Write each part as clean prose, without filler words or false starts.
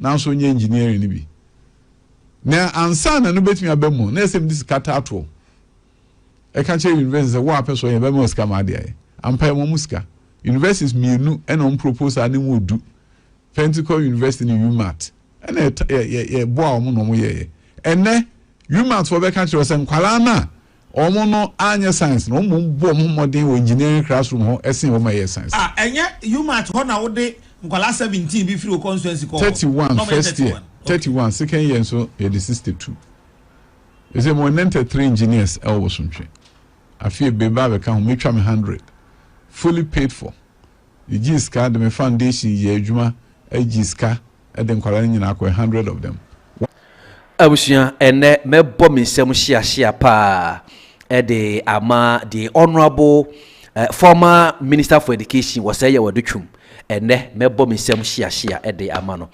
now so nye engineering ni bi na ansa na no betumi abemu na esem dis kata ato e kan che university wa person ye bemu ska ma de ampa mo muska universities mienu e no proposal ni mu du Pentecost University ni UMAT and ye boa omo no mo ye ene UMAT for be kan che say nkwala na omo no anya science no mo bo mo modern engineering classroom ho esen o ma ye science enye UMAT ho na wo de nkwala 17 bi free constituency call 31 first year 31 second year so ye de 62 is mo 93 engineers elwo sontwe afie be ba be kan ho metwa me 100 fully paid for the Giska the foundation ye adwuma Giska and then nkwala nyina akọ 100 of them abusia ene mebo mensem hia pa the ama the honorable former minister for education was say Adutwum ene mebo mensem hia the ama no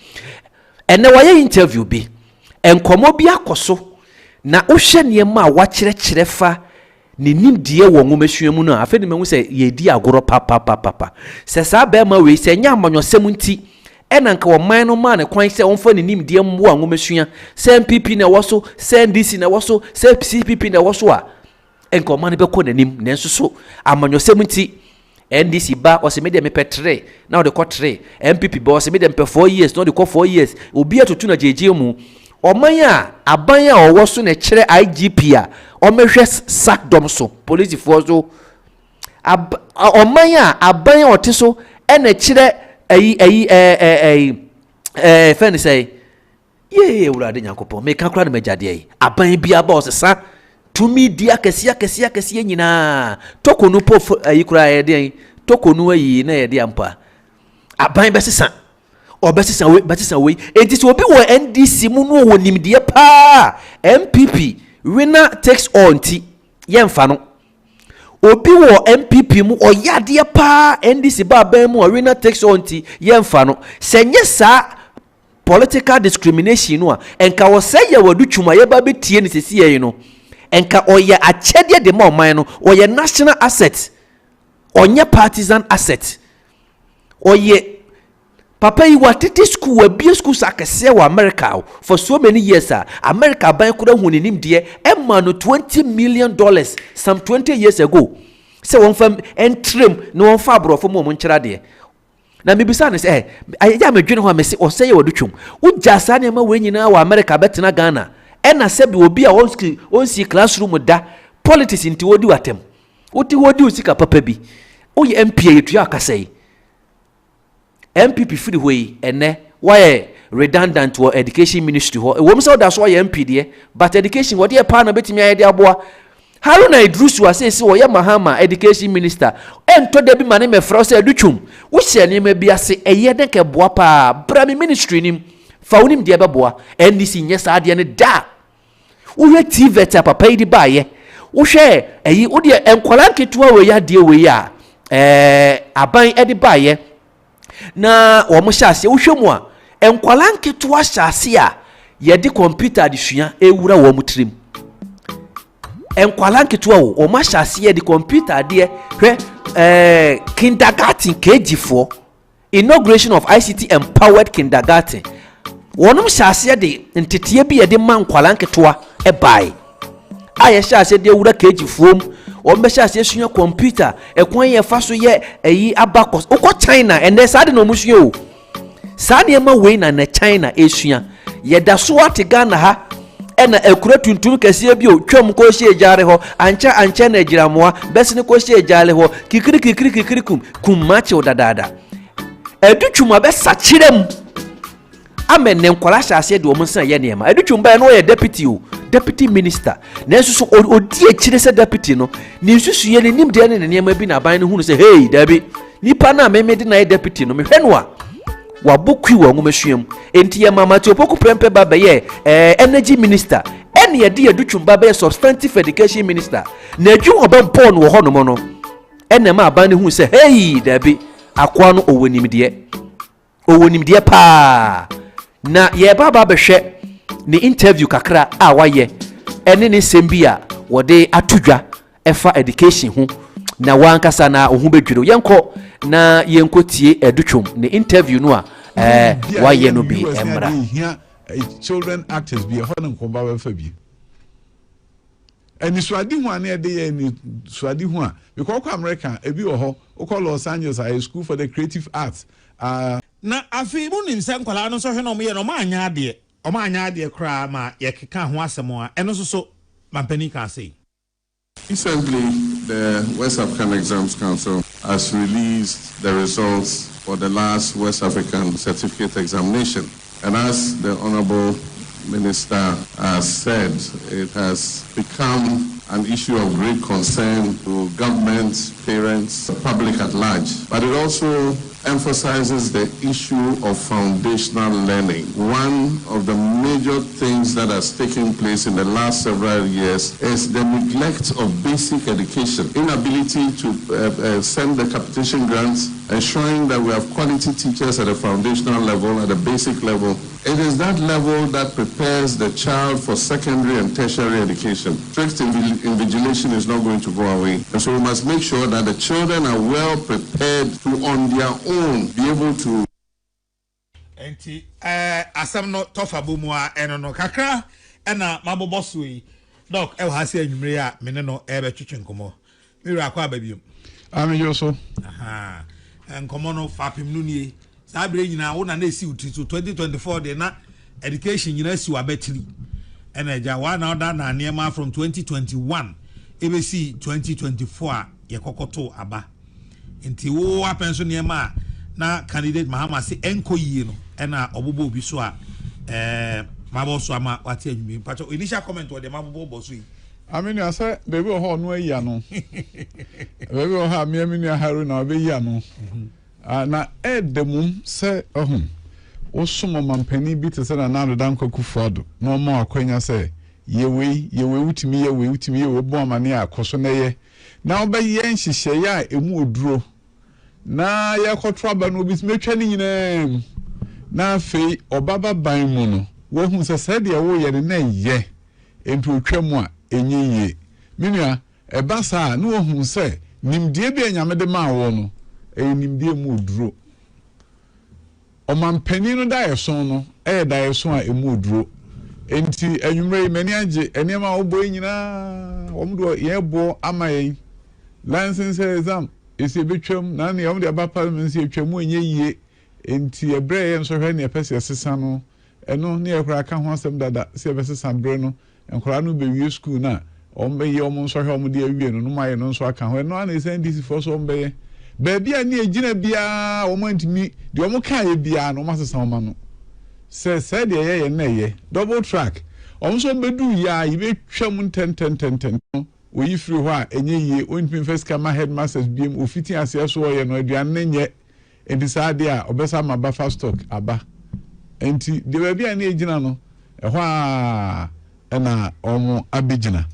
ene waye interview bi enkomo bi akoso na ohwe niema wa kire fa ni nimdie wo nwomasuamu no afeni mehu se yedi agoro papa se sa ba ma we se nya amanyosem nti ena nka wo man no ma ne kwan se wonfa ni nimdie mbo a nwomasua se MPP na woso se NDC na woso se CPP na woso a enka man be ko nanim nenso so amanyosem nti NDC ba o se me de me petre na o de ko 3 MPP ba o se me de me 4 years no de ko 4 years obi atotu na jeje mu omanya abanya o woso na kire IGP a o mehwe sakdom so police force so omanya abanya o te so ena kire feni say ye urade nyankopon me kan kra na majade ai aban bia ba osesa tumi dia kese nyina tokonu po ayi kra ye de tokonu ayi na ye de ampa aban besesa obesesa we enti so obi wo NDC mu no wo nimde pa MPP winner takes all nti yemfa no obi wo MPP mu oyade pa NDC ba ban mu winner takes all nti yemfa no senye sa political discrimination no a enka wo sey Adutwum ye ba betie ni sesi ye no enka oye achede de ma oman no oye national asset onye partisan asset oye papa yi watete school wa bia school sakese wa America for so many years America ban kura hunenim de emma no $20 million some 20 years ago se won fam entrem no won fa brofo mo nkyira de na mebisa ne se ya medwene ho amese o se ye Adutwum ugya sa ne ma we nyina wa America betena Ghana ena se bi obi a onsi classroom da politics nti wodi watem woti usika papa bi o ye MPA yetu akasai MPP free way ene why redundant to education ministry ho wo mse da so ye MP de but education what ye pa na betimi ayede aboa Haruna idrusu asese wo ye Mahama education minister ento de bi mane me fro se Adutwum wo hye ne ma bi ase eye de ke boa pa brami ministry nim fa wonim de beboa NDC nye sa de ne da wo hwe TVT papa yi di ba ye wo hwe eyi wo de enkola nketua we ya de we ya aban edi ba ye na wo mo hyase wo hwemu a enkwala nketo ahyase a ye de computer de sua ewura wo mo trim enkwala nketo wo mo hyase ye de computer de hwe kindergarten KG4 inauguration of ICT empowered kindergarten wonom hyase de ntetie bi ye de man kwala nketo e bai aye hyase de ewura KG4 o me hyase sua computer ekwan ye fa so ye eyi abakos ukọ China ende sade no musua o sade ma we na China esua ye da so ate Ghana ha ena ekura tuntum kase bi o twam ko hye ejare ho ancha na ejiramoa besne ko hye ejale ho kikiri kum mache odadada Adutwum abesa kirem amenne nkwala hyase de o monsan ye nema Adutwum ba no ye deputy minister nenso so odi akire se deputy no ni susu ye nim de ne nema bi na ban ne hunu se hey dabi nipa na me de na deputy no me hwenu a wabokwi wa nwomasuam enti ye mama ti opoku prempe baba ye energy minister ene ye de Adutwum baba ye substantive education minister na adwu obampo no ho no mo no ene ma ban ne hunu se hey dabi akwa no owonimdie pa na ye baba behwe ni interview kakra a waye ene ne sembia wode atudwa efa education ho na wankasa na ohu bedwiro yenko na yenko tie Adutwum ni interview no a wayɛ no bi mmra children actors bi ho na nkomba ba fa bi ani suade hu ane de ye ni suade hu a because kwa America ebi wo ho wo Los Angeles high school for the creative arts na afi mu nim se nkwala no so hwe no mo ye no ma anya ade kra ma ye keka ho asem a eno so mampani ka say. Recently, the West African Exams Council has released the results for the last West African certificate examination. And as the Honorable Minister has said, it has become an issue of great concern to government, parents, the public at large. But it also emphasizes the issue of foundational learning. One of the major things that has taken place in the last several years is the neglect of basic education, inability to send the capitation grants, ensuring that we have quality teachers at the foundational level, at the basic level. It is that level that prepares the child for secondary and tertiary education. Strict invigilation is not going to go away. And so we must make sure that the children are well prepared to, on their own, be able to. Enti, asam no tofa bumwa eno no kakra, ena mabobosu yi. Dok, hasi enyumre ya, mene no twitwe nkomo. Mira akwa babium. Ami yoso. Aha. Nkomo no fapim nu nie. Sabre nyina wo na esi utitu 2024 de na education nyina si wa betri. Ena ja wa na oda na niema from 2021 ebesi 2024 ye kokoto aba. Enti wo apenso niema na candidate Mahama se enko yie no ena obobo obi so a mabo so ama wati anwumi pacho initial comment o de mabo boso yi amini asa baby ho no ayi ano baby ho amini Haruna obeyi ano na edemum se ohun osumo mampani bi te se na nado dan kwakufuado no mo akwanya se yewe utimi yewe bo amane akoso na ye na obeyi nhihye ya emu oduro na yakotro aba no bi metwa ni nyina na afei obaba ban mu no wo hu se de wo ye na ye ento twam a enye ye menua eba sa na wo hu se nimdie bi anyamede ma wo no nimdie mu oduro omampani no da yeso no da yeso a emu oduro enti anwumre mani age enema obo nyina omdo ye bo amaye license exam ese betwam na ne omde aba parliament se twam enye yie enti ebre ye nso hwe ne pese sesa no eno ne ekura ka ho asem dada se be sesa bre no enkura no be wie school na ombe ye omo nso hwe omde awie no no maye no nso aka ho eno ana ese ndisi for so ombe ye baabi a ne egina bia omo antimi de omo ka ye bia no masesa omo no se de ye na ye double track omo so bedu ya yibe twam ten oyi free ho a enye yie ontimi first kama headmasters biem ofiti ase so ye no aduane nye enti saade a obesa ma ba fast stock aba enti de baabi a na egina no ho a na omo abegina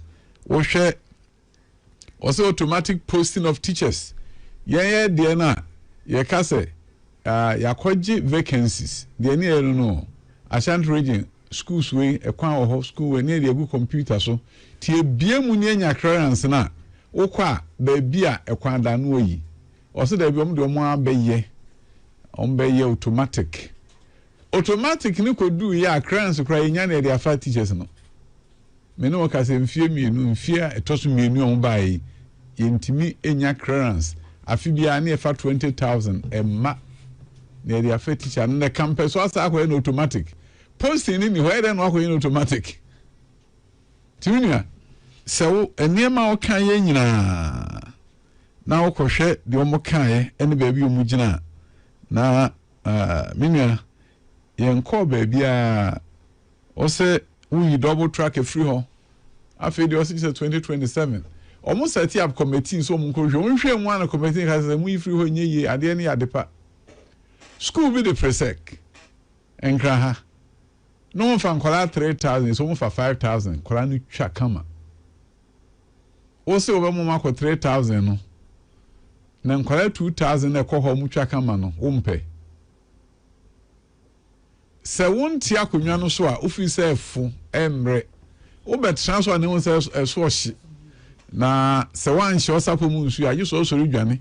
wo hwe also automatic posting of teachers ye de na ye ka se yakoji vacancies de ne no Ashanti region schools we ekwan ho school we ne de gu computer so tie biemu ne nya clearance na wokwa baabi a ekwan da no yi oso da bi omde omo abeye automatic ni kodu ya clearance kra nya na de afa teachers no me no ka se mfie mienu mfie etoso mienu on bai yentimi enya clearance afi bia na efa 20,000 emma na de afa teacher na campus so asa akwa na automatic posting ni ho ede no akwa na automatic tiunia so enema o kan ye nyina na wo kohwe de omo kan ye ene baabi omu gina na minua yenko baabi a o se we double track a free ho afi de o se 2027 omo set up committee so omo kohwe onhwe mu ana committee ka se mu free ho nyeye ade ne adepa school be the presec enkra ha no fan kola 3,000 so mo fa 5,000 kola no twa kama o se obemo mako 3,000 no na nkola 2,000 na ekoho mu twa kama no wo mpe se wonti akonwa no so a ofi se efu emre wo betra so ne won se eso ohye na se wan hye osapo mu nsu a yeso so redwane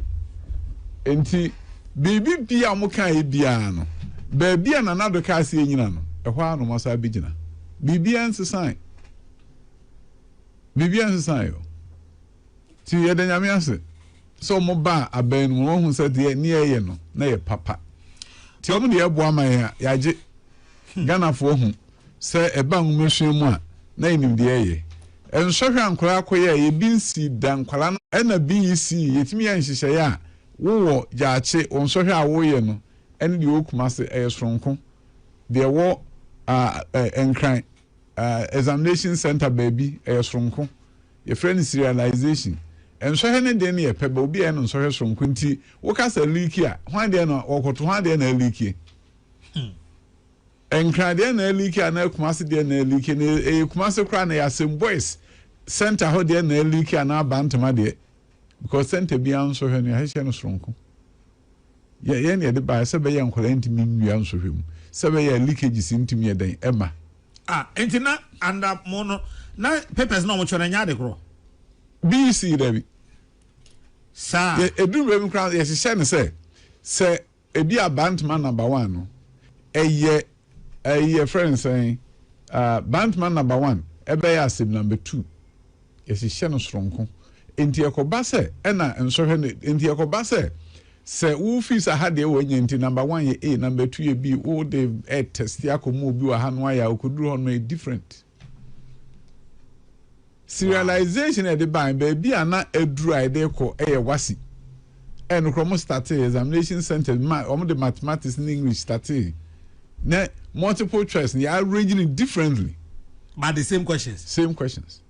enti bibi bia mo kan e bia no baby and another casi nyina no ehwa no masa bigina bibian sesan yo ti yedanyame ase so mo ba aban mo hu se de ne ye no na ye papa ti omo de ebo aman ya age Ghana fo hu se eba nwumehwe mu a na enim de ye ensohwe ankora akoye ye binsi dan kwala no na BEC yetimi ya nhihye ya wo jaache onsohwe a wo ye no ene de okuma se sonko de wo enkran examination center baby sonko ye friend serialization ensohwe ne de ne ye peba obi e no nsohwe sonko nti wo ka sa leak a hwan de no okoto hwan de na leak enkran de na leak a na kuma se de na leak ne kuma se kra na ya sem boys center ho de na leak a na bantama de because center bi an so hwe no ya hye no sonko ye ne de ba se be ye nkola ntimi nwia nso hwe mu se be ye leakage ntimi ye den ema entina anda mono na papers na mo chora nya de kro BC David sa edu rem crown ye hye ne se ebi abantman number 1 no eye friend saying bantman number 1 ebe ya sim number 2 ye hye no sonko enti ekoba se na nso hwe ne enti ekoba se wo fees aha de wo nyenti number 1 ye A number 2 ye B wo de test ya komo bi wa ha no ya okuduru ho no different serialization e de ban baby ana eduru ai de ko wasi en kromo start examination center the mathematics and English start na multiple choice they are arranging it differently but the same questions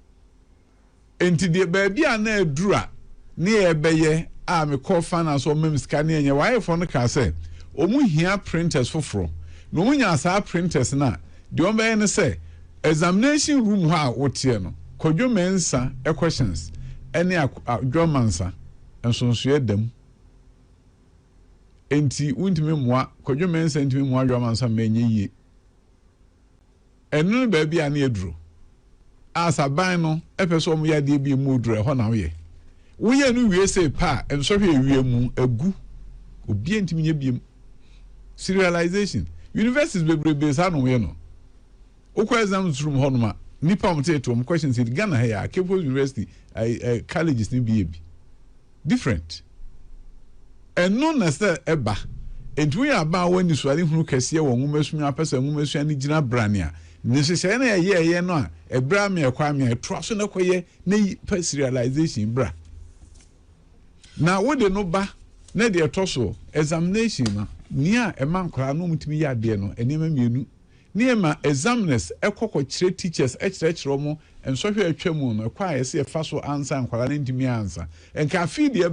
enti de baby ana eduru a ne ebeye a me call finance or mem scan enye why for no ka say omu hia printers foforo no munya asa printers na de o be ne say examination room ha wotie no kodwo mensa questions ene adwomansa ensonso edam enti untimi moa kodwo mensa ntimi moa adwomansa menye yie enu ba bia na eduro asa ban no epeso omu ya de bi mu oduro ho na wo ye woye no wie say pa ensohwe ewie mu agu obi ntimi nye biem serialization universities bebrebe sa no we no okwa exams room ho no ma nipa mteto questions in Ghana here Cape Coast University colleges ni bi different and no na say eba entu ya ba wani suari hunu kese wo nwumesu apesa nwumesu ani gina brania ne hyehyɛ na ye no a ebra me ekwa me etro so na koye na serialization bra na wo de no ba na de etoso examination na nia emankora no mutimi ya de no enema mienu niema examiners ekoko kire teachers ekire mo ensohwe atwamu no ekwa yesi efa so answer nkwala na ntimi answer enka feed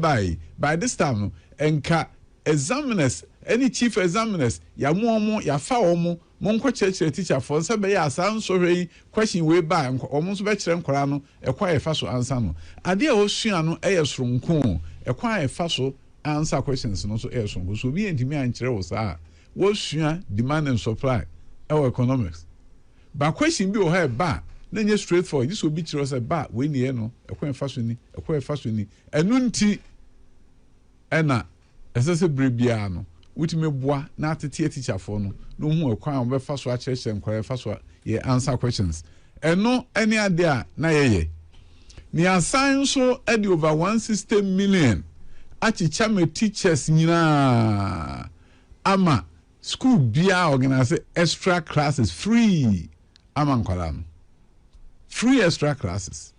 by this time enka examiners any chief examiners ya mo ya fa omo monko kire teacher for se be ya asan sohwe question we ba omo so be kire nkwala no ekwa yefa so answer no ade a osua no soronko ekwa yefa so answer questions no so soronko so bi ntimi ankire wo sa wo sua demand and supply our economics but question bi o ha ba na nye straightforward this will be chiro say ba we ni no ekwen fa so ni enu nti ena esese brebia no wutime boa na atete teacher for no hu ekwan o be fa so a cheche nkwara fa so ye answer questions eno any ade a na ye ni assign so e de over 160 million achicha me teachers nyina ama school bia organize extra classes free amankwala free extra classes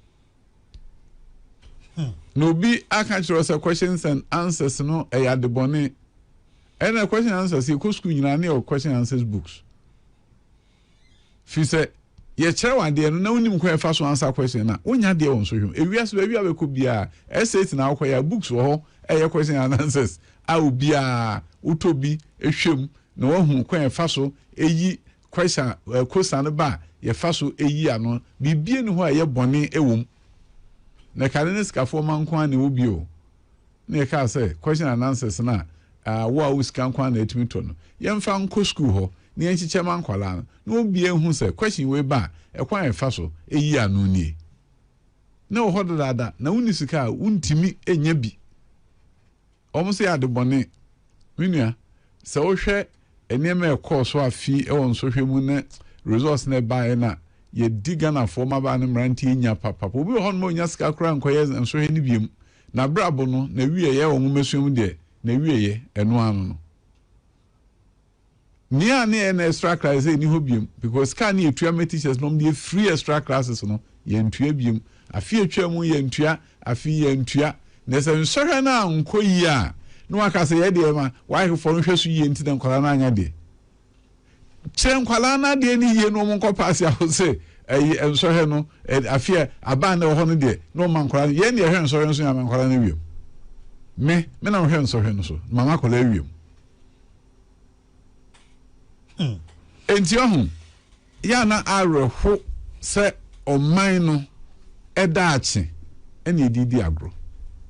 no be aka chiro say questions and answers no e ya de bone and question and answers you school nyina na question and answers books fi say ye chere wan de no na unim ko e fa so answer question na onya de won so hwem ewiase ba wi abeko bia essay na akoya books wo ho e question and answers a obia utobi ehwem no wahu kwen fa so eyi question ba ye fa so eyi ano bibie ne ho a ye bone ewom na kare skafo manko an wo bio na ka say question and answers na wo a uskan kwa na etimi to no ye mfa nko school ho na ye chiche mankwala no obie hu say question we ba ekwan ye fa so eyi ano ni na wo hodada na wuni sika untimi enya bi omo say ade bone minua se wo hwe enema ekọ so afi e won so hwemu ne resource na ba na ye digana for ma ba ne mranti nya papa obi ho no nya sika kra nkoye nso hwe ni biem na brabo no na wiye ye wo mesuom de na wiye eno anu no nia ne na extra classes ni ho biem because can you etua teachers no dey free extra classes no ye ntua biem afi etwa mu ye ntua afi ye ntua na se nsohwe na nkoyi a no aka se ye de ma why for no hwesu ye nti den kwala na anya de chen kwala na de ni ye no mo nkopase a ho se ensohwe no afi aba na ho no de no man kwala ye ne hwe ensohwe nso ya man kwala na wiem me na hwe ensohwe no so mama kwala wiem enti ohun ya na areho se oman no edaache ene edidi agro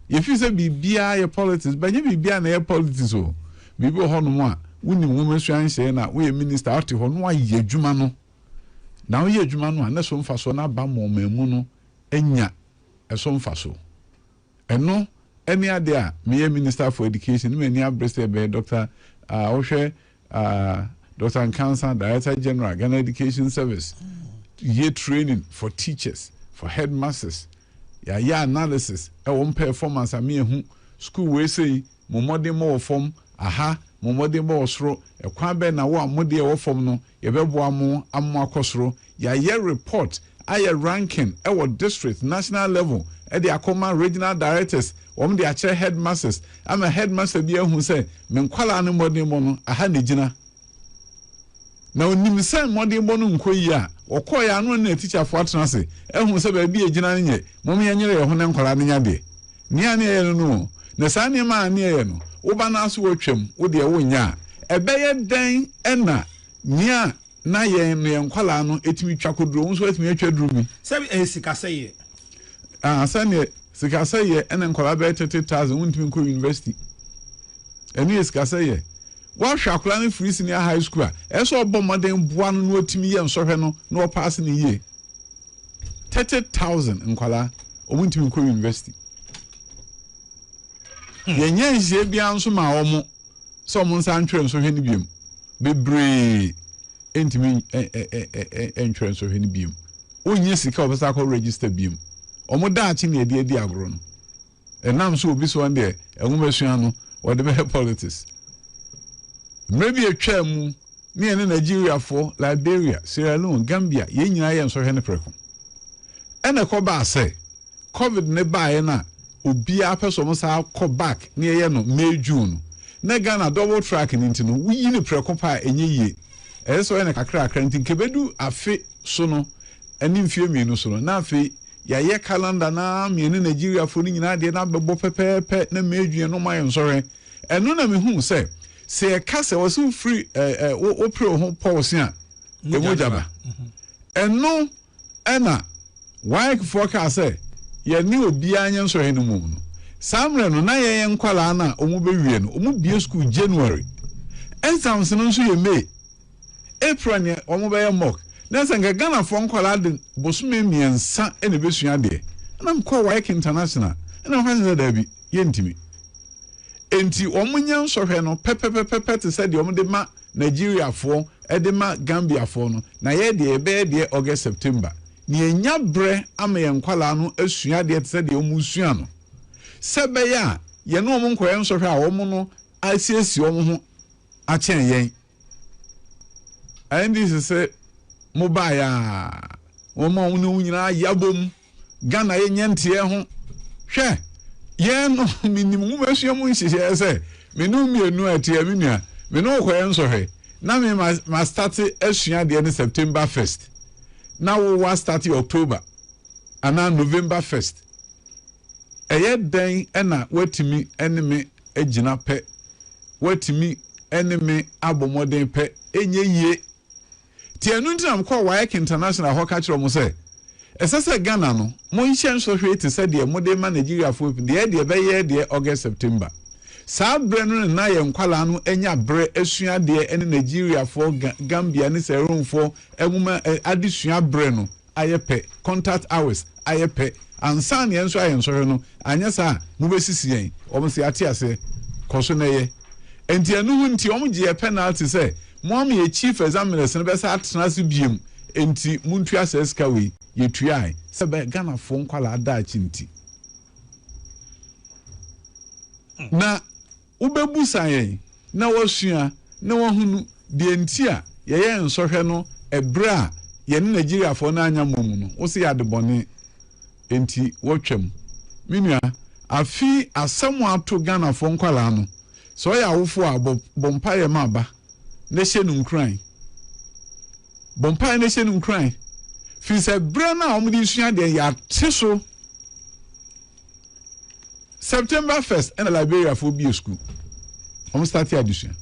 ye fi se bibia ye politics banye bibia na ye politics o bibi ho no a woni mo mesuan hye na we minister ati ho no aye adwuma no na wo ye adwuma no a na so mfa so na ba mo mamu no enya eso mfa so eno eni ade a me minister for education me ni abrese be Dr. Ohwe Dr. Nkansa, Director General, Ghana Education Service, year training for teachers, for headmasters, ya analysis, performance, school we say, momode more form, aha, momode more sro, kwabe na wa mode o form no, yebebo amu akosro, ya report, ranking, district, national level, the akoma regional directors, the ache headmasters, I'm a headmaster bi who say, menkwala anu mode mo no, aha ne gina. Na onim se modern bonu nkoyi a okoy anu na teacher for atnase ehun se ba bi egina nye mom yenyere ye ho ne nkwara ne nyade nia ne ye no na sa ne ma ne ye no wo ba na so wotwam wo de wo nya ebeye den ena nia na ye no ye nkwala no etimi twakoduro nso etimi atwaduro mi se sika seye sane sika seye ena nkwala be 30,000 wuntimi nko university eni sika seye wa hwakula ne free senior high school eso obo modern bua no otimi ye nsohwe no na o pass ne ye 30,000 nkwala omuntimi nko university yenye nje bia nso ma omo so mo nsa ntwere nsohwe ne biem bebre entimi entwere nsohwe ne biem onye sika obesa ko register biem omo daachi na edi agro no enam so obi so ande enwumasua no wo de be politics maybe a chamu near Nigeria for Liberia, Sierra Leone, Gambia, Yenya, and so Henry Preco. And a coba say, COVID nearby na, ubi a person must have come back near May, June. Negana double tracking into no, we in a precopa and ye. As so in a crack and think Kebedu a fit sono, and in few minutes, na fe, ya calendar na, me in Nigeria for in idea, not the pet, no major, no my sorry. And none of me who say, say a castle was so free opera home policy and no Anna why forecast say ye new bianyan so any moon samre no na ye nkwala na omu be wie no omu bie school January exams no so ye May April ne omu be mock na senga Ghana for nkwala de bosume miensa ene besua de na mko work international na hwan da bi ye ntimi enti omunya nsohwe no pepepepe te said de ma Nigeria for edema Gambia for no na ye de ebe de August September ni enya bre ama ye nkwala no asua de te said de omusua no sebe ya ye no omu nkoye nsohwe a omu no asiesi omu ho a chen yen and this say mobile omu no nyina yabom Ghana ye nyentie ho hwe ye no minimum masuamu nhihye say me no mienu atia me nua me no koye nsohwe na me ma start asua de ne September 1st na wo wa start October ana November 1st eye den na watimi eneme agina pe watimi eneme abomoden pe enye yie ti anu ntinam kwa work international ho ka kire mo say esese Ghana no mo nhye nsohwe te se de mo de ma Nigeria fo de be ye de August September sa bre no na ye nkwala no enya bre asua de ene Nigeria fo Gambia ne Sierra fo enwuma adesua bre no ayepe contact hours ayepe ansan ye nso aye nsohwe no anya sa mo besisi yen o mo se ate ase koso na ye enti anu hu nti o mo je penalty say Mommy a chief examiners and best at Snasibium, enti Muntua says Kawi, ye try, Sabe Ghana phone call a dachinti. Na Ubebusaye, na wasua, na wahunu, the entia, ye and Soheno, a bra, ye Nigeria for Nanya Mumuno, o see at the bonnet, enti watch him. Minya, a fee as someone to Ghana phone call. So I have for Bompire Maba, nation crying. Bompire nation crying. Fis a brana omniscient de ya tissue. September 1st and Liberia for B school. Start edition.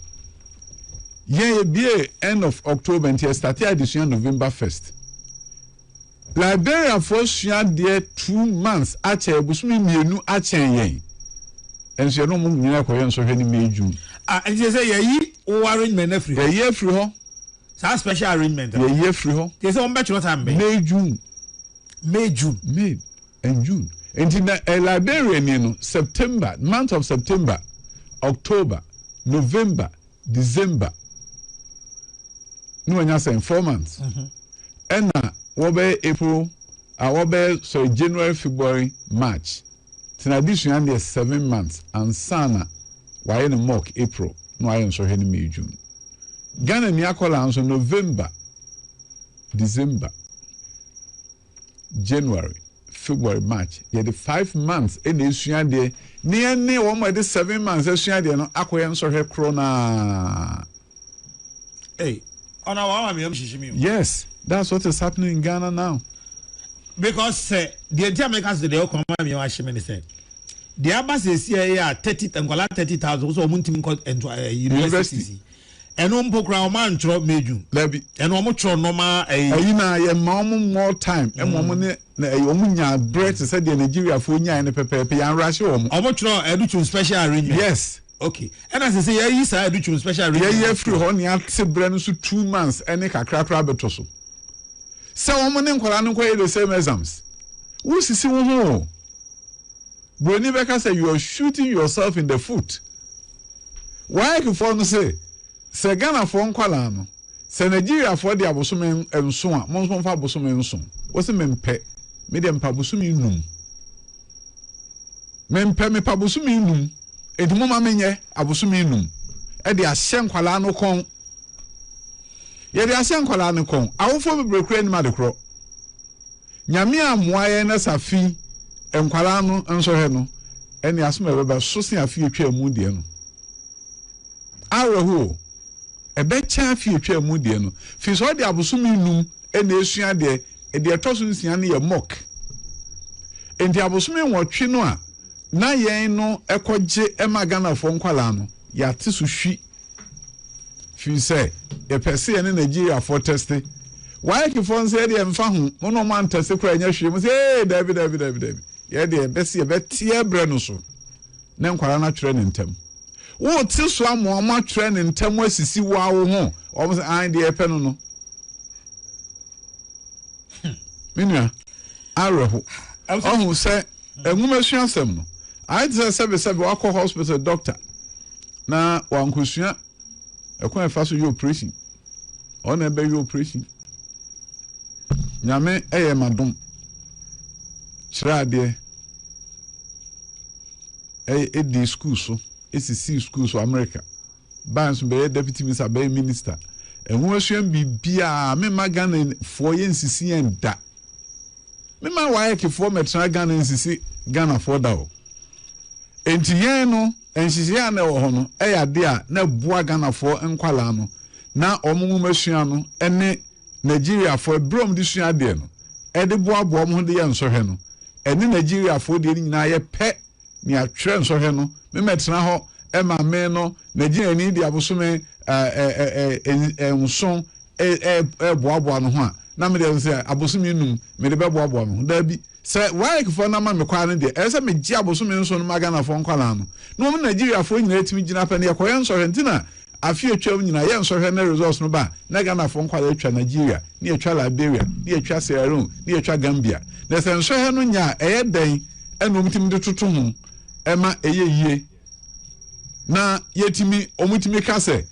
Ye be end of October and start edition November 1st. Liberia for share there 2 months. Ache busumi mienu ache yen. And so no mun nyina ko yen so hwani May June. And you say ye o arrangement free. Ye free ho. Sa special arrangement. Ye free ho. You say on bet what time be? May June and June. And in Liberia no September, month of September, October, November, December. No anya say 4 months. And wobe April, wobe so January, February, March. In addition, there's 7 months, and Sana, why in a mock April, no I am so May June. Ghana Niakola answer November, December, January, February, March. Yeah, the 5 months in the issue there, near one by the 7 months, issue there, no Aquarian so her crona. Hey, on our yes, that's what is happening in Ghana now. Because the entire makers the all come me Ashimene said. The Abbas is here 30,000 so muntim university. And program man tro meju. And tro normal more time. And omunya bread said the Nigeria for nya and pepe and ratio. Tro Adutwum special arrangement. Yes. Okay. And as I say, yes, Adutwum special arrangement. Yeah, free honey at 2 months and a crack betoso. So woman no the same exams. Who see who? Brony Becker say you are shooting yourself in the foot. Why you for no say Ghana for nkwala se Nigeria for the abosome enso a monso fa abosome enso. Wo se mempe me dem pa abosome num. Mempe me pa abosome num. Enti mo ma menye abosome num. E de ahye nkwala no kon. Ye de ahye nkwala no kon. Awofo bebrekure ni ma de kro. Nyame amoaye na safi enkwala no enso he no eni asoma beba sosen afi etwa mu de no. Areho ebe cha afi etwa mu de no. Fi so de abosome num ena esua de e de etoso nsia ne ye mock. Enti abosome nwotwe no a na yen no ekoje emagana fo nkwala no ya te so hwi. Fi say e pese ne Nigeria for testing. Why you phone say dey emfa ho no man test kura nya hwe mu say hey David ye dey bese ye betie bre no so na nkwara na twere ne ntem wo ti so amoma twere ne ntem asisi wa wo ho o say an dey epe no minua areho oh say enwumasua asem no I just say wakọ hospital doctor na wankosua ekwan fa so your operation on ebe your operation nyame eye madum chirade di school so ECC school so America bands be deputy minister enwo asuan bibia me magana for nsisi enda me ma waye ke for metra Ghana nsisi Ghana for da o enti yen no nsisi ya na wo ho no ade a na bua Ghana for nkwala no na omumu masua no ene Nigeria for brom di sua de no de boaboa mo de ye nsohwe no ene Nigeria for de nyina ye pe ni atwere nsohwe no me metena ho ma me no Nigeria ni di abosome enson boaboa no ho a na me de say abosome num me de boaboa no da bi say why for na ma me kwa no de say me gi abosome nso no magana for nkwala no mo Nigeria for nyina etimi gina pa ne ye koye nsohwe ntina afi etwa nyina ye nsohwe na results no ba na Ghana for nkwala etwa Nigeria ni etwa Liberia ni etwa Sierra Leone ni etwa Gambia na se nsohwe no nya eye den eno mtimi de tutu ho ema eye yie na yetimi omutimi ka se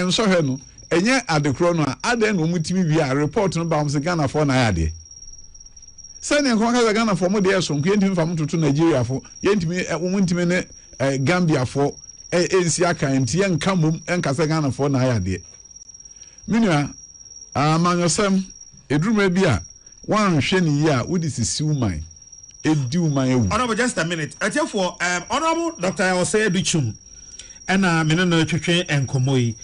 nsohwe no enye adekro no aden no mutimi wi a report no ba am se Ghana for na ade sani nko ka Ghana for mo de so nko yentimi fam toto Nigeria for yentimi ntimi ne Gambia for ensi aka ntie nka mom enka se Ghana for na ade minua amanyosem eduruma bi a wan hwe ni yi a wodi sisi uman edi uman ewu. Honorable, just a minute. For Honorable Dr. Adutwum and me no twetwe enkomo yi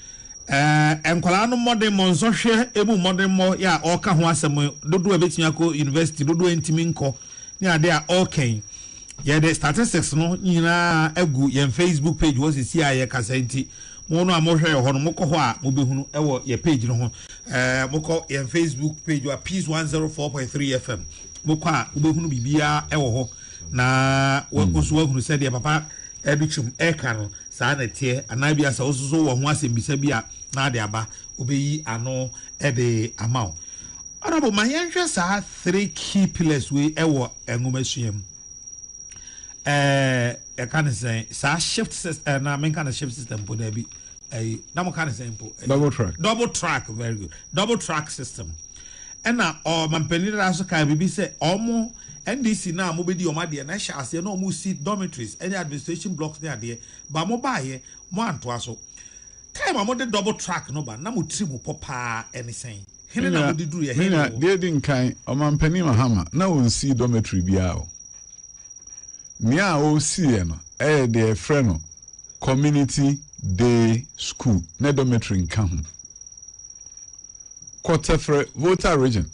enkwala no modern monso hwe emu modern mo ya oka ho asem dodo ebetimi akọ university dodo entimi nko ni ade a okay ye the statistics no nyina agu ye Facebook page wo sisi aye kasenti mo no amohwe ho no mokọ ho a mo behunu ewo ye page no ho mokọ ye Facebook page wa Peace 104.3 FM mokọ a mo behunu bibia ewo ho na wo so wahunu se de papa Adutwum eka no saa na tie anabi asa osuso wo ho asembisa bia na de aba obeyi ano e de amount Honorable mayenhwe saa 3 key pillars we ewo engomasuam can say sa shift system na men kind shift system po da bi na mo kan say po double track very good double track system and na o mampeni da so ka bibi say omo NDC na mo be di o ma de na sha ase na o mo see dormitories any administration blocks there there ba mo ba ye mo anto aso time mo de double track no ba na mo tri mo popa anything hene na mo de duru ye hene de din kan o mampeni Mahama na o see dormitory bia o Nia o see no de friend community day school na dormitory nka ho Kotefre voter region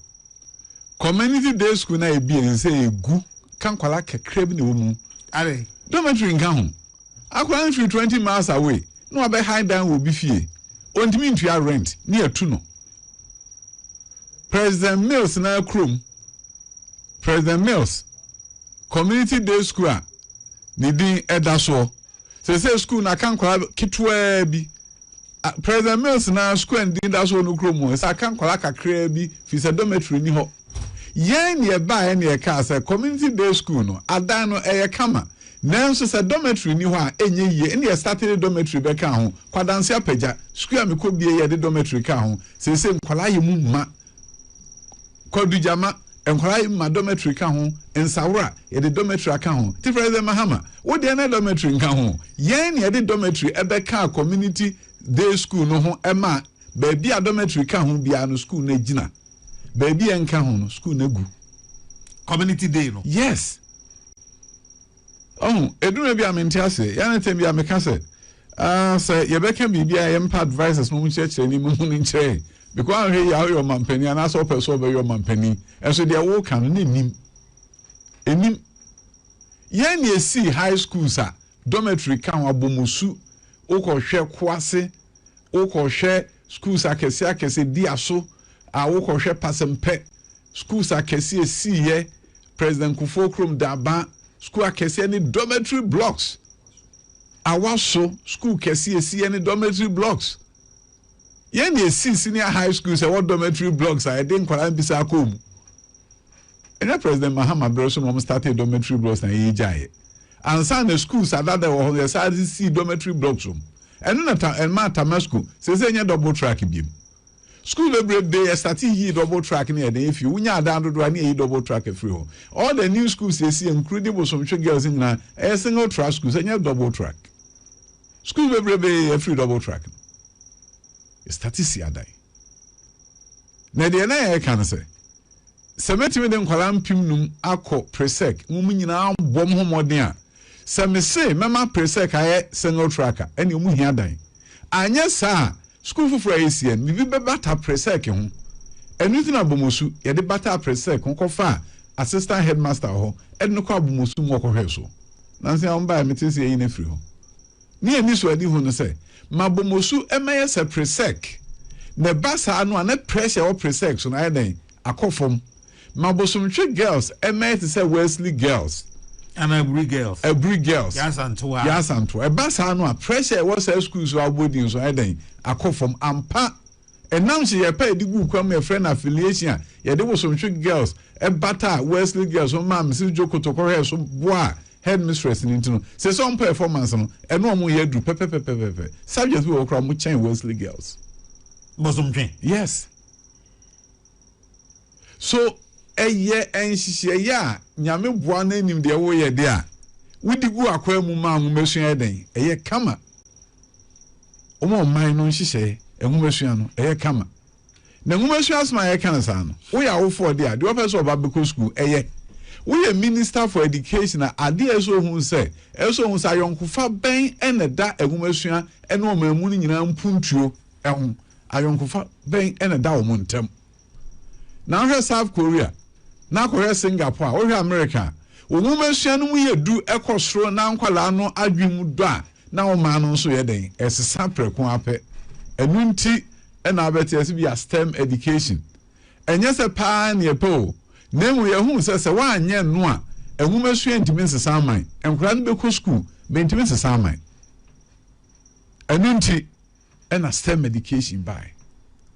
community day school na ebi en say egu kan kwala kekre bi na omu are dormitory nka ho akwala 20 miles away no abe high down will be fie ontimi ntua rent ni atu no President Mills na krom President Mills community day school ni din edaso say school na kan kwala kitwa bi President Mills na school and din daso no krom say kan kwala kakra bi fi se dormitory ni ho yen ye ba yen ye ka say community day school no adan no eye kama nanso say dormitory ni ho a enye ye ne started dormitory be ka ho kwadanse apagya school a mekọ bie ye de dormitory ka ho say nkwala ye mu ma kodujama enkwala ye ma dormitory ka ho ensawra ye de dormitory ka ho ti President Mahama wo de na dormitory ka ho yen ye de dormitory ebe ka community day school no ho ema baby a dormitory ka ho bia no school na gina baby enka ho no school na gu community day no yes edun bi amenti ase ya na tem bi ameka se say ye beka bibia ye mpa advisors no mu chechire ni mu ni nche because he ya your mampani and so person be your mampani and so they wo kan no enim ye na esi high schools a dormitory kan abomusu okohwe kwase okohwe schools akese diaso a okohwe pasempe schools akese esi ye President Kufo Krom Daba school akese any dormitory blocks awaso school kese esi any dormitory blocks yen dey see senior high school say what dormitory blocks I didn't kwala bisa akom and President Mahama Broso mom started dormitory blocks na ye jaye and san the schools that they were see dormitory blocks and na and ma school say nya double track biem school every day starting here double track near the if you unya down do any double track free all the new schools they see incredible some girls in na a single track schools and double track school every day free double track statisia dai na de na e kan say semetime de nkwala mpim num akọ presec mum nyina bom homoden a se me say mema presec aye single tracker ene mu hia dan anya sa school for ACN mi be bata presec ho anything abomosu ye de bata presec ko fa assistant headmaster ho ene ko abomosu mo ko hweso nanse am ba metese yi na free ho ni ani so adi ho no say mabomosu emeye se presec ne basa anu na pressure o presec so na den akofom mabosumtwe girls emeye to say Wesley girls and every girls yes anto e basa anu a pressure was school so abodin so den akofom ampa enam se ye pa edigu kwam e friend affiliation ye de bosumtwe girls e bata Wesley girls so mam si jokoto he so boa headmistress ni ntino say some performance no eno omo ye du pepe subject we okra mo chen Wesley girls Bosomtwe. Yes. So eye enhihye ya nyame boa na nim de wo ye de a wudi gu akwa mu ma nwumesua eden eye kama omo man no nhihye enwumesua no eye kama na nwumesua asma ye kana sa no wo ya wo for de a de person oba beko school eye wo ye minister for education na ade eso hu se ayonkofa ben ene da enwumesua ene o mamu ni nyina mpuntuo ehun ayonkofa ben ene da o montem na hwe South Korea na Korea Singapore o hwe America onwumesua no mu ye du ekosoro na nkwala no adwemu do a na o ma no nso ye den esesa prekon ape enunti ena abete ese bia STEM education enye se pa na epo na mu ye hu se wa anye no a enwumesua ntimi nsesa aman enkura no beko school be ntimi nsesa aman enunti ena STEM education by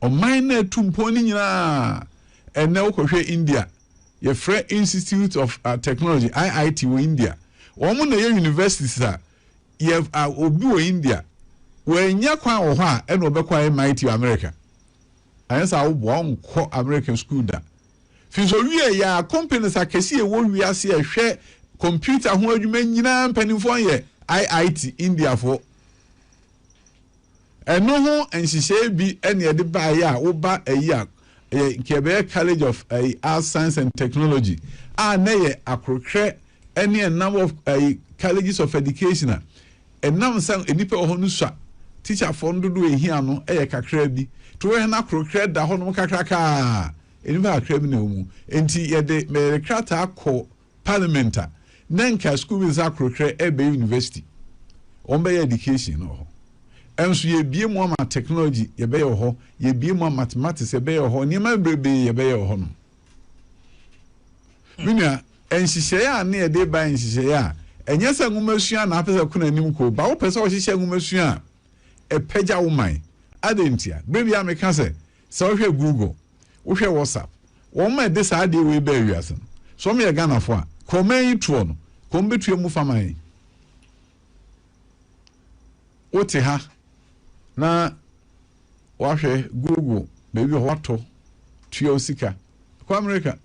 o man na tumpo ni nyina ene okohwe India ye Free Institute of Technology IIT wo India omo na ye universities a ye obi wo India we nya kwa wo ho a ene obekwa MIT America ayensa wo bo onko American school da fiso wie ya companies akesi e wo wiase e hwe computer ho adwuma nyina mpanimfo ye IIT India fo eno ho enhihye bi ene ye de ba ya wo ba ayi a Kebe College of Arts, Science and Technology. Neye akrokre any number of colleges of education. Nam sang enipe ohonuswa. Teacher fondo do ehia no kakra bi. To we na akrokre da hono kakraka. Enipe akra bi na omu. Enti ye de me krata akọ parliamenta. Nenka school is akrokre ebe university. Ombe education no. Enso ye bie mu ama technology ye be ye ho ye bie mu mathematics ye be ye ho ni ma brebe ye be ye ho no minia enhihye ya na ye de ba enhihye ya enye se ngumasua na apesa kuna nim ko ba wo pesa wo hihye ngumasua e pagya wo man adentia brebe ya meka se wo hwe Google wo hwe WhatsApp wo ma de sa de we ba wiase so me ye Ghana fo a komen tuo no kombetua mu faman wote ha na wahwe Google baby hoto tuo sika kwa America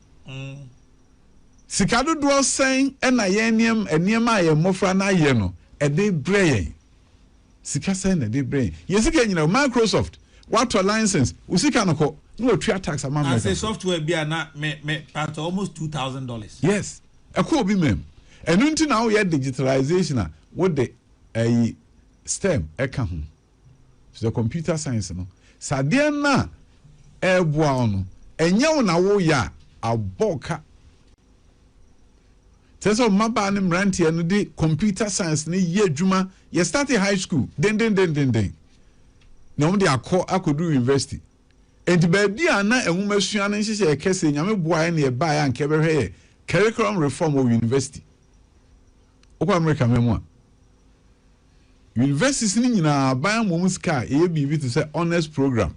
sika dodo sen na ye eniem aye mofra na ye no e de brain sika sen na de brain ye sika nyina Microsoft wato license usika no ko no tua tax amount na say software bia na me part almost $2,000 yes e ko obi mem enu nti na wo ye digitalization a wo de STEM eka ho so the computer science no sade na eboa no enye na wo ya aboka teso maba ne mrantie no de computer science ne ye adwuma ye start high school den na wo de akodu university enti ba bia na enwumasua ne nhihye ekese nyame boa ne e ba ya nke behwe ye curriculum reform of university okwa America memu a universities ni nyina ban mo musika e bibi to say honors program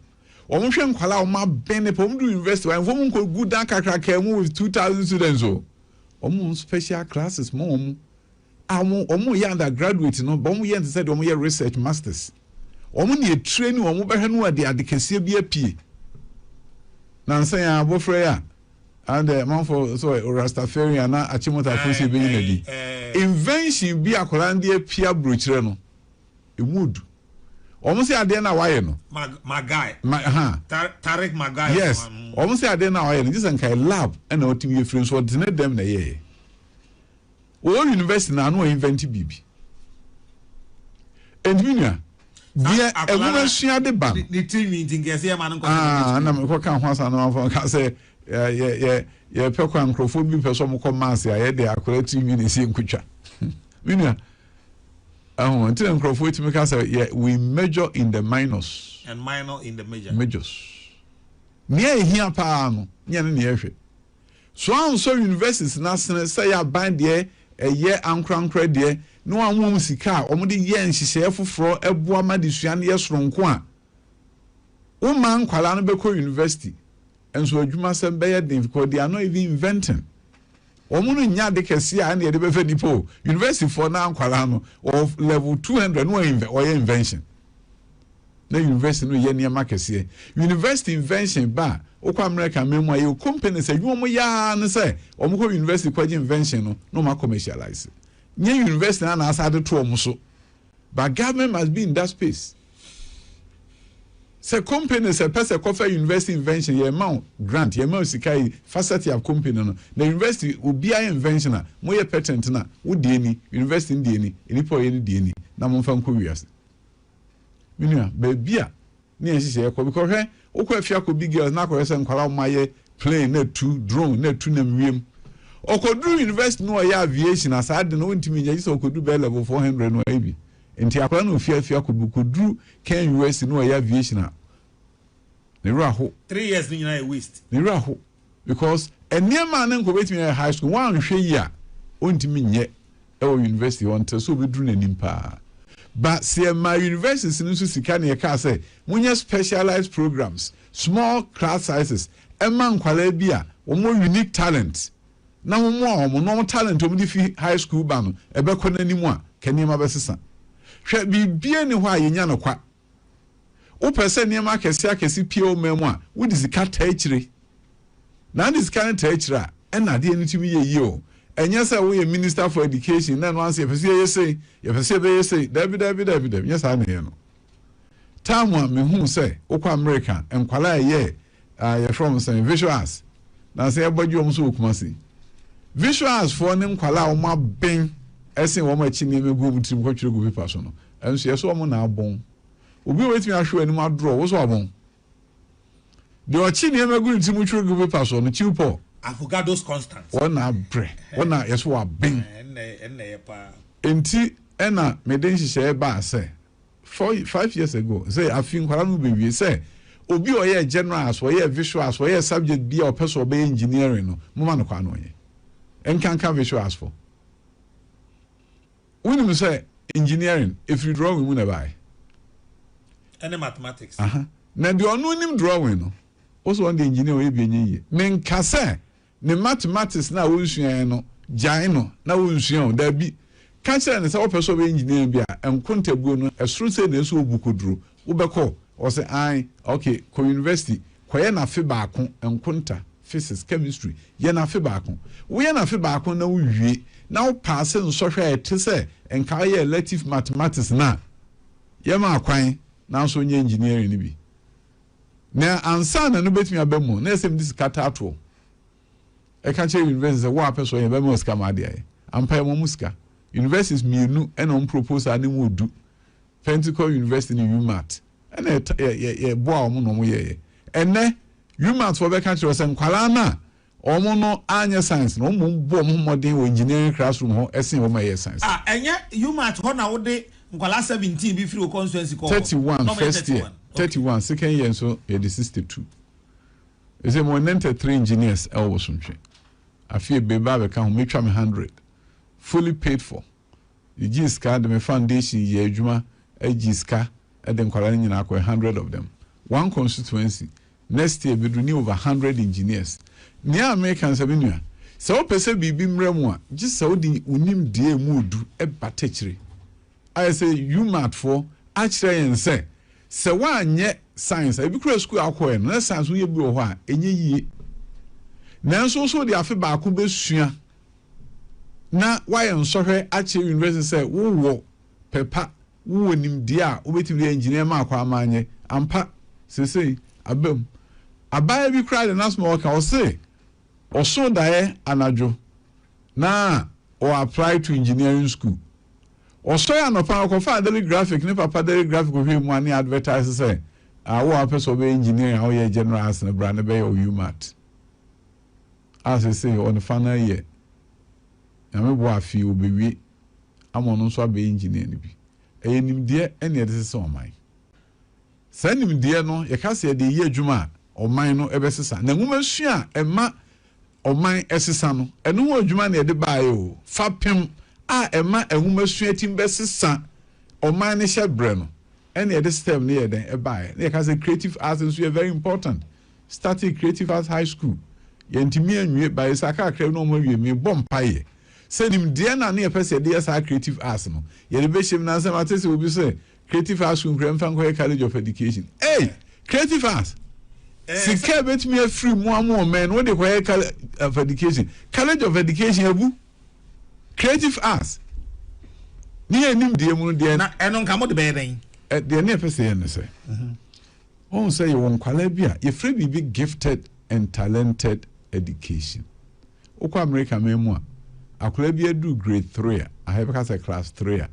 omo hwe nkwala o ma bene pom do university wa fom nko good dan kakraka mu with 2,000 students o omo special classes mo omo ya undergraduate no bo mo ye to say omo ye research masters omo ne training omo behwe no ade adekese bi apie na nsan ya abofra ya and man for so Rastafarian na achimota fosi be yinadi invention bi akola ndie pia brochire no emudu almost ade na waye no Magai Tarek Magai yes almost ade na waye no just an kai lab and otimi free so de ne dem na ye o university na no invent bibi engineer dia evolution de ban the team meeting gese ma no na me ko kan ho asa no afọ ka say ye pekwa nkrofo bi peso mo ko mass ya ye de akora team ni si nkutwa minia until nkrofo itimi ka say we major in the minors and minor in the majors near here pa no nya ne ehwe so universities na say ya ban de ye ankrankra de no anwom sika omode ye nhihye foforo eboa madesua ne yesoronko a wo man kwala no beko university enso adwuma sem be ye difficult they are not even inventing omuno nya de kese a na ye de be fa dipo university for na ankwala no of level 200 no or invention na university no ye niam akese university invention ba okwa America memu ayo company say you mo ya ne say omko university kwaji invention no ma commercialize nye university na asade to omuso but government must be in that space. Say company say person cover university invention ye amount grant ye amount sikai facility of company no the university obi a invention na mo ye patent na wo die ni university die ni enipo ye ni die ni na mo mfa nko wiase minua baby a na ye hye ko because he okwa afia ko big girls na ko say nkwala mo ye plane na tu drone na tu na wiem okodu university no ye aviation asade no ntimi nya so okodu be level 400 no abi enti akwala no afia ko bukodu kan US no ye aviation na Niraho 3 years ni na waste Niraho because eniema na nko betimi high school wan hwe yi a ontimi nye e wo university on te so be duru nanim pa but see my universities no so sika na ye ka say munye specialized programs small class sizes e man kwala bi a wo unique talent na wo no talent o di fi high school ba no e be ko nanim a kanima be sesa hwe bibie ni ho a yenya no kwa o person niam akesi pio memu a wo disika taachire na disika taachire a na de enitimi ye o enye say wo ye minister for education na no answer ye pese be say david yes na ye no time a me hu say okwa America enkwala ye from say visual arts na say ebodwo om so okumasi visual arts for ne nkwala o ma ben esen wo ma chi ne megu mutim kwatwire go paper so no enso ye so mo na abon obi wetimi ahwe anim adro wo so abon de ochi ne emegu ntimu twire go paper so no chiupo avocados constant wona bre wona yeso wa ben enne pa enti ena meden hihye ba say 5 years ago say afin kwara no bewie say obi oye general as oye visual as oye subject bi o person obe engineering no moma no kwa no oye enkanka visual as for when you say engineering if you draw we never and mathematics na the onu nim drawing no also on the engineer we be enyi men kase ne mathematics na wo nsuan no jan no na wo nsuan da bi ka kire ne se wo person be engineer bi a enkontabuo no esuru se na eso obukoduro wo beko o se ai okay ko university ko ye na fe baako enkonta physics chemistry ye na fe baako wo ye na fe baako na wo wie na wo pass nso hwe ete se enka ye elective mathematics na ye ma akwan na so nye engineering ni bi na ansa na no betimi abemu na esem dis kata ato e ka che university wo apeso ye bemu ska ma dia ampa mo muska universities mienu e no proposal ni mu du Pentecost University ni UMAT ena ye boa omo no mo ye ene UMAT for be ka che se nkwala na omo no anya science no mo bo mo modern wo engineering classroom ho esen wo ma ye science enye UMAT ho na wo de nkwala 17 bi free constituency call 31 first year 31 second year so ye the 62 is a more 93 engineers elwo sunche afie beba be ka ho metwa me 100 fully paid for the giska the foundation ye adwuma agiska e de nkwala nyina akọ 100 of them one constituency next year be do over 100 engineers near Americans abenua so pese bibi mremu a gisa odi unim die mu odu e batechire I say UMAT for actually and say one ye science I be cross school akọ no science we bi ho a enye yie nanso so de afi ba ko besua na why nsohwe ache university say wo pepa wo nim die a obetimi engineer ma akọ amanye ampa sesei abam abaya bi cry the national worker o say o so dae anajo na o apply to engineering school also ya no pa ko fa daily graphic ne papa daily graphic ko hwe mu ani advertise say wo apeso be engineer how ye general as na brand be o UMAT as I say on the final year na me bo afi obewie amono so be engineer ni bi enim de ene de se o man sanim de no ye ka se de ye adwuma o man no ebe sesa na nwuma sua ema o man esesa no eno ho adwuma na ye de baaye o fapem a ema ehuma suatim besesa o man ne hyebre no ene ye de system ne ye den e baaye na ye ka say creative arts is very important starting creative arts high school ye ntimi anwie baaye saka akra no mo wie me bompaye senim de na ne ye pese de sa creative arts no ye de behim na say matese obi say creative arts school college of education. Hey, creative arts. Sika bet me a free more men when they college of education. College of education abu. Creative arts. Ni enim die mu die na eno nka mo de be den. De na pese yen say. On say you won kwala bia, you free be gifted and talented education. Okwa America memu a akola bia do grade 3 a have ka say class 3 a.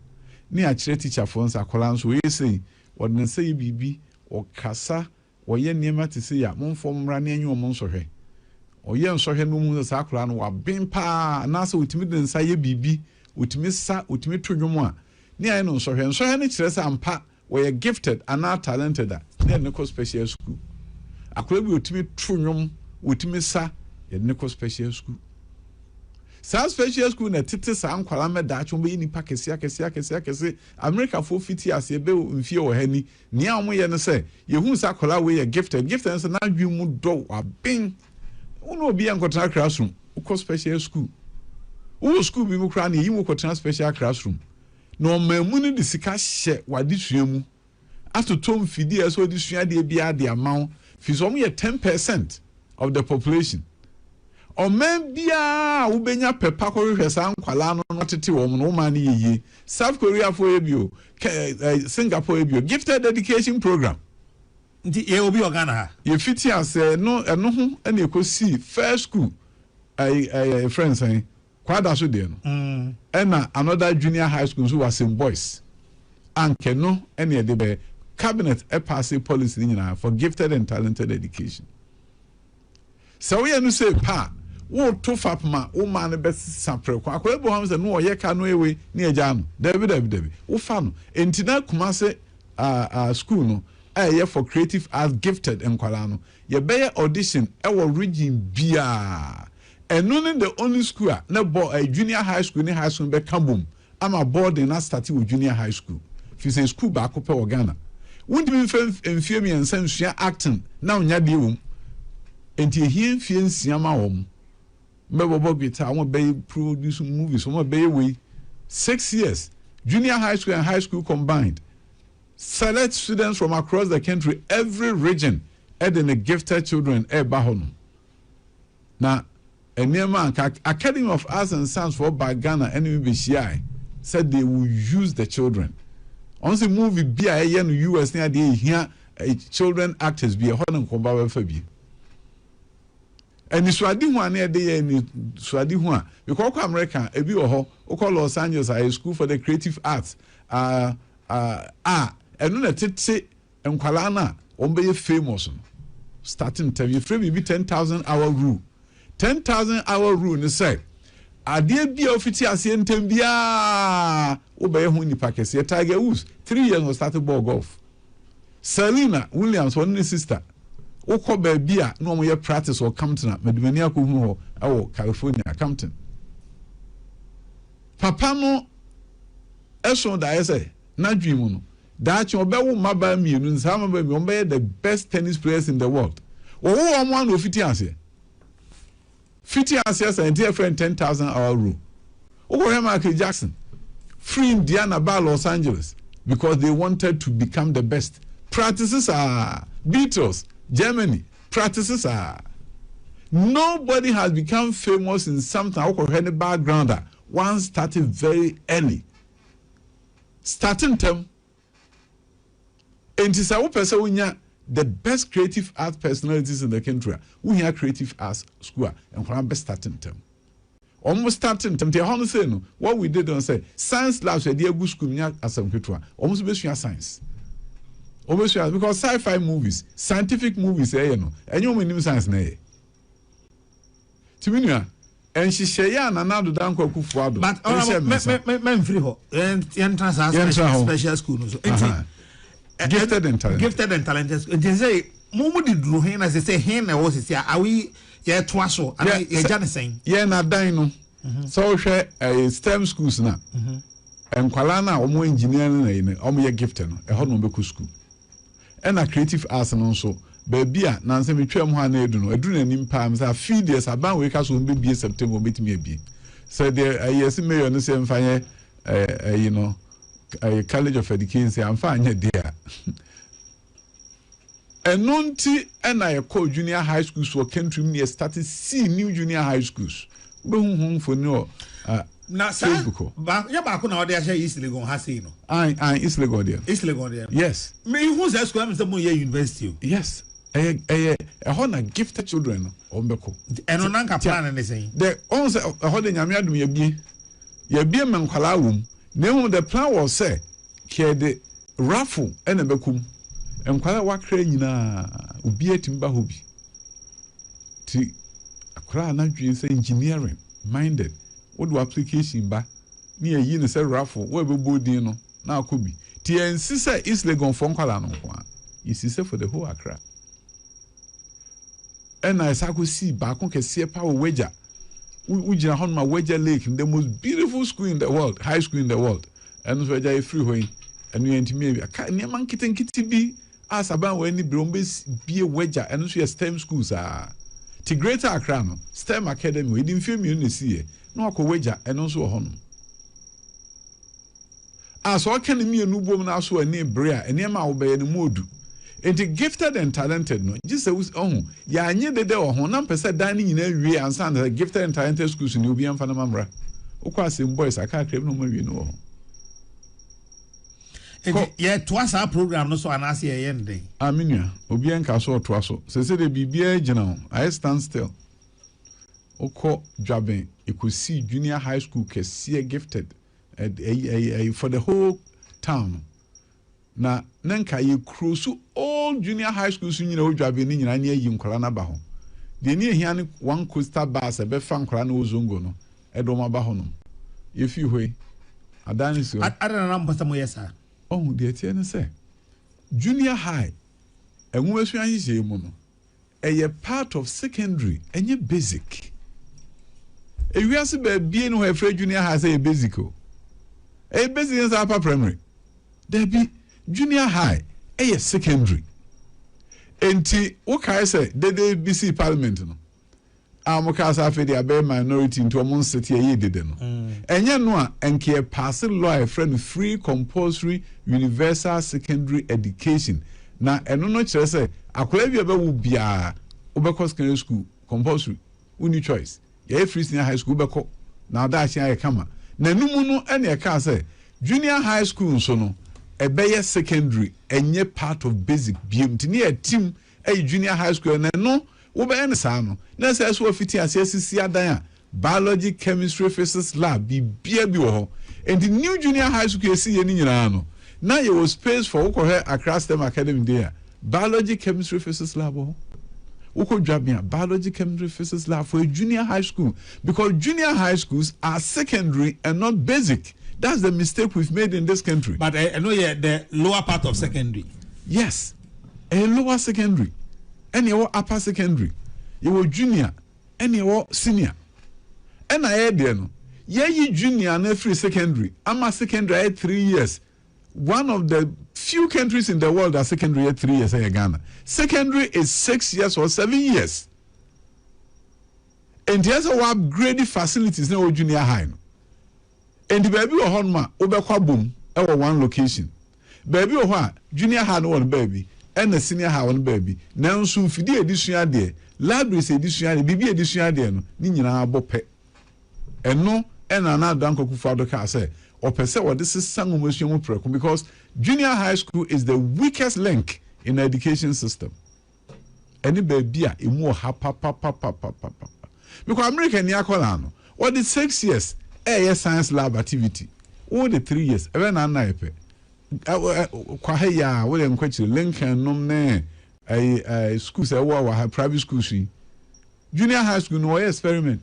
Ni a kire teacher for nsa akola nso we say wodne say bibi o kasa woye niema te say ya monfo mra ne anyi o monsohwe. Oye nsohwe no mu sa akola no wa ben pa na so utimi de nsa ye bibi utimi sa utimi todwom a ne ayi no nsohwe ne kire say ampa we gifted and are talented na ne ko special school. Akola bi utimi todwom utimi sa ye ne ko special school. Sa special school na tete sa ankwala me da achom be ni pa kese America for 50 years e be mfie wo hani ni a omo ye ne say ye hu sa akola we ye gifted so na dwi mu do abin uno obi enkotra classroom uko special school wo school bi mu kra na yi mu kotra special classroom no mamu ni disika hye wade sua mu atotom fidi eso di sua de bia de amount fi so mo ye 10% of the population. O men bia wo benya pepa ko hwehwe san kwala no tete wo no man ye South Korea for ebio Singapore ebio gifted education program nti ye obi organa ha ye fiti ase no eno ho na ekosi first school friends kwada so de no na another junior high school so was in boys anke no ene de be cabinet pass policy nyina for gifted and talented education. So we no say pa wo to fapma wo ma ne best sapre kwa akola bo ham se no ye ka no ewe ni eja no david wo fa no entina kuma se school no ye for creative arts gifted enkwala no ye be audition e wo region bia eno ne the only school na bo junior high school ni high school be kambum ama boarding na start with junior high school fi say school ba ko pe Ghana wundimi mfie mi ensan acting na onya de wom enti ehie mfie nsiama wom mebobo bita won be produce movies won be we 6 years junior high school and high school combined select students from across the country every region and the gifted children bahono na enema Academy of Arts and Science for Ghana NBCI said they will use the children on the movie bia in the US near the here children actors be a hono komba fa bi. And swadi hu ane de ni swadi hu a because ko America e bi wo ho wo call Los Angeles High School for the Creative Arts eno na tete enkwala na o be famous no starting interview free be 10,000 hour rule 10,000 hour rule ni say ade bia ofiti ase ntem bia wo be hu ni pakese Tiger Woods 3 years was started ball golf. Serena Williams one sister wokọ baabi a no mo ye practice or Compton medumani akohu ho awo California Compton papa no eso da ese na dwimu no da chi obewo maba mienu nsa maba mi ombe the best tennis players in the world wo omo na ofiti ase say enti friend 10,000 hour rule wokọ Michael Jackson free Indiana by Los Angeles because they wanted to become the best. Practices are Beatles Germany practices are nobody has become famous in something any background one started very early starting term and isa wo person unya the best creative arts personalities in the country we hear creative arts school and for best starting term almost starting term they honor say no what we did on say science labs we dey go school nya asam ketua almost be science because sci-fi movies, scientific movies, you know, and you mean science na. Timinia, and she say and another down kufuado. But men free ho. Entrance special school no so. Gifted and talented. They say mumu di dru hen as they say hen na was say are we ye toa so and ye jane saying. Ye na dan no. So share STEM schools na. And kwala na omo engineering na ine omo ye gifted no. E ho no be ku school. And a creative arts and so baby na nse me twam ha na edu na nim pa am say feed years aban we ka so be September meet me be so there yes mayor no say mfanye you know College of Education say I'm fine there. And nonti and I call junior high schools for country me started see new junior high schools. Home for no na Facebook. Ba ya ba ko na ode ahia East Legon ha sei no. East Legon there. East Legon there. Yes. Me who say school am say mo university. Yes. A gifted children ombeko. Eno na nka plan ne say. The on say de nyame adum ye bie men kwala wom. Na the plan was say ke the raffle ene bekum. Enkwala wakra nyina obi atimba hobi. Ti akra na dwen say engineering minded. What do application ba? Ni ayi ne say raffle we be bodin no na akobi. Ti ensi say East Legon for nkwala no kwa. Isi say for the whole Accra. And I see back on Kessie Power Wager. We on my Wager Lake, the most beautiful school in the world, high school in the world. And so I freeway, and we enter maybe a cat near man kitten kitty be as about when the Brombes be a Wager, and so STEM schools are. To Greater Accra, STEM Academy, we didn't film you see no Wager, and also a home. As all can me a new woman also a name Brea, and near my obey any more do. And the gifted and talented no just say ya anye de o honam pese dan ni nyina wie ansa na gifted and talented schools ni obi amfa na mamra okwasem boys aka krem no ma wie no ho ye toasa program no so anase ye ndey aminua obi enka so toaso se de bibia gina I stand still okọ dwaben ekosi junior high school kese gifted for the whole town. Na nanka ye cruise all junior high schools nyina odwabe ni nyina ne yi nkwara na ba ho de ni ehia ne one coaster bus e be fa nkwara na ozongo no edo ma ba ho no ye fi hoi adani so adana na mpasa mo yesa de tie ne say junior high enwo asu anhye mu no eye part of secondary enye basic ewiase ba bie no ho junior high say basic o basic is upper primary there be junior high secondary enti wokai say the BC parliament no amoka sa fe dia be minority into amon city ayi dede no enye no a enke pass law a friend free compulsory universal secondary education na eno no kire say akola bia be wo bia obekọ secondary school compulsory uni choice ye free senior high school beko na da ahia ye kama na numu no ene e ka say junior high school so no ebeye secondary enye part of basic BMT ni a team junior high school na no wo be en sa no na say so fiti asisi adan a biology chemistry physics lab bi bia bi wo ho and the new junior high school esi ye ni nyina no na ye was space for wo here Accra STEM Academy there biology chemistry physics lab wo ko dwabia biology chemistry physics lab for a junior high school because junior high schools are secondary and not basic. That's the mistake we've made in this country. But I know the lower part of secondary. Yes. A lower secondary. And your upper secondary. You junior. And your senior. And I had there no. You junior and every secondary. I'm a secondary at 3 years. One of the few countries in the world that secondary at 3 years Ghana. Secondary is 6 years or 7 years. And there's our upgraded facilities in our junior high. And the baby or honma obekwa boom ewo one location. Baby or what junior high one baby and the senior high one baby. Now soon fidi edition there. Libraries edition bibi edition there no ni nyina abope. Eno and another danko kufado ka say or per se what this is sangomotion preku because junior high school is the weakest link in the education system. Any baby a emu ha pa. Because America ni akola no. What the 6 years science lab activity. All the 3 years. Even na epe. Kwa heya we enkwachire Lincoln nom ne schools wa private schools. Junior high school no experiment.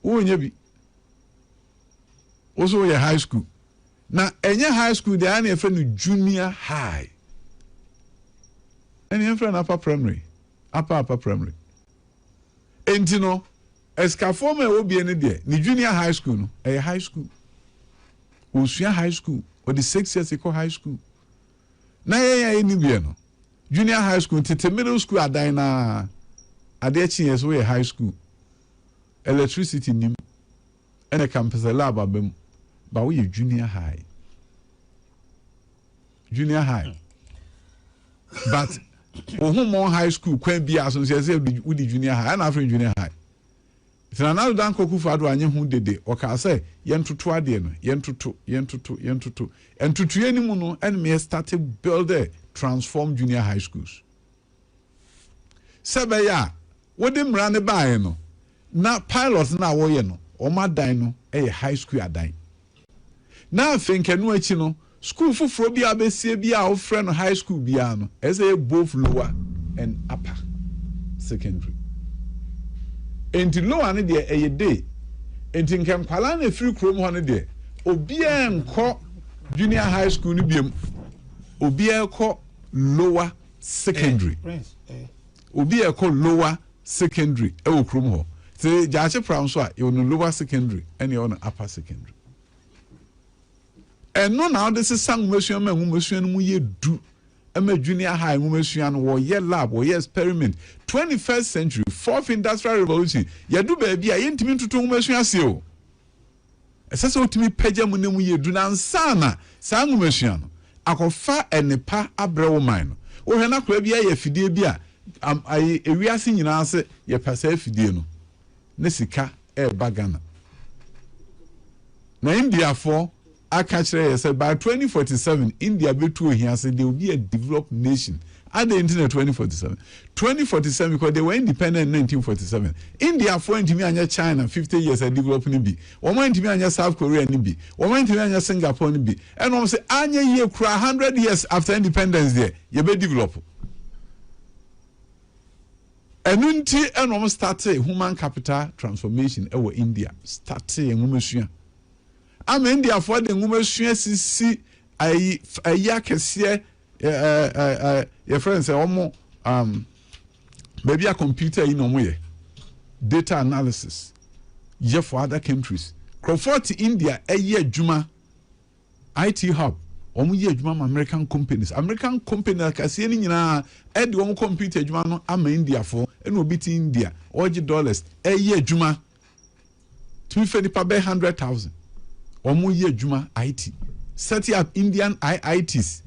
Wo nya bi. Also your high school. Na enye high school dey na efe no junior high. Any friend upper primary. Upper primary. Entino Escafome obi ene de ni junior high school no high school. Osua high school or the 6 years equal high school. Na ye ni bia no. Junior high school tete middle school adan na ade chi years we high school. Electricity nim ene campus lab abem ba we junior high. junior high. But more high school kwen bi aso say we the junior high and after junior high. It's another dan koku fado anye hu dede o ka say yentoto ade no yentoto entutu enimu no and me started build transform junior high schools. Sebeya wo de mra ne bae no na pilot na wo ye no o ma dan no high school adan. Na afinkanu achi no school fufuro bi abesie bi a ofre no high school bi ano ese both lower and upper secondary. Enti lower ne de day enti nkam kwala na free krom ho ne de obi enko junior high school ni biem obi enko lower secondary obi enko lower secondary e wo krom ho say jaache pram so a you no lower secondary and you on upper secondary. And no now this is sang museum and museum mu ye do a junior high museum or ye lab or ye experiment 21st century 4th industrial revolution ye do baby a yentimi tutu museum asio esese otimi pagya mu ne mu ye do na nsana sang museum akofa enepa abrewo man wo hwe na kora bia ye fidie bia ewiase nyina ase ye pasa fidie no ne sika bagana na India for I catch said by 2047 India be too here say they will be a developed nation at the internet 2047 because they were independent in 1947 India for into me anya China 50 years a developing be or went to me anya South Korea ni be or went to me anya Singapore ni be and one say anya ye cry 100 years after independence there you be develop and until and almost started human capital transformation over India started in women. I'm India for the woman sisi a kesiye your friends say maybe a computer in way data analysis yeah for other countries. Crawford India a year Juma IT hub year Juma American companies kasiye ni nyina edi omu computer Juma no ama India for eno biti India $100 a year Juma to fe nipa be 100,000 omu ye juma IT set up Indian IITs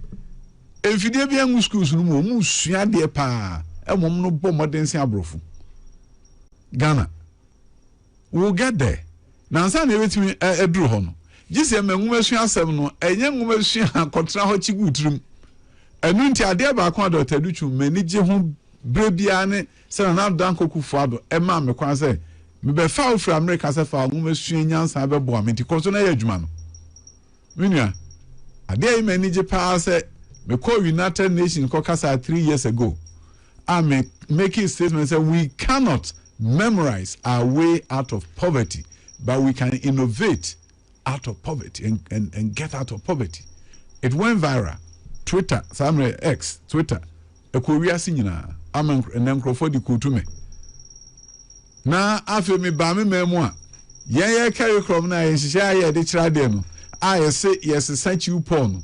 enfidie bia ngu schools no mu sua de pa emom no bo modern sin abrofu Ghana we'll get there na nsa na ebetimi eduru ho no gise menwuma sua asem no enye nwuma sua akotra ho chi gutrum enu nti ade ba kwa Dr. Adutwum mani je ho brebia ne se na dan kokufu ado e ma me kwan se me be fa ofra America se fa nwuma sua nyansa be bo amenti koso na ye adwuma no minua ade mani je pa se me call United Nations kokasa 3 years ago I'm making statements that we cannot memorize our way out of poverty, but we can innovate out of poverty and get out of poverty. It went viral. Twitter, Samuel X, Twitter, a Korea signal, I'm an microphone kutume. Na after me ba me memoir. Yeah, carry from na and share the children. I say, yes, sent you porn.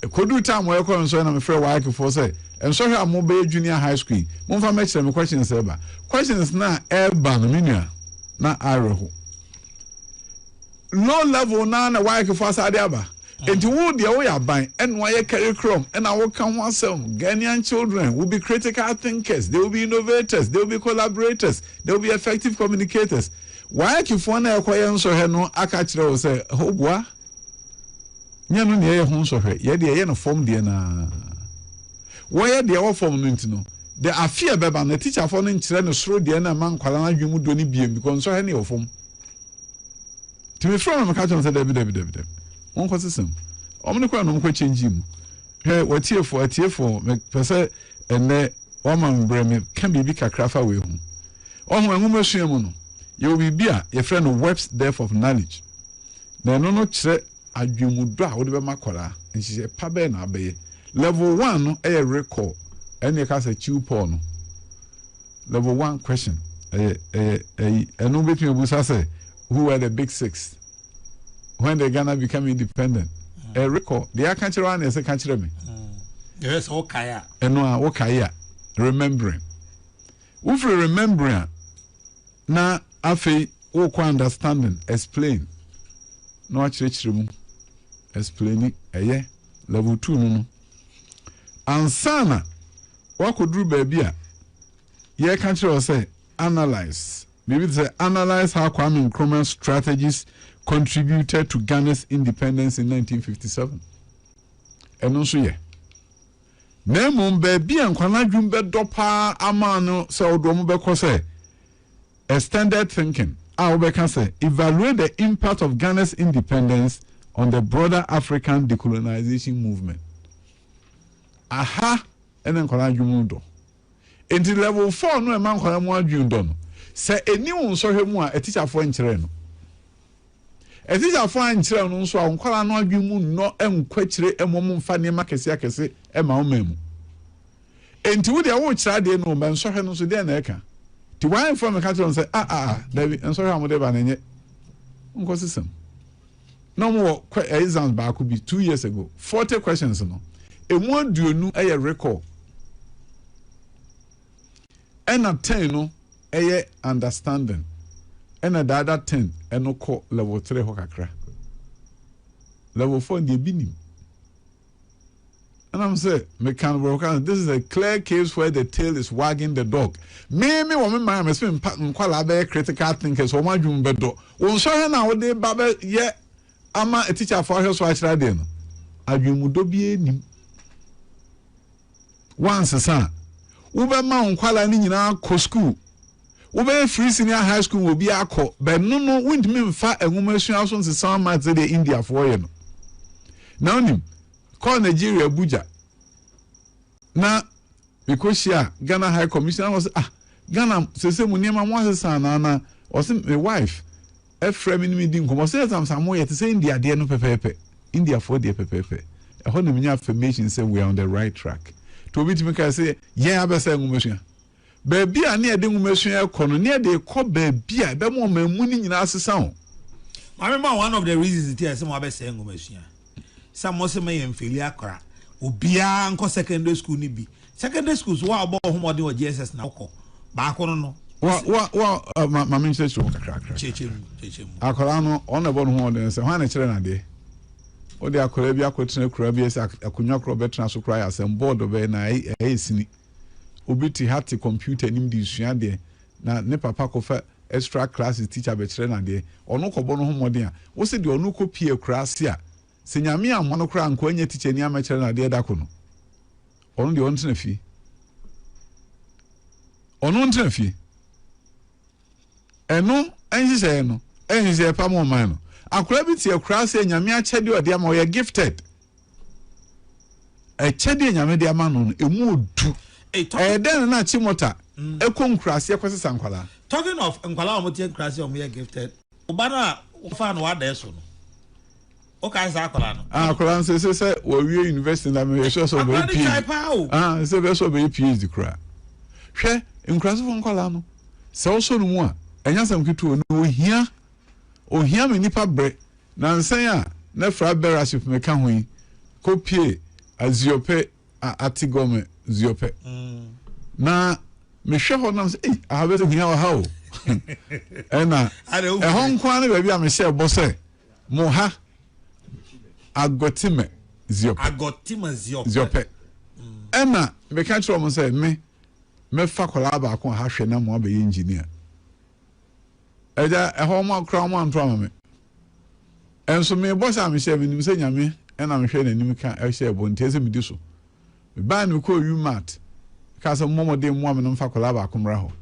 A kudu time where I come so I'm afraid why I for say. And so I'm mobile junior high school. Monfa make some questions ever. Questions na urban minia na arrow. Low level na why for sadiaba. And to wood the way I buy and why carry chrome and I will come one some Ghanaian children will be critical thinkers, they will be innovators, they will be collaborators, they will be effective communicators. Why if one acquire so no akachre will say, oh boy. Nyanu ne ye ho so hwe ye de ye no form de na why they all form no the afia beba na teacher for no nkire no soro de na man kwala na dwemu do ni biem because so he ne form to me from catch on say David won ko system omne kwa no ko change mu he watie for me pese ene o man bre me kan bi kakra fa we hu o hu anwuma sua mu no ye obi bia ye friend no Web's depth of knowledge na no kire adwemu do a wo de be makola nhye pa be na abaye level 1 no a record and you can say chew porn level 1 question no between busa say who were the big six when the Ghana became independent a record the country one is a country me yes okay and no okay remembering if you remembering na afi wo ko understanding explain no achirechire mu explaining level 2 no ansana wakoduru baby a ye ka kire say analyze maybe say analyze how Kwame Nkrumah's strategies contributed to Ghana's independence in 1957 eno so ye na mum baby an kwana dwum be dopa amano say odom be ko say extended thinking can say evaluate the impact of Ghana's independence on the broader African decolonization movement. Aha, and then Kolajumundo. Into level 4, no man Kolamuajundo. Say a new so him a teacher for Inchereno. A teacher for Inchereno, so on Kolanojumu no quetre a moment fanny Macasiacase, a maumemu. Into the old child, no man so him so then eka. To wine from the country and say, David, and sorry, I'm whatever, and yet, system. No more exams back could be 2 years ago. 40 questions, no. And what do you know a record? And a 10, no, a understanding. And a other 10, and no call level 3 hokakra. Level 4 in the beginning. And I'm saying, this is a clear case where the tail is wagging the dog. Maybe woman man has been patting quite critical thinkers or my room bedo. Won't show her now they babble yet. I'm a teacher for her, so I tried in. I do mudobi nim. Once a son. Ube mount quala nina co school. Ube free senior high school will be a co, but no wind me fat and woman she also some might say the India for you. Now nim. Call Nigeria Abuja. Na because she Ghana High Commissioner was Ghana say Muniama was son na was my wife. Efrem me din come say some more yet say India there no pepepe. India for there pepepe. E ho na me affirmation say we are on the right track. To bit me can say yeah abesa ngumesua. Baby a na de ngumesua e kono na de ko baby a be mo mamu ni nyina asesa ho. I remember one of the reasons it is some abesa ngumesua. Some must may failure cra. Ubia uncle secondary school ni bi. Secondary schools wa about home or GSS na oko. Back on no. My minister to crack. Akolano on about home say when children dey. O dey akolabia kwetene kurabia say akunwa kro betra so cry as board be na sini. Obi ti hati computer nim di sua dey na ne papa ko fa extra classes teacher be children na dey. Ono ko bo no home dey a. Wo se dey ono ko pie kurase a senyame amono kra anko anya teacher ni amachere na de dako no ono de onte na fi ono onte na fi eno enhise no enhise pa mo man no akora bi tie kra se nyame achede ode ama o gifted e chede nyame de ama no emu odu den na chimota ekon krase ekose nkwala talking of nkwala o tie krase o me gifted obana o fa no wada eso no okay sa akola no akola say we university na me so be PhD say be so be PhD kra hwe nkraso fo nkola no se o so no mu a enya sam kitu no ohia me nipa bre na nsan a na fra beraship me ka hoyi kopie aziope atigome ziope na me hwe ho na say I have to hia ha o ena e hon kwa na bia me share bo say mo ha agotime ziope ena me ka chiro mo say me fa kola ba ko ha hwe na mo ba engineer eja e ho mo kra mo antro me enso me boss am share me nim say nyame ena me hwe na nim ka e share bo ntese me di so me ba no ko mat ka say mo de mo am no fa kola ba ko mra ho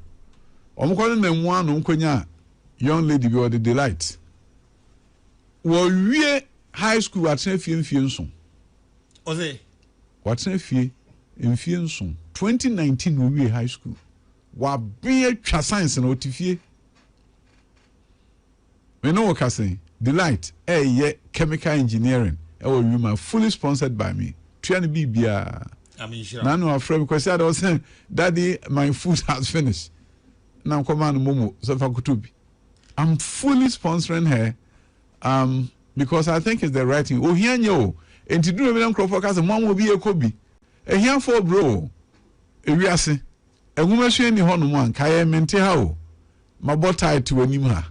o mo ko na mu anu nkonya young lady be the delight wo wie high school at fie nson oze what fie nson 2019 wo wie high school wa be twa science na otifie me no work say delight ye chemical engineering e wo human fully sponsored by me tuane bibia na no afre because I was saying daddy my food has finished now come on momo so fakutubi I'm fully sponsoring her because I think it's the right thing. Oh, here you. And to do a million crop forecast, mom will be a Kobe. A here for bro. A we are saying, a woman she any one, Kaya mente how. My boat tied to a nimha.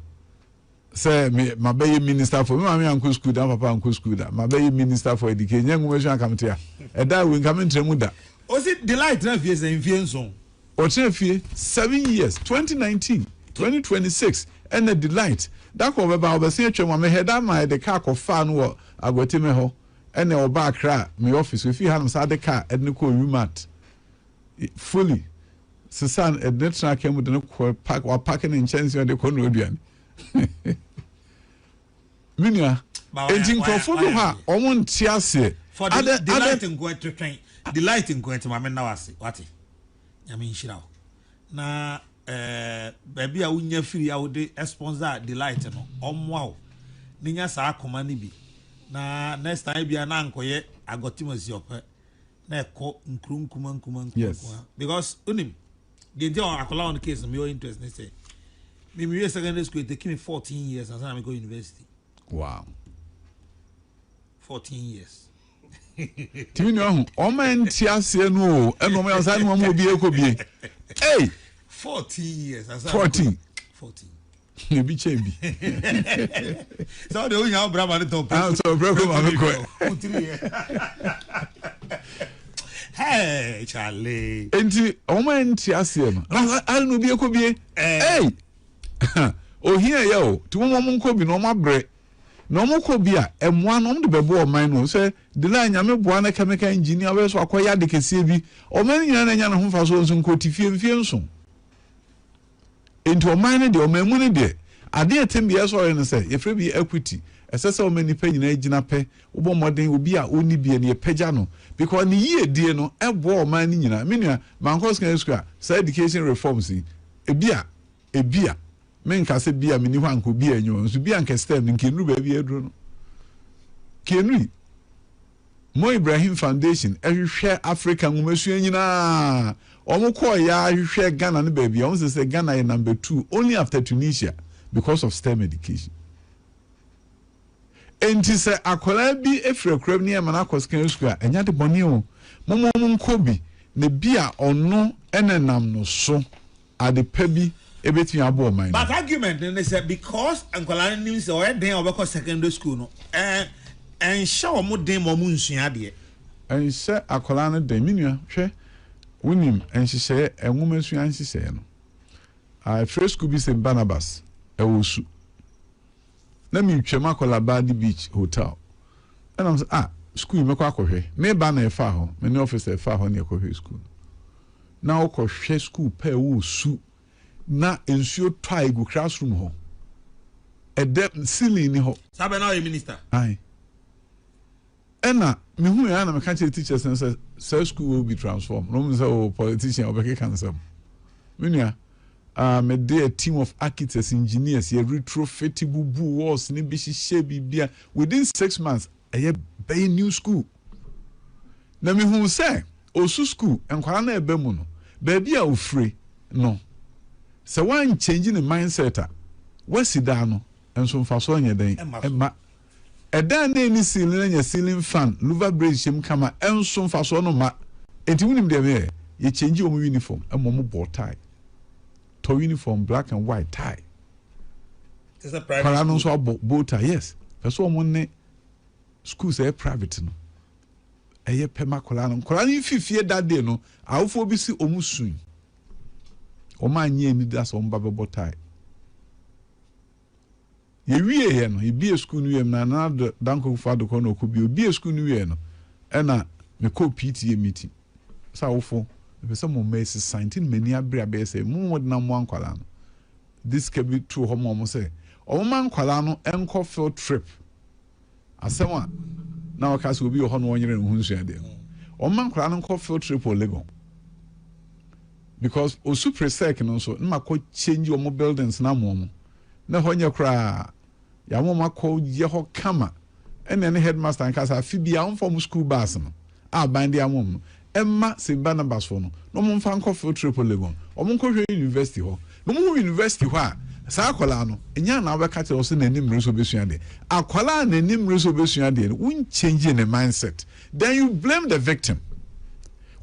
say me my baby minister for me uncle school da papa uncle school da my baby minister for education nyangumesha kamtia e da we come ntremu da o si delight na fie say fie nson o fie 7 years 2019 2026 and the delight that ko beba obese atwa me head am the car ko fa no wo agwati me ho and e oba akra me office we fi hanum sa the car and ko rumat fully sisan ednetra kemu de ko park or parking in chance de ko no aduan minia enti nkofo bi ha omo ntiase for the delight in go to train delight in go to mama na wase wate nyame nhira na baby a wunya free a wode sponsor delight no omo a ninya sa akoma ni bi na next time bia na ankoye agotimasi ope na eko nkrunkuma because unim the akola on case me your interest ne say me secondary school they give me 14 years and I go university. Wow. 14 years. Timi no o man tiase no e no me osan mo obi ekobie. Hey, 14 years as 14. You be chambi. So the onya brama no top. Ah so problem am ko. Hey, Charlie. Enti o man tiase no. Al no bi ekobie. Hey. O here yo, ti mo nkobi no mabre. No mo kobi a emoa no de bebo o man no say de la nyame boa na chemical engineer we so akoya de kese bi. O man nyina na nya no hofa so nso nkoti fie nso. Enti o man de o mamu ne de ade etem bi eso no say ye free bi equity. Esese o mani pa nyina gina pe wo modern obi a oni bi ne pagya no because ni yie die no ebo o man ni nyina. Menua mankos kan school say education reforms ebia menka se bia meni ho anko bia nyo so bia nka stem nke nru ba bia eduro no kenri Mo Ibrahim Foundation ehwehwe Africa ngumesu nyina omukọ ya ehwehwe Ghana ne ba bia omo say Ghana is number 2 only after Tunisia because of STEM education. Enti se akola bi efrekram ne ma na akoskan school enya de bone o momo nkobi ne bia ono enenam no so ade pa bi ebeti abo man. But argument they say because ankola nim say o den obekọ secondary school no and show mo den mo nsua de en se akola no den minua hwe wonim en hyehyɛ enwoma nsua hyehyɛ no a first school bi se Barnabas ewosu na mi twem akola Badi Beach Hotel and am say school me kwa akɔhwɛ me ba na efa ho me ne officer efa ho ne akɔhwɛ school na okɔhwɛ school pa ewosu na ensuo twa egu classroom ho edem ceiling ni ho sabe na o minister ai ena me hu ya na me kan teachers say school will be transformed no me say o politician obeke kan sam menua me dey a team of architects engineers here retrofit bubu walls ni bi hihye bibia within 6 months a bay new school na me hu say osu school enkwara na ebe mu no ba bia ofre no so one changing the mindset wasida no enso mfaso nya den ema edan na ni ceiling nya ceiling fan louver bridge shem kama enso mfaso no ma enti wunim de me ye change o uniform emom bow tie to uniform black and white tie is a private school so bow tie yes person mo ne school say private no eye pema kola no fifie that day no awofo bi si omusun Oma nye ni da so mba bebo tai. Ye wie ye no, ye bi school nu yem na danko fado ko no ko bi obi school nu ye no. E na me ko PTA meeting. Sa wofo, be se mo mesi 19 mani abria be se mo na mo ankwala no. This can be true ho mo say. O man kwala no enko field trip. Asema na waka se obi ho no wonyere no hunsu ade. O man kwala no enko field trip o Lagos. Because o super sec no so na ko change o mo buildings na mo na honya kra ya mo makọ ye ho kama ene ne headmaster nka sa fibia on from school bus no band ya mo emma se Barnabas for no mo mfa nko field trip Lagos o mo nko hwe university ho no mo university ho a sa akola no enya na we ka te o se na nim reso besua de akola na nim reso besua de won change the mindset then you blame the victim.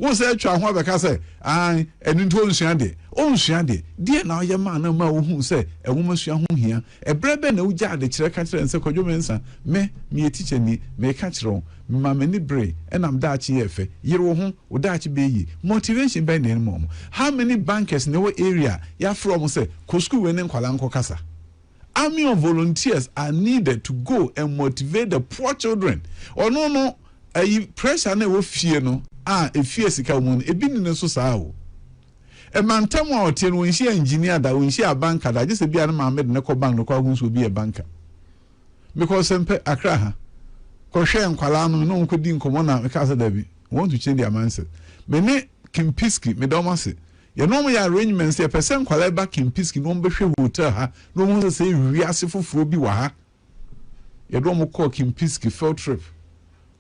Wo say twa ho abeka say an enu nto nsua de o nsua de na ye ma na ma wo hu say enwoma sua ho hia ebrebe na ugya de kire ka kire nse kwadwo mensa me teacher ni me ka kire ma me ni bre enam da achi efe yire wo ho wo da achi be yi motivation be na mom. How many bankers in our area ya from say ko school we ne nkwala nko kasa. Army of volunteers are needed to go and motivate the poor children. Or no pressure na wo fie no efie sika mu ebi ni so saa o. E mantam a otie no nshi engineer da nshi a banker da just bia na ma med ne ko bank no ko so bi e banker. Because sempe akra ha. Ko hwe nkwala no no ko di nkomo na me ka say da bi. Want to change their mindset. Me ne Kimpiski me do mase. Ye no mo ya arrangements ye person kwala ba Kimpiski no mbehwe hotel ha no mo say wiase foforo bi wa ha. Ye do mo call Kimpiski field trip.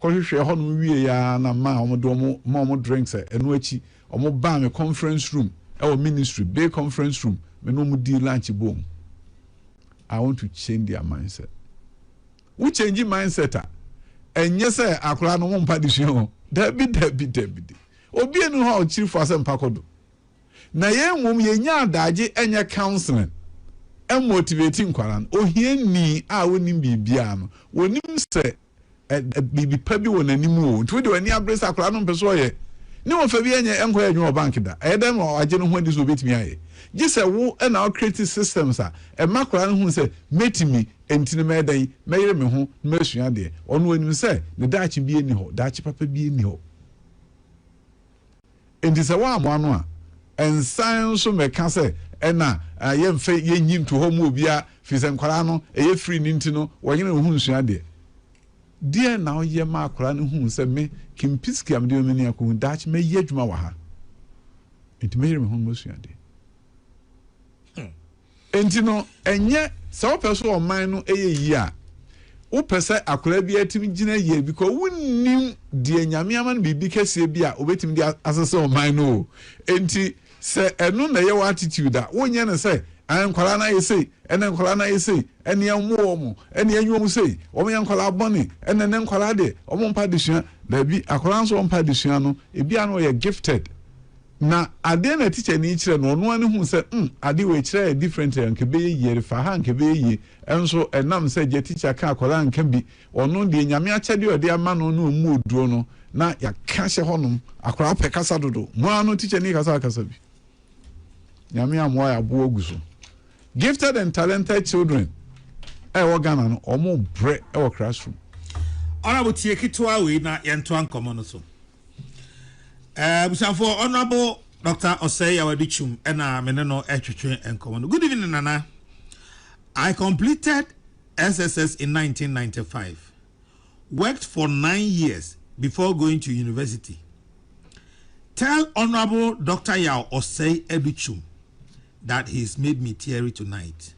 Kohwehwe ho no wie ya na ma omo do mo drinks eno achi omo ba me conference room our ministry bay conference room me no mo di lunch boom. I want to change their mindset. We change mindset enye say akora no mo mpa disuo debi obi enu ha o chief asem pakodo na ye nwom ye nya adaje enye counseling and motivating kwaran ohie ni a wonim bibia no wonim se bibi pabi wonanimu o nti de wani abresa akora no mpeso ye ni wo fa bi enye enko enwo bank da edem o age no ho adi so betimi aye gise wo na o create systems a makora no hu se metimi entini medan meyere me ho masua de ono wanim se ne daachi bi eni ho daachi papa bi eni ho enti se wa amo ano a ensan so meka se na ye mfe ye nyim to ho mu obia fi se nkwara no eye free ni ntino wo nyene hu nsua de die na o ye makora no hu se me Kimpiski am de meni akon daachi me ye adwuma wa ha enti meyere me ho masua de enti no enye se o peso o man no eye yi a wo pese akora bi atimi gina ye because wonnim de nyame ama no bibi kese bi a obetimi de asese o man no enti se eno na ye attitude a wonye ne se ankwala na yesi ene nkwala na yesi ene yamuo mu ene yanwom sei o me yankwala boni ene ne nkwala de o mo mpa disua da bi akwala nso mpa disua no ebi ano ye gifted na ade na teacher ni kire no no ane hu se ade we kire different nke be ye fa ha nke be ye enso enam se je teacher ka akwala nke bi ono de nyame achede ode ama no no mu oduo no na ya ka hye honum akwala pe kasa dodo mo ano teacher ni kasa bi nyame amwa ya bo oguso gifted and talented children Ghana no omo bre classroom honorable tiekitwa we na yento ankomo no so for honorable Dr. Osei Adutwum ena me no etwetwe enkomo no. Good evening Nana. I completed SSS in 1995. Worked for 9 years before going to university. Tell Honorable Dr. Osei Adutwum that he's made me teary tonight.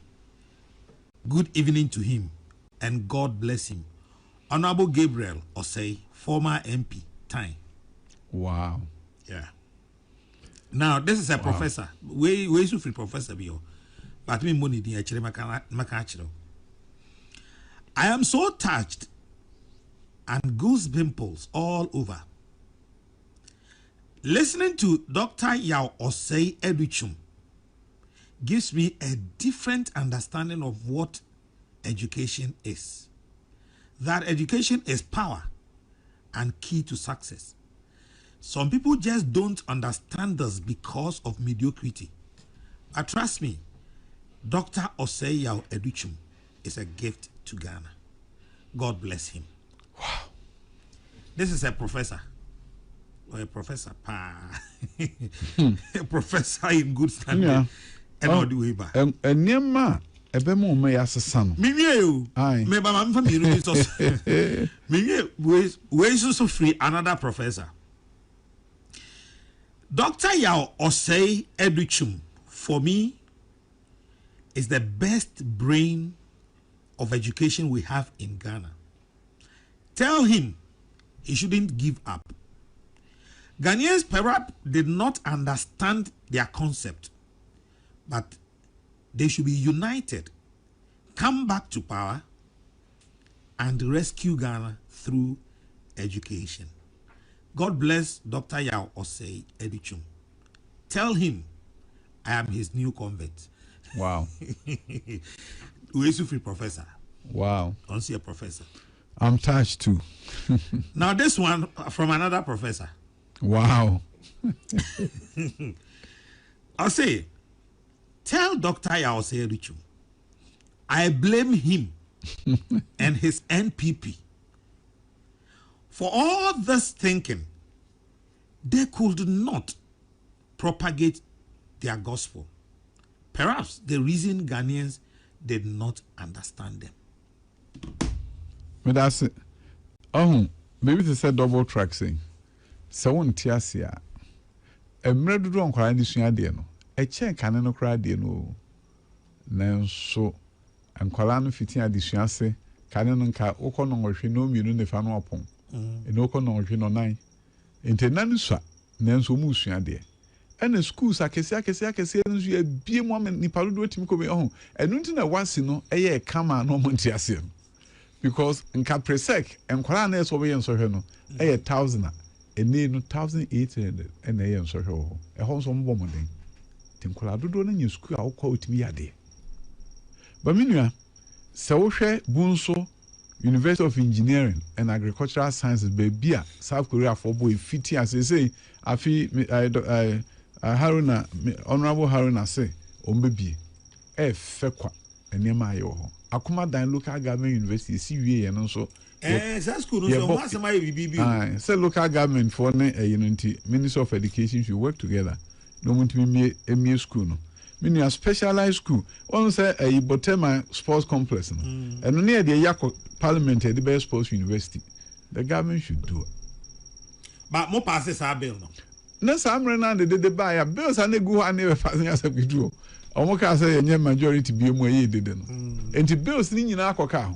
Good evening to him and God bless him. Honorable Gabriel Osei, former MP, time. Wow. Yeah. Now this is a professor. We should free professor bio. But me money di actually makachiro. I am so touched and goosebumps all over. Listening to Dr. Osei Adutwum gives me a different understanding of what education is. That education is power and key to success. Some people just don't understand this because of mediocrity. But trust me, Dr. Osei Adutwum is a gift to Ghana. God bless him. Wow. This is a professor. Or a professor. A professor in good standing. Yeah. And all the way back. And Nema, a bemo may as a son. Me, aye. Maybe I'm familiar with me. We so free another professor. Dr. Osei Adutwum, for me, is the best brain of education we have in Ghana. Tell him he shouldn't give up. Ghanaians perhaps did not understand their concept, but they should be united, come back to power, and rescue Ghana through education. God bless Dr. Yao Osei Adutwum. Tell him I am his new convert. Wow. Uesu free professor. Wow. Onsi a professor. I'm touched too. Now this one from another professor. Wow. I'll say, tell Dr. Yao Osei Adutwum, I blame him and his NPP for all this thinking. They could not propagate their gospel. Perhaps the reason Ghanaians did not understand them. But that's it. Oh, maybe they said double track saying. So one tiasia. A murder on crying this no. A check cannon cry no. Now so and Colano fitting at this say cannon car okon or she no me no fano upon. And okon or she no nine. Internanuswa, Nanso Musia dear. And the schools I can say, you a be a woman, Nipalu to me come home. And nothing once you know, a come no montiasium. Because in Capresec and Koranes over and so no, a 1,000, a near 1,800, and a and so a wholesome woman. Tinkola do in your school, I'll quote me a day. But meanwhile, Saoshe Bunso. University of Engineering and Agricultural Sciences, baby, South Korea for boy 50 as they say. I feel Haruna, Honorable Haruna say, baby, fekwa, and near my yo. Akuma dan local government university, CUA, and also. That's good. So, what's my BB? Say local government for unity, Minister of Education should work together. No want to be a school. No. Meaning a specialized school. One say a Botema sports complex. And near the Yako Parliament at the best sports university. The government should do it. But more passes are bill. No, some run the buy a bills and they go and never passing as we do. Omoka say a majority be more ye didn't. And the bills in Akaka.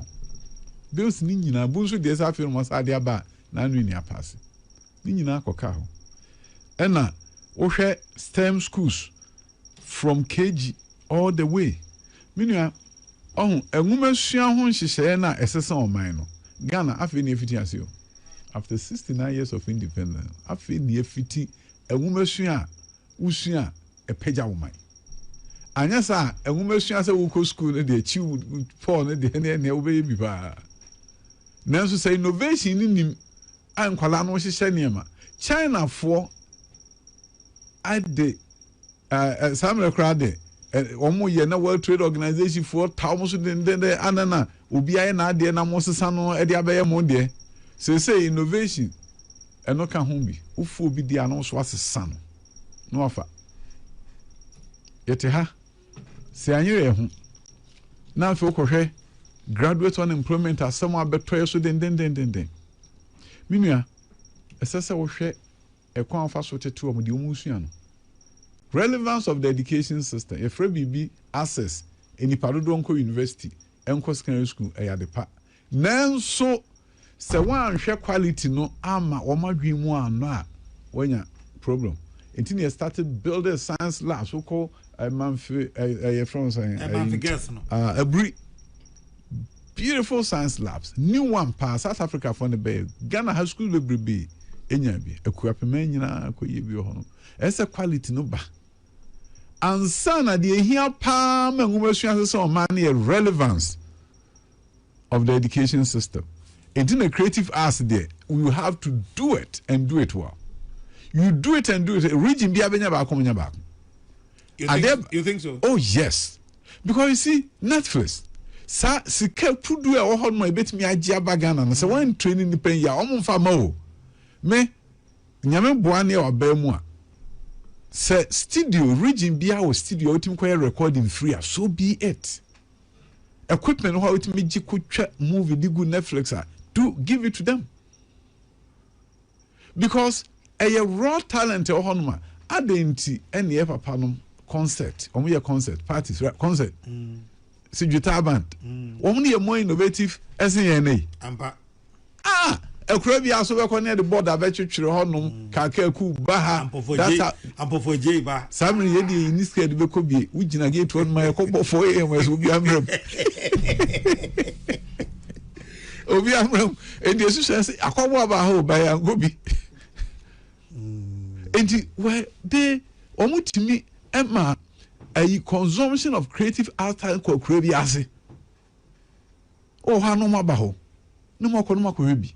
Bills Nina Bunsu des after must add their bar, Nanunia pass. Nina Cocaho. And now, Oshe STEM schools. From KG all the way. Meanwhile, a woman shall she share na SSN on mine. Ghana, I feel near 50 years. After 69 years of independence, I feel near 50 a woman shall Usia a peja woman. And yes, a woman shall say, we go school, they chew porn, they baby bar. Now to say innovation in him, and Colano, she said, China for I did. Samuel Crowder, Omo Yena World Trade Organization for thousands and then the Anana, Ubia and Adia Namosano, Ediabaya Monde. Say innovation, and no can home be. Ufu be the announced was a son. No offer. Yet, say I knew now for Kohe, graduate unemployment as someone better so then. Meanwhile, a sessa will share a conference with 2 of the Umusian. Relevance of the education system. If be access in the Padudonko University and secondary school, depa. Nanso, se one share quality no ama or my dream one no when ya problem. Until you started building science labs, so called a beautiful science labs. New one pass South Africa for the bay. Ghana High School will be enyabi. Equipment Esa quality no ba. And sana the here palm and women's money relevance of the education system. It's in a creative arts there. We have to do it and do it well. You do it and do it. Region be back. You think so? Oh yes. Because you see, Netflix. Sa sika pudu e wo ho no ebetimi agye abagana na se one training ni pen ya omfa ma o. Me nyame boa ne obamu a se studio region bia o studio otim koye recording free so be it. Equipment ho otimi gi kotwa movie digu Netflix do give it to them. Because a raw talent o honoma adenti ene papa no concert omo ye concert parties concert si guitar band omo ne more innovative SNA ampa ekura bi aso be connect the board abetwetwere honom kakaku baha ampofo J ba samri ye di iniske de be ko bi ugina gate one my ko for am as obi amram obi amram e de so say akobo aba ho ba ya go bi enti where they omutimi ema a consumption of creative art and kokrebi ase oh ha no maba ho no mo kono makowe bi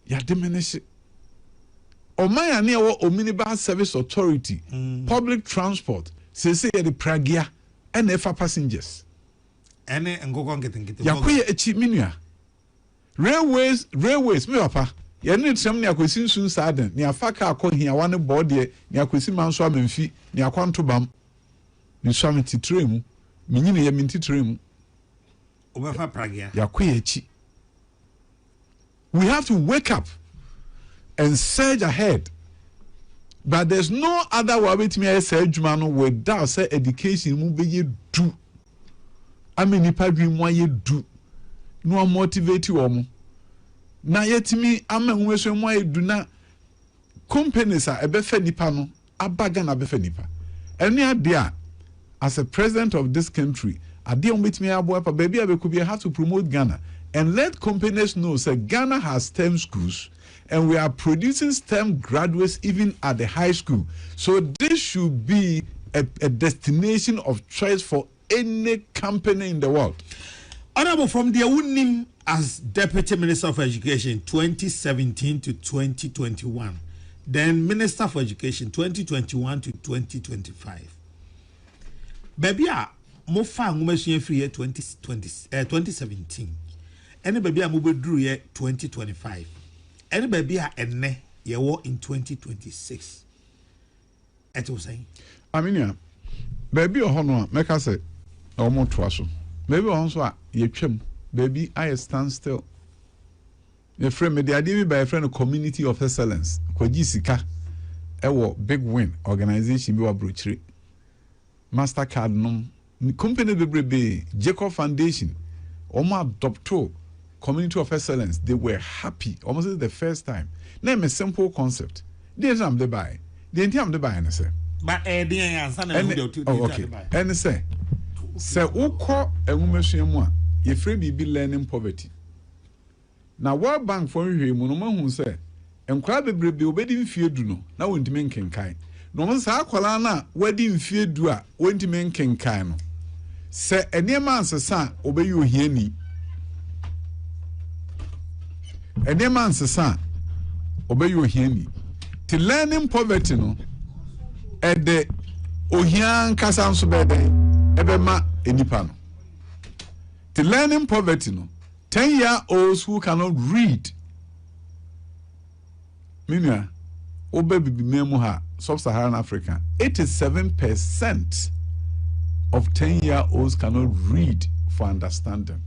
ya diminish omaya ne wo omnibus service authority public transport say the pragia and efa passengers ene ngoko nketenkete yakoye echi minua railways me papa ye ne trem ne akosi nsun saden ne afaka akohia wane bode ne akosi manso amemfi ne akwanto bam ne swami titremu minyine ye mintitremu obefa pragia yakoye echi. We have to wake up and surge ahead. But there's no other way to me say jumano without say education mu be ye do. I mean nipa dream one ye do. No motivate you omo. Na yetimi ama nweso mo ye do na companies a ebefa nipa no abaga na befa nipa. Any idea as a president of this country, ade on betimi abo pa baby abekubi have to promote Ghana and let companies know that Ghana has STEM schools and we are producing STEM graduates even at the high school. So this should be a destination of choice for any company in the world. Honorable, from the Awunim as Deputy Minister of Education 2017 to 2021, then Minister for Education 2021 to 2025. Baby, mo fa ngumesua free year 2017. Any baby a mo be drew year 2025. Any baby a enne ye wo in 2026. Eto saying. I mean yeah. Baby ohono make us say omo toaso. Baby onso a ye twam. Baby I stand still. Your friend me the idea by a friend of community of excellence. Koji sika ewo big win organization bi wa brochire. Mastercard nom company bebrebe Jacob Foundation omo adopto community of excellence. They were happy almost the first time. Name a simple concept. They am the buy. The am the buy and say but the answer na do okay and say ukọ enwumesua mu a ye free bi learning poverty. Na World Bank for hwe mu no mahu say enkwara bebrebe obedi mfie du no na wontime nkenkan. No mo sa akwala na wadi mfie du a wontime nkenkan no se enema ansesa obeyi ohiani enema ansesa obeyi ohiani ti learning poverty no ede ohian kasa nso bede ebema enipa no ti learning poverty no 10-year-olds who cannot read minua obebi memu ha sub-Saharan Africa 87% of 10-year-olds cannot read for understanding,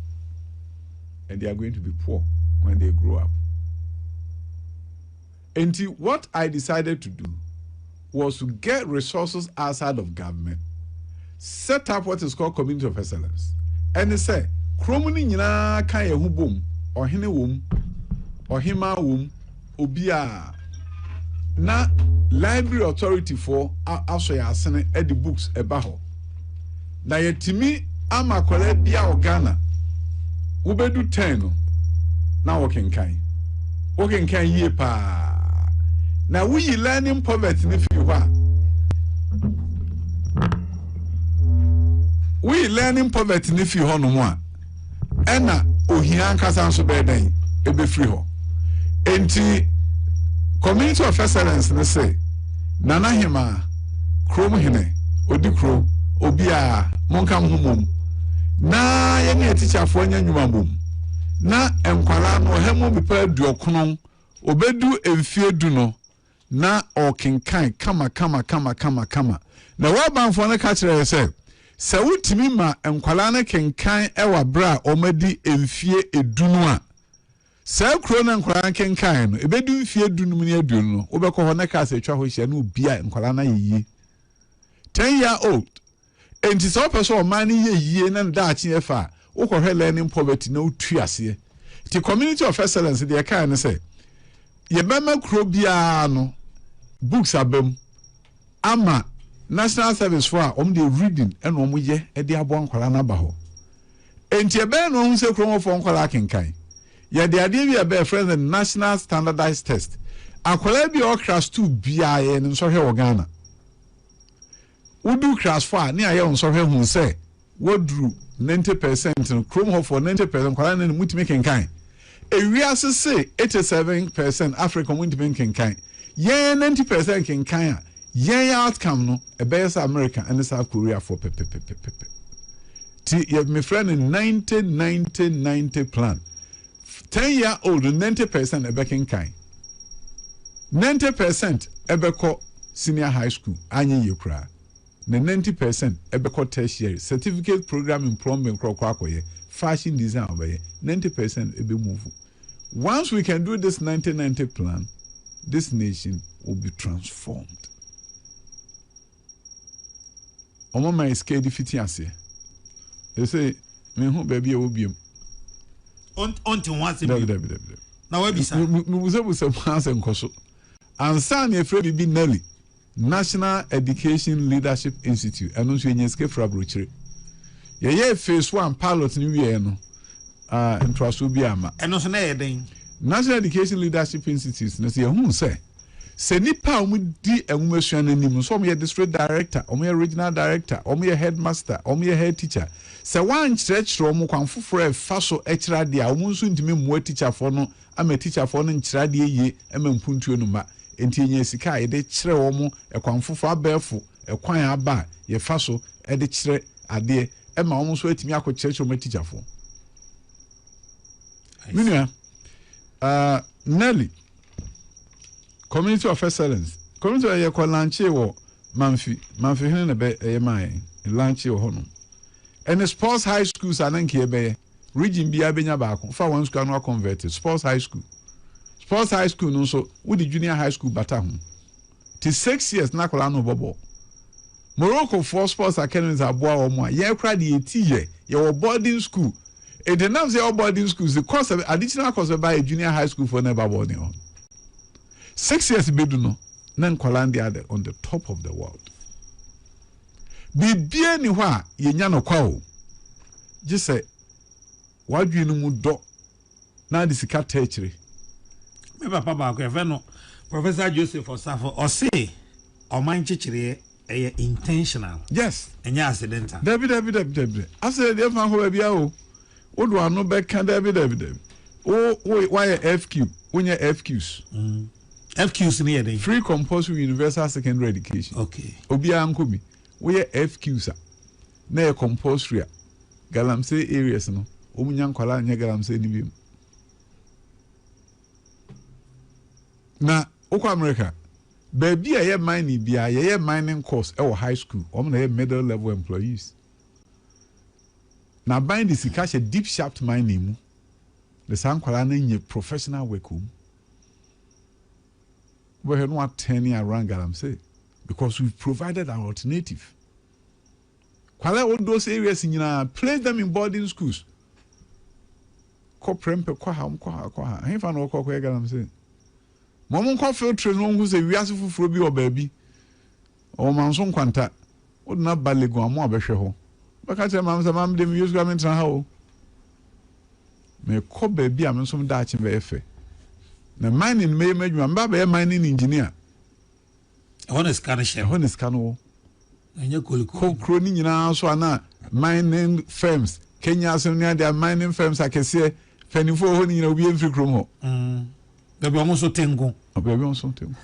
and they are going to be poor when they grow up. And what I decided to do was to get resources outside of government, set up what is called community of excellence, and they say kromuni nyina kan ye hubom ohene wom ohima wom obia na library authority for aso ya asene edi books ebaho na yetimi amakole bia Ghana ubedu 10 no na wokenkan yie pa na we learning poverty ni fi hwa we learning poverty ni fi ho no mo a ena ohia nkasa nso be den ebe free ho enti community of excellence ne say nana hima krom hene odi kro obia monka homom na ye ne teacher fo nya nwuma bom na enkwara no hemo bipa duokono obedu emfie du no na okenkan kama na wabanfo ne ka kire say se wutimi ma enkwara ne kenkan ewa bra omadi emfie edunu a se kro na enkwara kenkan no ebedu emfie edunu mu ne aduonu no obekọ ho ne ka se twa ho hia na obia enkwara na yiye 10-year-old enti so person man ye yie na ndaachi efa ukọhwe learning poverty na utuase ti community of excellence dey kan ne say ye bema kro bia no books abem ama national service for dey reading and ye e dey abo ankwala na ba ho enti e be no hu se kro mo fo ankwala kenkan ye dey ade bi e be friend the national standardized test akwala bi o class 2 bia ye nso hwe wo Ghana udu class 4 ni aye nso hwe hu say wodru 90% no chrome ho for 90% kwala na mutimi kenkan ewiase say 87% Africa mutimi kenkan ye 90% kenkan a ye outcome no ebeyesa America and South Korea for pepe ti ye me friend in 90 plan 10-year-old 90% ebekenkan 90% ebeko senior high school anyi yekra na 90% ebeko tertiary certificate program in plumbing krokoye fashion design obeye 90% ebe move. Once we can do this 90 plan, this nation will be transformed. Omo my scared fiti ase. They say me hu baby e obiam. Onti once David. Na we bisa. Me busa answer nkoso. Ansa na efre bibi Nelly National Education Leadership Institute eno so enye escape fra brochire. Ye phase 1 pilot ni wie no. Intro bi ama. Eno so na ye den. National Education Leadership Institute na say hu say se nipa di enwumasua nanim so omo ye district director, omo ye regional director, omo ye headmaster, omo ye head teacher. Se wan kyerɛkyerɛ omo kwanfoforo efa so ɛkyerɛ de a omo nso ntimi mmoa teacher for no ama teacher for no nkyerɛ de yie ama mpuntuo no ma enti enya sika ye de kyerɛ omo ekwanfoforo abɛɛfo ekwan aba ye fa so e de kyerɛ ade e ma omo so atimi akɔkyerɛkyerɛ omo teacher for. Minua Nelly Community of Excellence. Community of Excellence lanche wo Manfi hene na be mai lanche wo hono. And the sports high schools ananke be region bia benya baako fa one school no converted sports high school. Sports high school no so with the junior high school bata ho. Ti 6 years na kola no bobo. Morocco for sports academies aboa wo mo ye kra de 80 year ye wo boarding school. It denounce your boarding schools the cost of additional cost by a junior high school for never boarding on. 6 years beduno nan Kwalandia on the top of the world. Bibie ni hwa yenya no kwa o. Je say wadwenu mu do na de sika techire. Me papa ba ko efe no Professor Joseph Osafo o say oman chichire eye intentional. Yes. Enya accidental. David. I said dey fan ho bia o. O do anu be kan David. O why FQ? Wonya FQs. FQs ni yeden. Free compulsory universal secondary education. Okay. Obi anko bi. We FQs na e compulsory galamsey areas no. Omunya nkwala anya galamsey ni bi. Na okwa America. Baby a ye mining bia ye mining course e high school. Omo na ye middle level employees. Na bind the sika she deep shaft mining mu. The sankwala na nye professional work home. We had not turning around galamsey because we've provided an alternative. Kwala all those areas in place them in boarding schools. Ko prempe kwa ha. Hefa no kwa galamsey. Momo kwa filter no hu se wiase fufuro bi obabi. O manso nkwanta. O na balego amo abehwe ho. Baka che mam se mam dem use government tran ha o. Me ko baby am nso da achi be efe. Na mining me mba be mining engineer. Honest scan share. Honest scan wo. Enye koliko. Kro ni nyina so ana mining firms. Kenya asem ni their mining firms akese fanifo ho ni nyina obi enfri krom ho. Baby omo so tengo. Baby omo so tengo.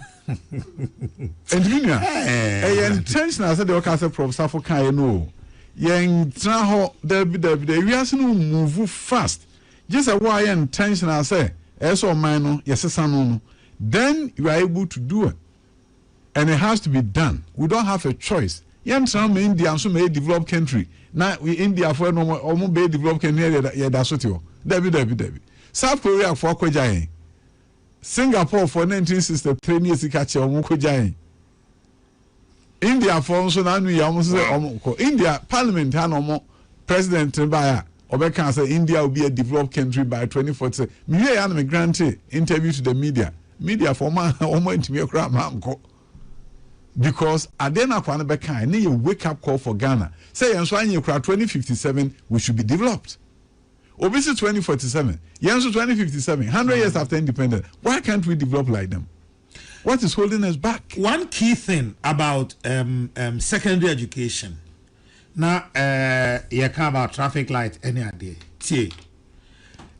Engineer. Eh intentional say the case professor for kan no. Yen tra ho David we are no move fast. Just a why intentional say eso man no yesesa no. Then you are able to do it. And it has to be done. We don't have a choice. Yen tra me India so me developed country. Na we India for no omo be developed country ye da so ti o. David. South Korea for kwajan. Singapore for 1963 years catch omo kwajan. India for so na nu ya omo say omo ko India parliament ha no president ba Obeka say India will be a developed country by 2040. Me ya na me grant interview to the media. Media for man omo intimi kra man ko. Because adena kwa na beka na a wake up call for Ghana. Say yenso anye kra 2057 we should be developed. Obisi 2047. Yenso 2057 100 years after independence. Why can't we develop like them? What is holding us back? One key thing about secondary education. Now, you care about traffic light any idea?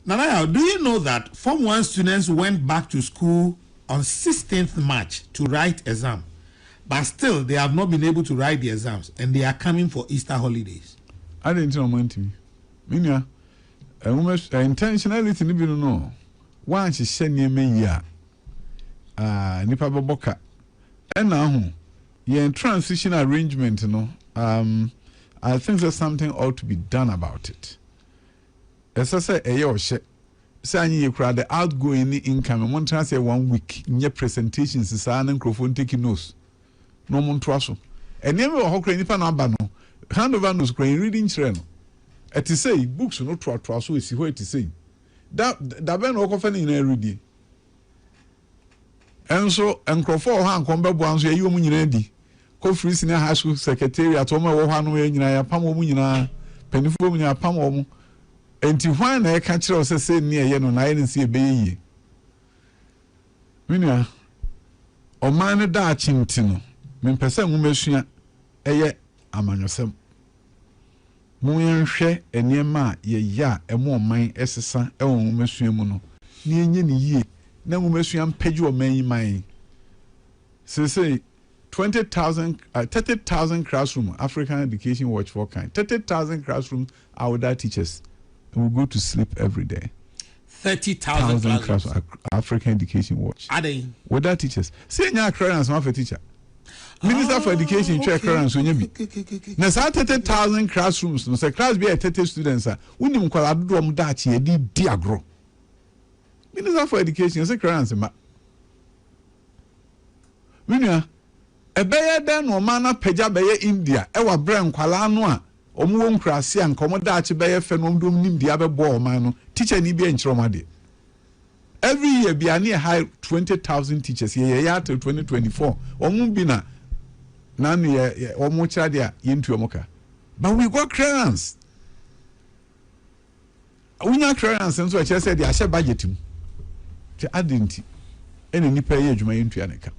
Now, do you know that Form 1 students went back to school on 16th March to write exam, but still they have not been able to write the exams, and they are coming for Easter holidays? I didn't know to me. Minya, intentionality ni bi no. One she send me ya. Nipa boboka. And now, your transition arrangement, I think there's something ought to be done about it. As I say, say crowd the outgoing income and one time say 1 week in your presentations is an microphone taking notes. No one trust. And never a hawk any panabano. Hand over nose grain reading trend. At to say books no trust so is what to say. That ben often in every day. And so and Crawford hand come back once you ready. Go free senior high school secretary at home or one way in a pamomina, penifomina pamom. And to find a catcher or say near yen on I didn't see a baby. Minia or minor darching tino, men person umeshia, eye amanyosem. Moyan share a near ma ye ya a more mine essesa, a umeshiamono. Near ye, no umeshiam pejo may mine. Say 30,000 classroom African Education Watch for kind 30,000 classrooms are without teachers and we go to sleep every day. 30,000 classrooms African Education Watch are they without teachers? Say your clearance not for teacher. Minister for Education check clearance when you be. Now 30,000 classrooms no say class be 30 students we nim kwala Adutwum dachi e di agro. Minister for Education say clearance ma. Minia ebeye den no mana pagya beye India ewa brand kwala no a omo nkrase an komo dachi beye fenom dom nim dia bebo o man no teacher ni bi enchiroma de every year bi ani high 20,000 teachers ye till 2024 omo bi na ye omo kira de yentu omoka but we got clearance unya clearance nso e chere say de ahye budget mu te adenti ene nipa ye adwuma yentu aneka.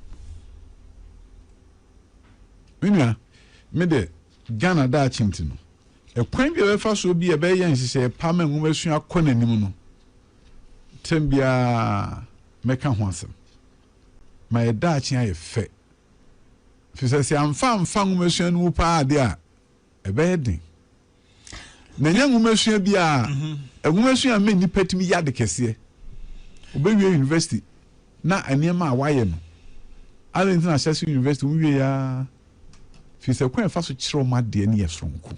Minya me de Ghana da chinti no e kwan bi e fa so bi e be ye nhihye pama nwumasu akona nim no tembia meka ho asem ma e da chin aye fe fi se amfa nwumasu anu pa ade a e be den na nya nwumasu bi a nwumasu a me ni patimi yade kese obewie university na anema a waye no Arlington Access University we ya fi se kwen fa so chiro ma de ne yesronku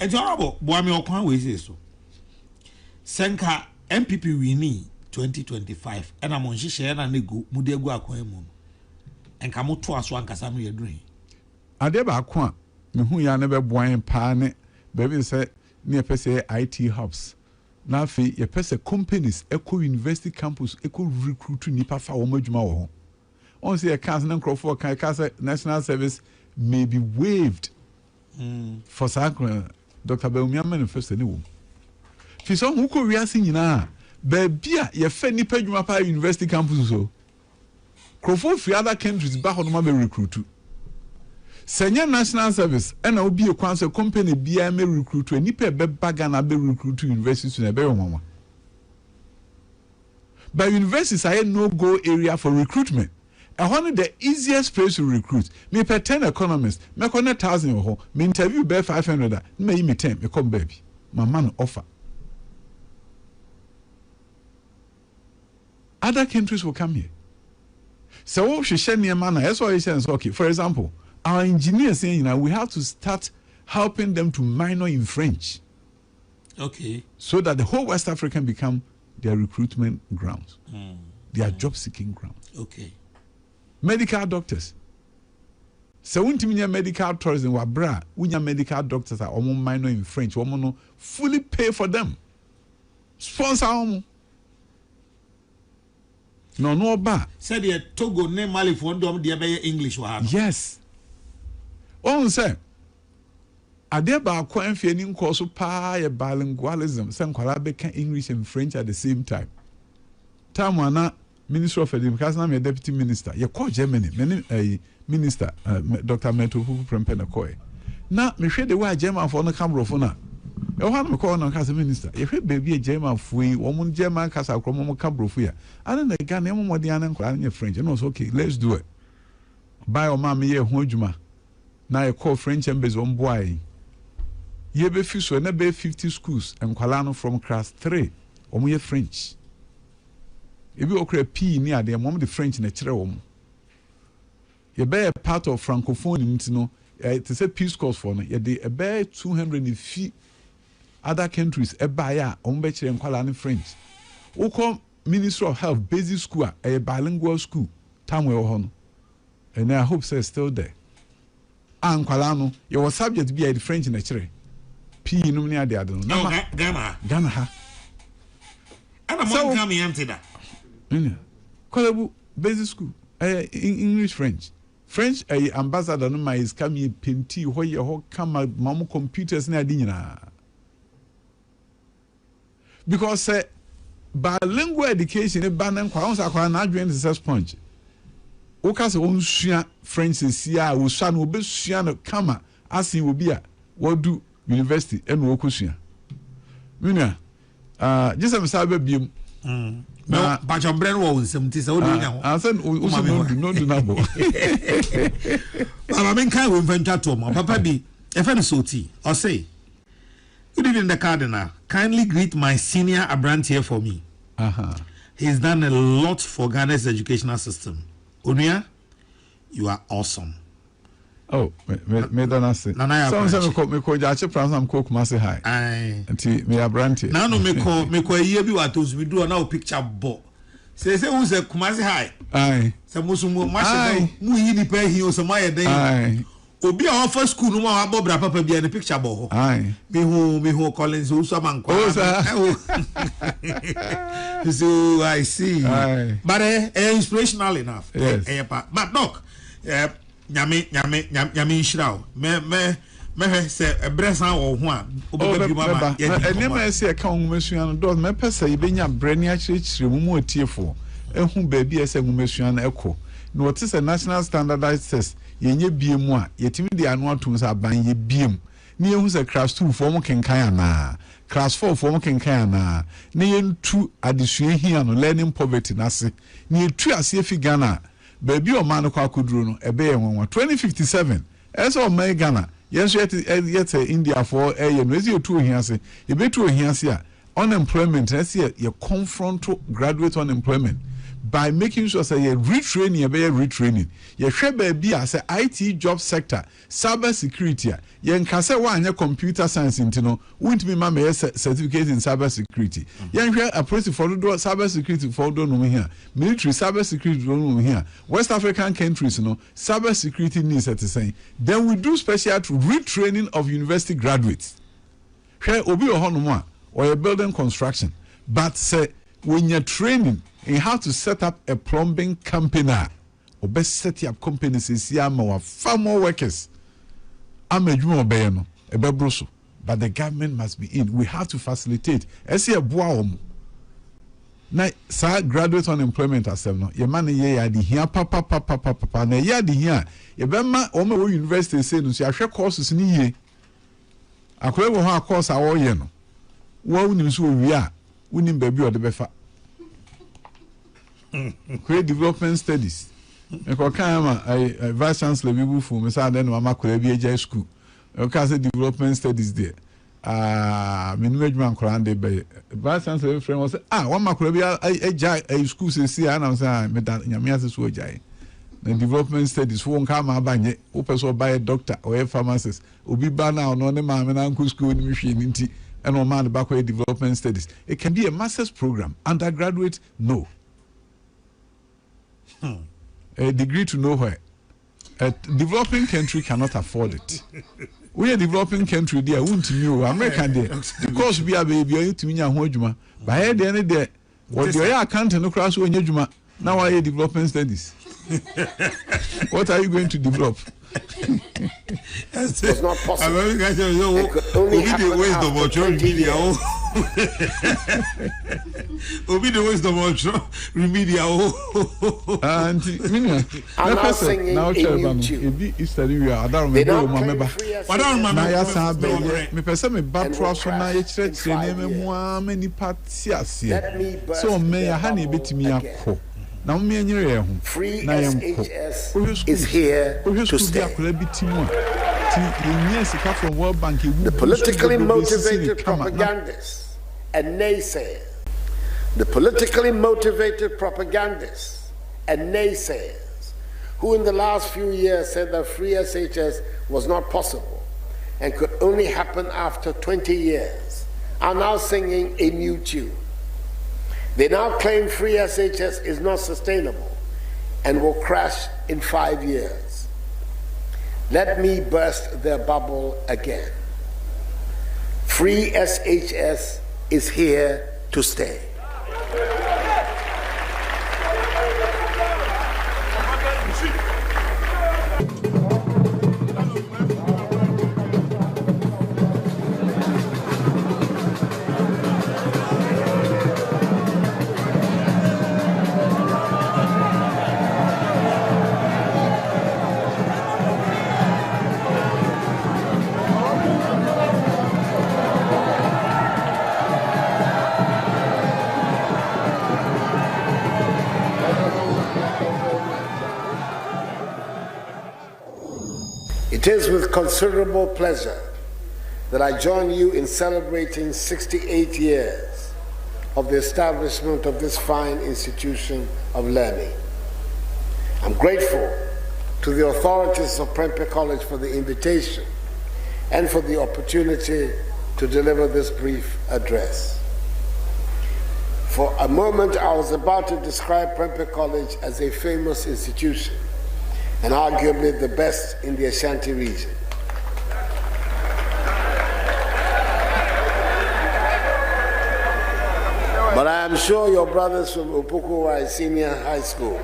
Honorable Boami Okwan we say so Senka MPP wini 2025 and amon hihye na nego mude egu akwan mu enka moto aso ankasa no yedun ade ba akwa me hu ya ne be boan pa ne be say ne pese IT hubs na fi ye pese companies eco university campus eco recruit nipa fa wo madwuma wo ho on say a council and Crawford can national service may be waived for Sacra. Dr. Belmia manifesto any womb. Fison who could reassing in Babia, ye fed nipa Jumapa University campus so. Crawford for other countries back on my recruit. Senior national service and I'll be a council company BMA recruit to a nipa bag and be recruit to universities in a very mama. But universities are no go area for recruitment. One of the easiest place to recruit. Me pay 10 economists, me connect 1,000 ho, me interview be 500, me 10, me come baby. My man offer. Other countries will come here. So what she share near manner, that's why he says, okay, for example, our engineers saying we have to start helping them to minor in French. Okay. So that the whole West Africa can become their recruitment grounds. Their job seeking grounds. Okay. Medical doctors. So when you medical tourism wa bra, when your medical doctors are almost minor in French, no fully pay for them. Sponsor them. No ba. Said the Togo name Mali for them the English wa. Yes. On say ade ba kwa mfie ni nkoso pa ye bilingualism. Say nkwala be can English and French at the same time. Time wana Minister of Education, because I'm a deputy minister. You call Germany, many minister, Dr. Meto, who prempena koi. Now, me share the way German for no camera for now. You want me call on as a minister. If it be a German free, woman German casa from camera for you. I don't know, Ghana, more than I'm French. And also, okay, let's do it. Buy or mammy, a hojuma. Now you call French embassy on boy. Ye be few so, be 50 schools and Kalano from class 3. Or more French. If you okra P near the moment the French in a chair, you bear part of Francophone, you know, to say peace course for no, you de a bear 250 other countries, a buyer, Ombeche and Kalani French. Oko Ministry of Health, basic school, a bilingual school, Tamwe Ohon. And I hope so still there. And Kalano, your subject be a French in a chair. P no near the other. No, Ghana. ha. And I'm so, coming empty that. Kolabu basic school, English, French, ambassador no is coming penti where you come mamu computers na dinina. Because bilingual education e banan kwa onsa kwa na adwen se sponge. O ka se won sua French sia wo sua no be sua no kama asin obi a wo do university e no okosua. Mina just am sabe biem. No, but your brain was something so do now. I said, no, do not. I mean, kind of venture to my papa be a friend so tea or say, good evening, the Cardinal. Kindly greet my senior Abrant here for me. He's done a lot for Ghana's educational system. Unia, you are awesome. Oh, me don't say. Some say me call Jache Prince am cook Masi high. Aye. Until me Abranti. Now no me call year be what we do now picture bo. Say who say Kumasi high. Aye. Say musumo mashe mu yi ni pe hi o so my den. Aye. Obi a first school no ma abo bra papa bia the picture bo. Aye. Me who Collins so so man kwa. Oh sir. So I see. Aye. But inspirational enough. Yes. But doc, nyame nhyira me se ebresa wo ho a obebi mama enema se ka nwumesua no do me pesa ibenya brani akyerɛkyerɛ mu otiefo ehu baabi ese nwumesua no ekɔ no what is a national standardized test yenye biemu a yetimi de anu atum sa ban ye biem ne yehu se class 2 form kenkan ana class 4 form kenkan ana ne yentu adesua hia no learning poverty nase ne yetu ase fi Ghana baby o man kwa kuduro no ebe ye nwa 2057 eso o man Ghana yenso yet India for ye no ezi otu ohiase ye betu ohiase a unemployment ese ye confront graduate unemployment by making sure say ye retraining ye hwe baby as IT job sector cyber security ye nkase wa anya computer science intino won't be ma me certificate in cyber security ye hwe approach for do cyber security for do no here military cyber security no here West African countries no cyber security needs at the same then we do special retraining of university graduates hwe obi ohono a or building construction but say when you're training you have to set up a plumbing company or best set up companies is yama far more workers amedwuma obey no ebebroso but the government must be in we have to facilitate ese eboa om na sa graduate unemployment asem no ye man ye ya de hia papa na ye de hia ye be ma o ma wo university say no so ahwe courses ni ye akore wo ho course a wo ye no wo nim so wi a wonim ba bi o de befa create development studies eko kan ma vice chancellor bi bu fu me say den mama kora bi eja school o ka say development studies there me no adwuma nkora de be vice chancellor friend was say wa makora bi eja school say see na say me da nyame ase so eja the development studies won ka ma banye o person buy doctor or a pharmacist obi ba na no ne ma me na nko school ni hwe ni nti and o man back with development studies it can be a master's program undergraduate no a degree to nowhere. A developing country cannot afford it. We are developing country there, won't you? American there. Because we are baby, you to me, Hojuma. By the end of the day, what you are accounting across when you now are development studies. What are you going to develop? It's not possible. Only the waste of opportunity. Obi the wisdom of remedial. Auntie, Mina, now singing now in Ebi history we are. They now claim free SHS. Na ya sa be me pese me batro so na ye kire ne me ho many party asie so me ya ha na ebetimi akọ na me anyere ye ho Free na ye SHS is here to stay. The politically motivated propagandists and naysayers, who in the last few years said that free SHS was not possible and could only happen after 20 years, are now singing a new tune. They now claim free SHS is not sustainable and will crash in 5 years. Let me burst their bubble again. Free SHS is here to stay. It is with considerable pleasure that I join you in celebrating 68 years of the establishment of this fine institution of learning. I'm grateful to the authorities of Prempeh College for the invitation and for the opportunity to deliver this brief address. For a moment, I was about to describe Prempeh College as a famous institution, and arguably the best in the Ashanti region. But I am sure your brothers from Upukuwai Senior High School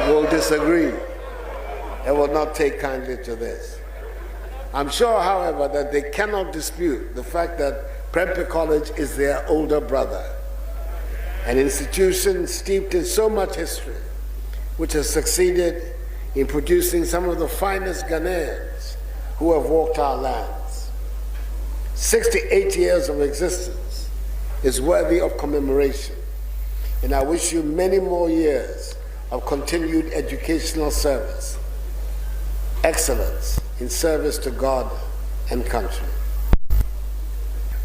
will disagree and will not take kindly to this. I'm sure, however, that they cannot dispute the fact that Prempeh College is their older brother, an institution steeped in so much history, which has succeeded in producing some of the finest Ghanaians who have walked our lands. 68 years of existence is worthy of commemoration, and I wish you many more years of continued educational service, excellence in service to God and country.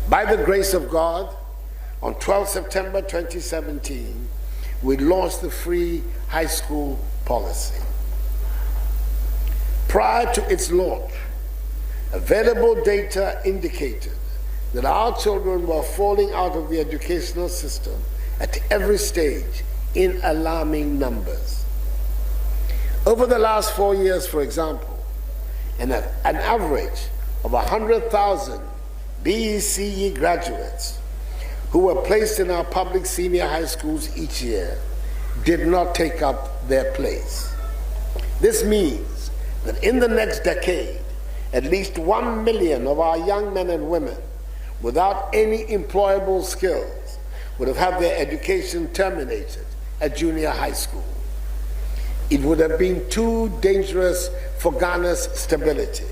By the grace of God, on 12 September 2017, we launched the free high school policy. Prior to its launch, available data indicated that our children were falling out of the educational system at every stage in alarming numbers. Over the last 4 years, for example, an average of 100,000 BECE graduates who were placed in our public senior high schools each year did not take up their place. This means that in the next decade, at least 1 million of our young men and women without any employable skills would have had their education terminated at junior high school. It would have been too dangerous for Ghana's stability,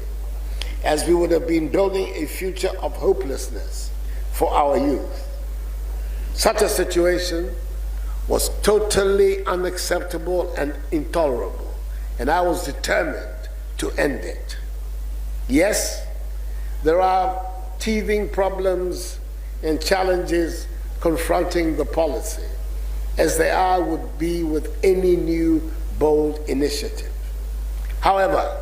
as we would have been building a future of hopelessness for our youth. Such a situation was totally unacceptable and intolerable, and I was determined to end it. Yes, there are teething problems and challenges confronting the policy, as there would be with any new bold initiative. However,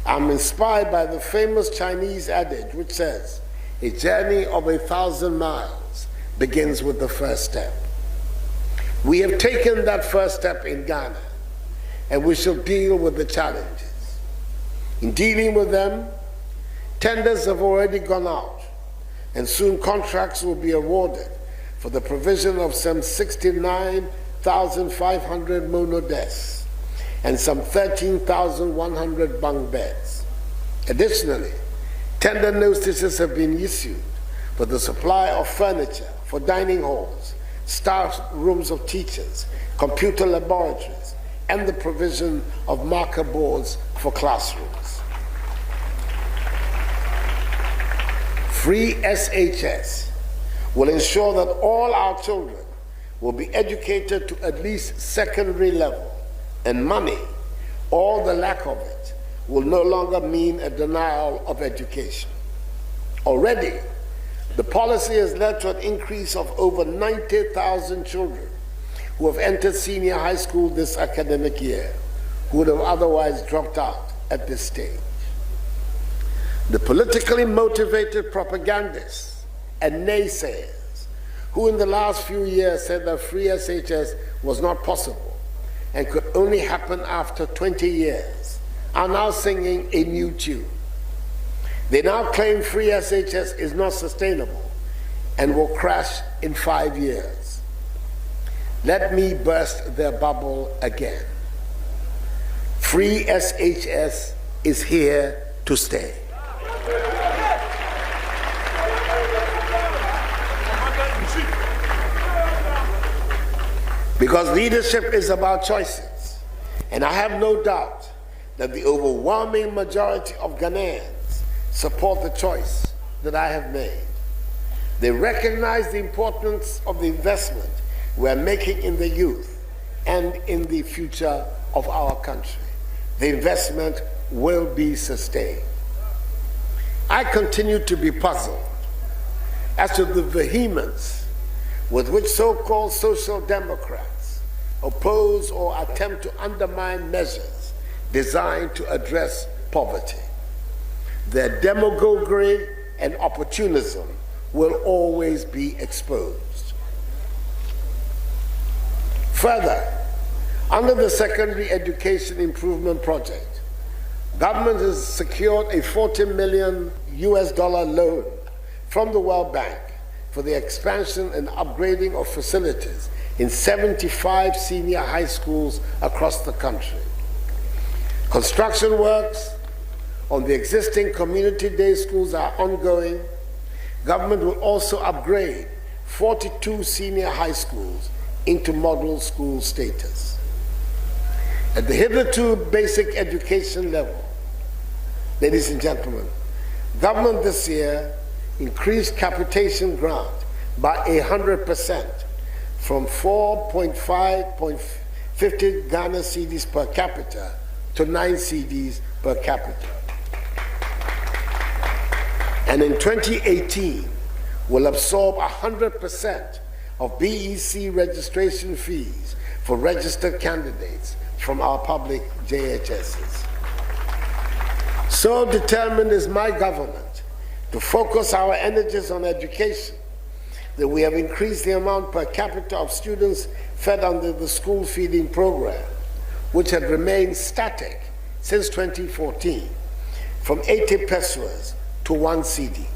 I'm inspired by the famous Chinese adage which says, a journey of 1,000 miles begins with the first step. We have taken that first step in Ghana, and we shall deal with the challenges. In dealing with them, tenders have already gone out, and soon contracts will be awarded for the provision of some 69,500 mono desks and some 13,100 bunk beds. Additionally, tender notices have been issued for the supply of furniture for dining halls staff rooms of teachers, computer laboratories, and the provision of marker boards for classrooms. Free SHS will ensure that all our children will be educated to at least secondary level, and money, or the lack of it, will no longer mean a denial of education. Already, the policy has led to an increase of over 90,000 children who have entered senior high school this academic year, who would have otherwise dropped out at this stage. The politically motivated propagandists and naysayers who in the last few years said that free SHS was not possible and could only happen after 20 years are now singing a new tune. They now claim free SHS is not sustainable and will crash in 5 years. Let me burst their bubble again. Free SHS is here to stay. Because leadership is about choices, and I have no doubt that the overwhelming majority of Ghanaians support the choice that I have made. They recognize the importance of the investment we are making in the youth and in the future of our country. The investment will be sustained. I continue to be puzzled as to the vehemence with which so-called social democrats oppose or attempt to undermine measures designed to address poverty. Their demagoguery and opportunism will always be exposed. Further, under the Secondary Education Improvement Project, government has secured a $40 million loan from the World Bank for the expansion and upgrading of facilities in 75 senior high schools across the country. Construction works on the existing community day schools are ongoing. Government will also upgrade 42 senior high schools into model school status. At the hitherto basic education level, ladies and gentlemen, government this year increased capitation grant by 100% from 4.50 Ghana cedis per capita to 9 cedis per capita. And in 2018, will absorb 100% of BEC registration fees for registered candidates from our public JHSs. So determined is my government to focus our energies on education that we have increased the amount per capita of students fed under the school feeding program, which had remained static since 2014, from 80 pesos to 1 cedi.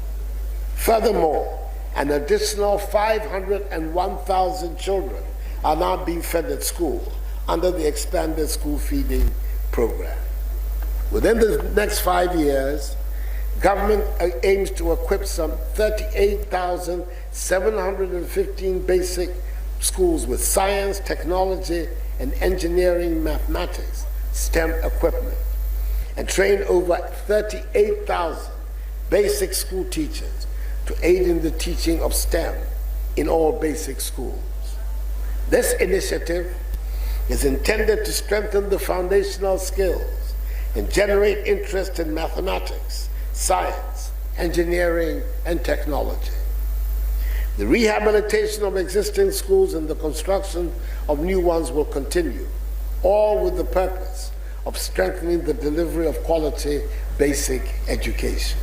Furthermore, an additional 501,000 children are now being fed at school under the expanded school feeding program. Within the next 5 years, government aims to equip some 38,715 basic schools with science, technology, and engineering, mathematics, STEM equipment, and train over 38,000 basic school teachers to aid in the teaching of STEM in all basic schools. This initiative is intended to strengthen the foundational skills and generate interest in mathematics, science, engineering, and technology. The rehabilitation of existing schools and the construction of new ones will continue, all with the purpose of strengthening the delivery of quality basic education.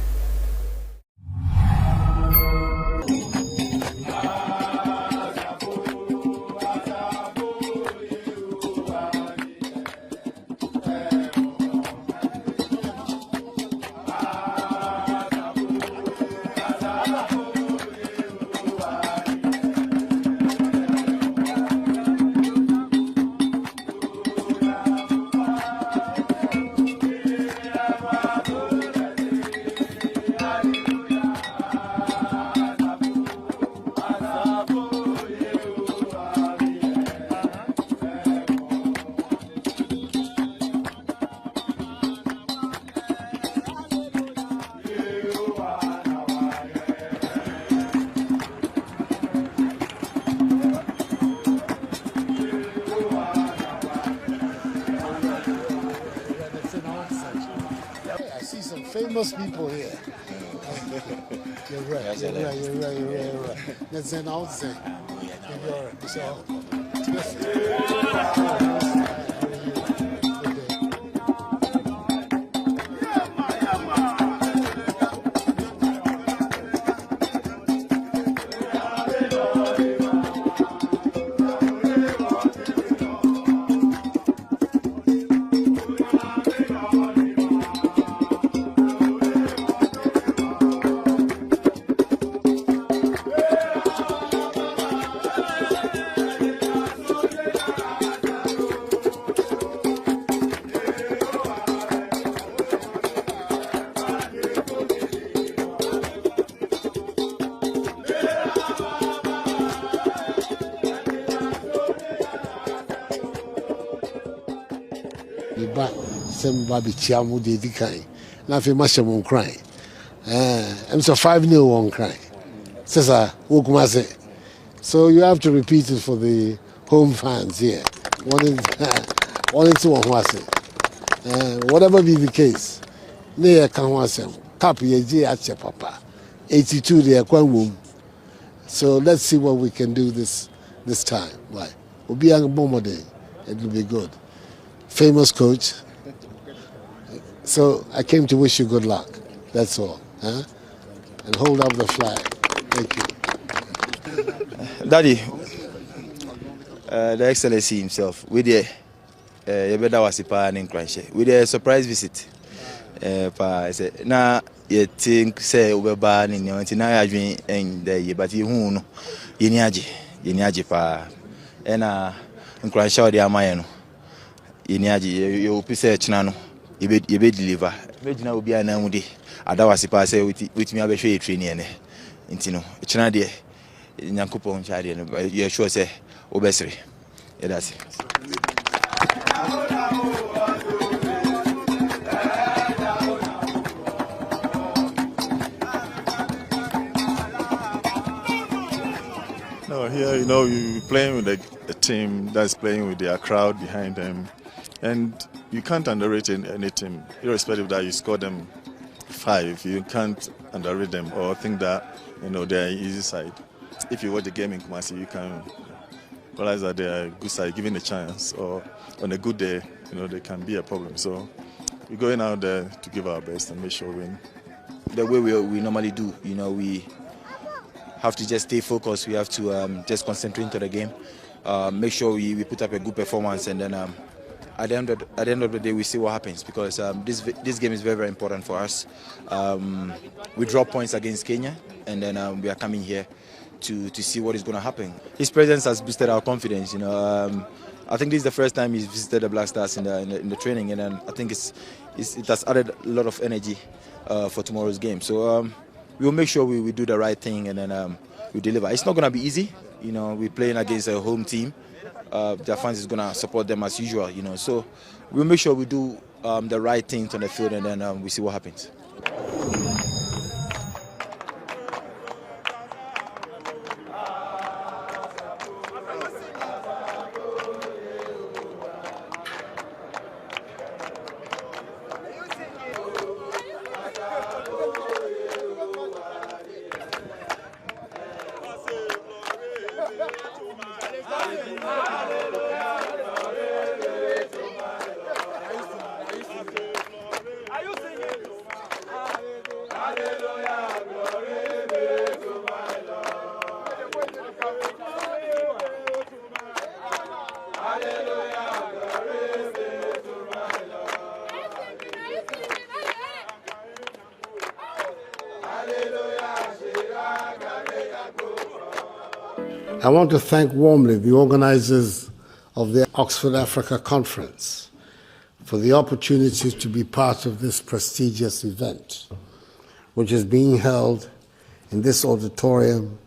famous people here. You're right. You're right. That's an outside. You're right. So, some baby chiamu de di kan na fe ma shemo crying I'm so 5-0 one crying sasa wokuma say so you have to repeat it for the home fans here one to one say whatever be the case ne kan ho asem cap ye je ache papa 82 there kwan wom so let's see what we can do this time why obi ang bomode it will be good famous coach. So I came to wish you good luck. That's all. Huh? And hold up the flag. Thank you. Daddy, the Excellency himself, with the Yebeda Wasipa and Cranshe, with a surprise visit. Now you think say we ban in your antinaya and the but you know Yeniaji pa and Cranshaw the Amayano. Yeniaji, you research nano. You be deliver. Imagine will be an amudi. Adawasipa say with me a training. Intino. China de Nyankupon Chadi and you're sure say obesity. Yeah, that's it. No, here you're playing with a team that's playing with their crowd behind them. And you can't underrate any team, irrespective that you score them 5. You can't underrate them or think that they're an easy side. If you watch the game in Kumasi, you can realize that they're a good side, given a chance, or on a good day, they can be a problem. So we're going out there to give our best and make sure we win. The way we normally do, we have to just stay focused. We have to just concentrate into the game, make sure we put up a good performance, and then. At the end of the day, we see what happens because this game is very, very important for us. We drop points against Kenya, and then we are coming here to see what is going to happen. His presence has boosted our confidence. I think this is the first time he's visited the Black Stars in the training, and I think it has added a lot of energy for tomorrow's game. So we'll make sure we do the right thing, and then we deliver. It's not going to be easy. We're playing against a home team. Their fans is going to support them as usual, So we'll make sure we do the right things on the field, and then we see what happens. I want to thank warmly the organizers of the Oxford Africa Conference for the opportunity to be part of this prestigious event, which is being held in this auditorium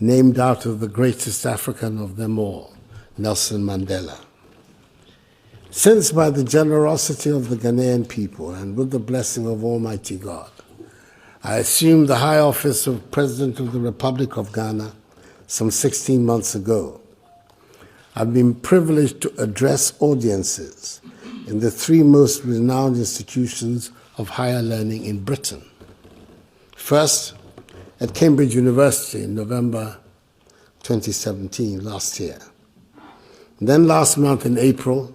named out of the greatest African of them all, Nelson Mandela. Since by the generosity of the Ghanaian people and with the blessing of Almighty God, I assumed the high office of President of the Republic of Ghana some 16 months ago, I've been privileged to address audiences in the 3 most renowned institutions of higher learning in Britain. First, at Cambridge University in November 2017, last year. Then last month in April,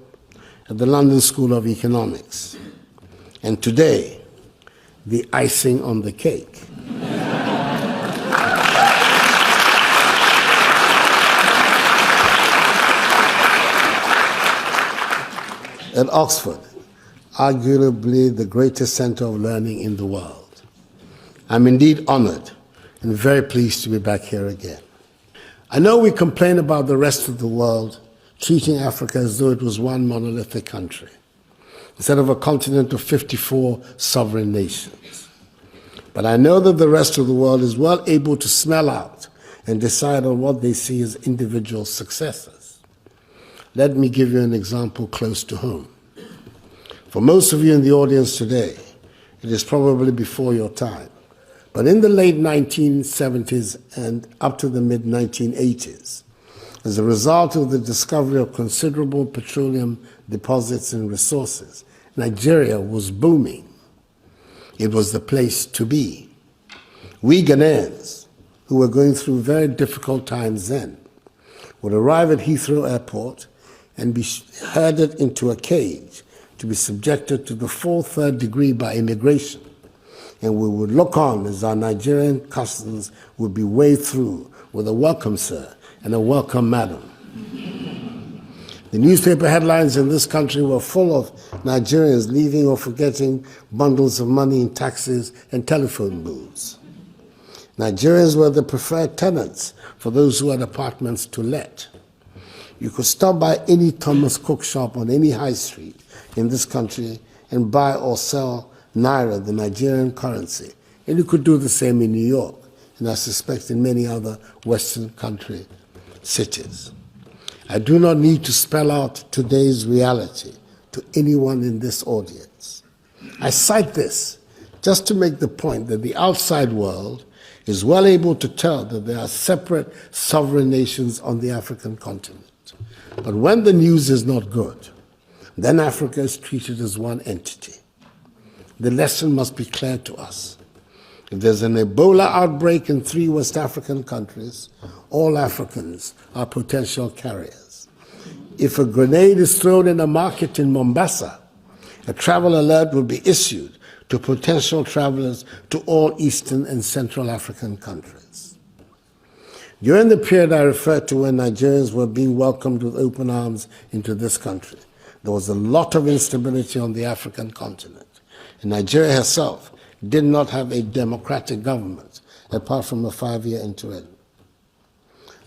at the London School of Economics. And today, the icing on the cake. At Oxford, arguably the greatest center of learning in the world. I'm indeed honored and very pleased to be back here again. I know we complain about the rest of the world treating Africa as though it was one monolithic country, instead of a continent of 54 sovereign nations. But I know that the rest of the world is well able to smell out and decide on what they see as individual successes. Let me give you an example close to home. For most of you in the audience today, it is probably before your time. But in the late 1970s and up to the mid-1980s, as a result of the discovery of considerable petroleum deposits and resources, Nigeria was booming. It was the place to be. We Ghanaians, who were going through very difficult times then, would arrive at Heathrow Airport and be herded into a cage to be subjected to the full third degree by immigration. And we would look on as our Nigerian cousins would be waved through with a welcome, sir, and a welcome, madam. The newspaper headlines in this country were full of Nigerians leaving or forgetting bundles of money in taxis and telephone booths. Nigerians were the preferred tenants for those who had apartments to let. You could stop by any Thomas Cook shop on any high street in this country and buy or sell Naira, the Nigerian currency. And you could do the same in New York, and I suspect in many other Western country cities. I do not need to spell out today's reality to anyone in this audience. I cite this just to make the point that the outside world is well able to tell that there are separate sovereign nations on the African continent. But when the news is not good, then Africa is treated as one entity. The lesson must be clear to us. If there's an Ebola outbreak in 3 West African countries, all Africans are potential carriers. If a grenade is thrown in a market in Mombasa, a travel alert will be issued to potential travelers to all Eastern and Central African countries. During the period I referred to when Nigerians were being welcomed with open arms into this country, there was a lot of instability on the African continent. And Nigeria herself did not have a democratic government, apart from a 5-year interim.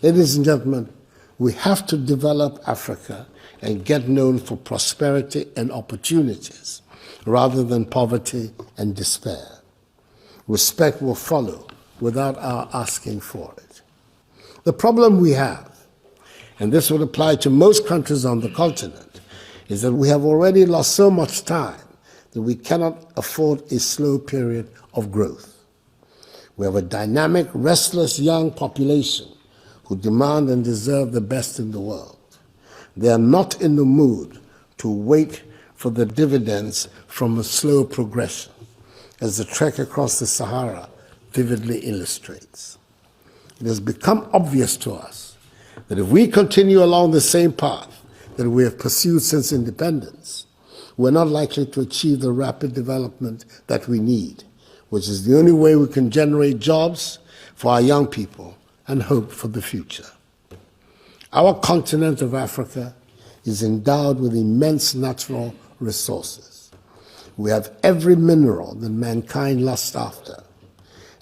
Ladies and gentlemen, we have to develop Africa and get known for prosperity and opportunities, rather than poverty and despair. Respect will follow without our asking for it. The problem we have, and this would apply to most countries on the continent, is that we have already lost so much time that we cannot afford a slow period of growth. We have a dynamic, restless young population who demand and deserve the best in the world. They are not in the mood to wait for the dividends from a slow progression, as the trek across the Sahara vividly illustrates. It has become obvious to us that if we continue along the same path that we have pursued since independence, we're not likely to achieve the rapid development that we need, which is the only way we can generate jobs for our young people and hope for the future. Our continent of Africa is endowed with immense natural resources. We have every mineral that mankind lusts after,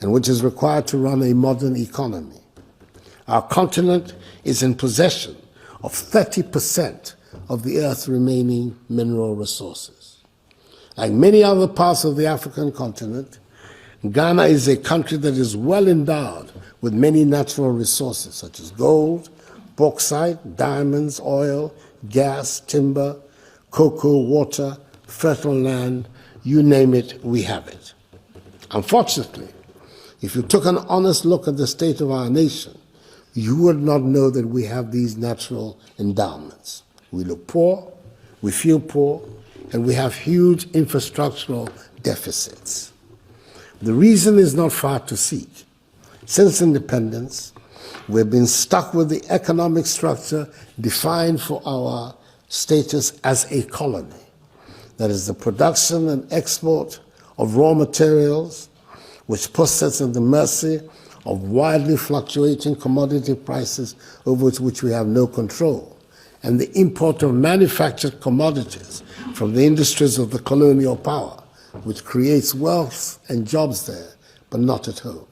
and which is required to run a modern economy. Our continent is in possession of 30% of the Earth's remaining mineral resources. Like many other parts of the African continent, Ghana is a country that is well endowed with many natural resources such as gold, bauxite, diamonds, oil, gas, timber, cocoa, water, fertile land, you name it, we have it. Unfortunately, if you took an honest look at the state of our nation, you would not know that we have these natural endowments. We look poor, we feel poor, and we have huge infrastructural deficits. The reason is not far to seek. Since independence, we've been stuck with the economic structure defined for our status as a colony. That is the production and export of raw materials, which puts us at the mercy of wildly fluctuating commodity prices over which we have no control, and the import of manufactured commodities from the industries of the colonial power, which creates wealth and jobs there, but not at home.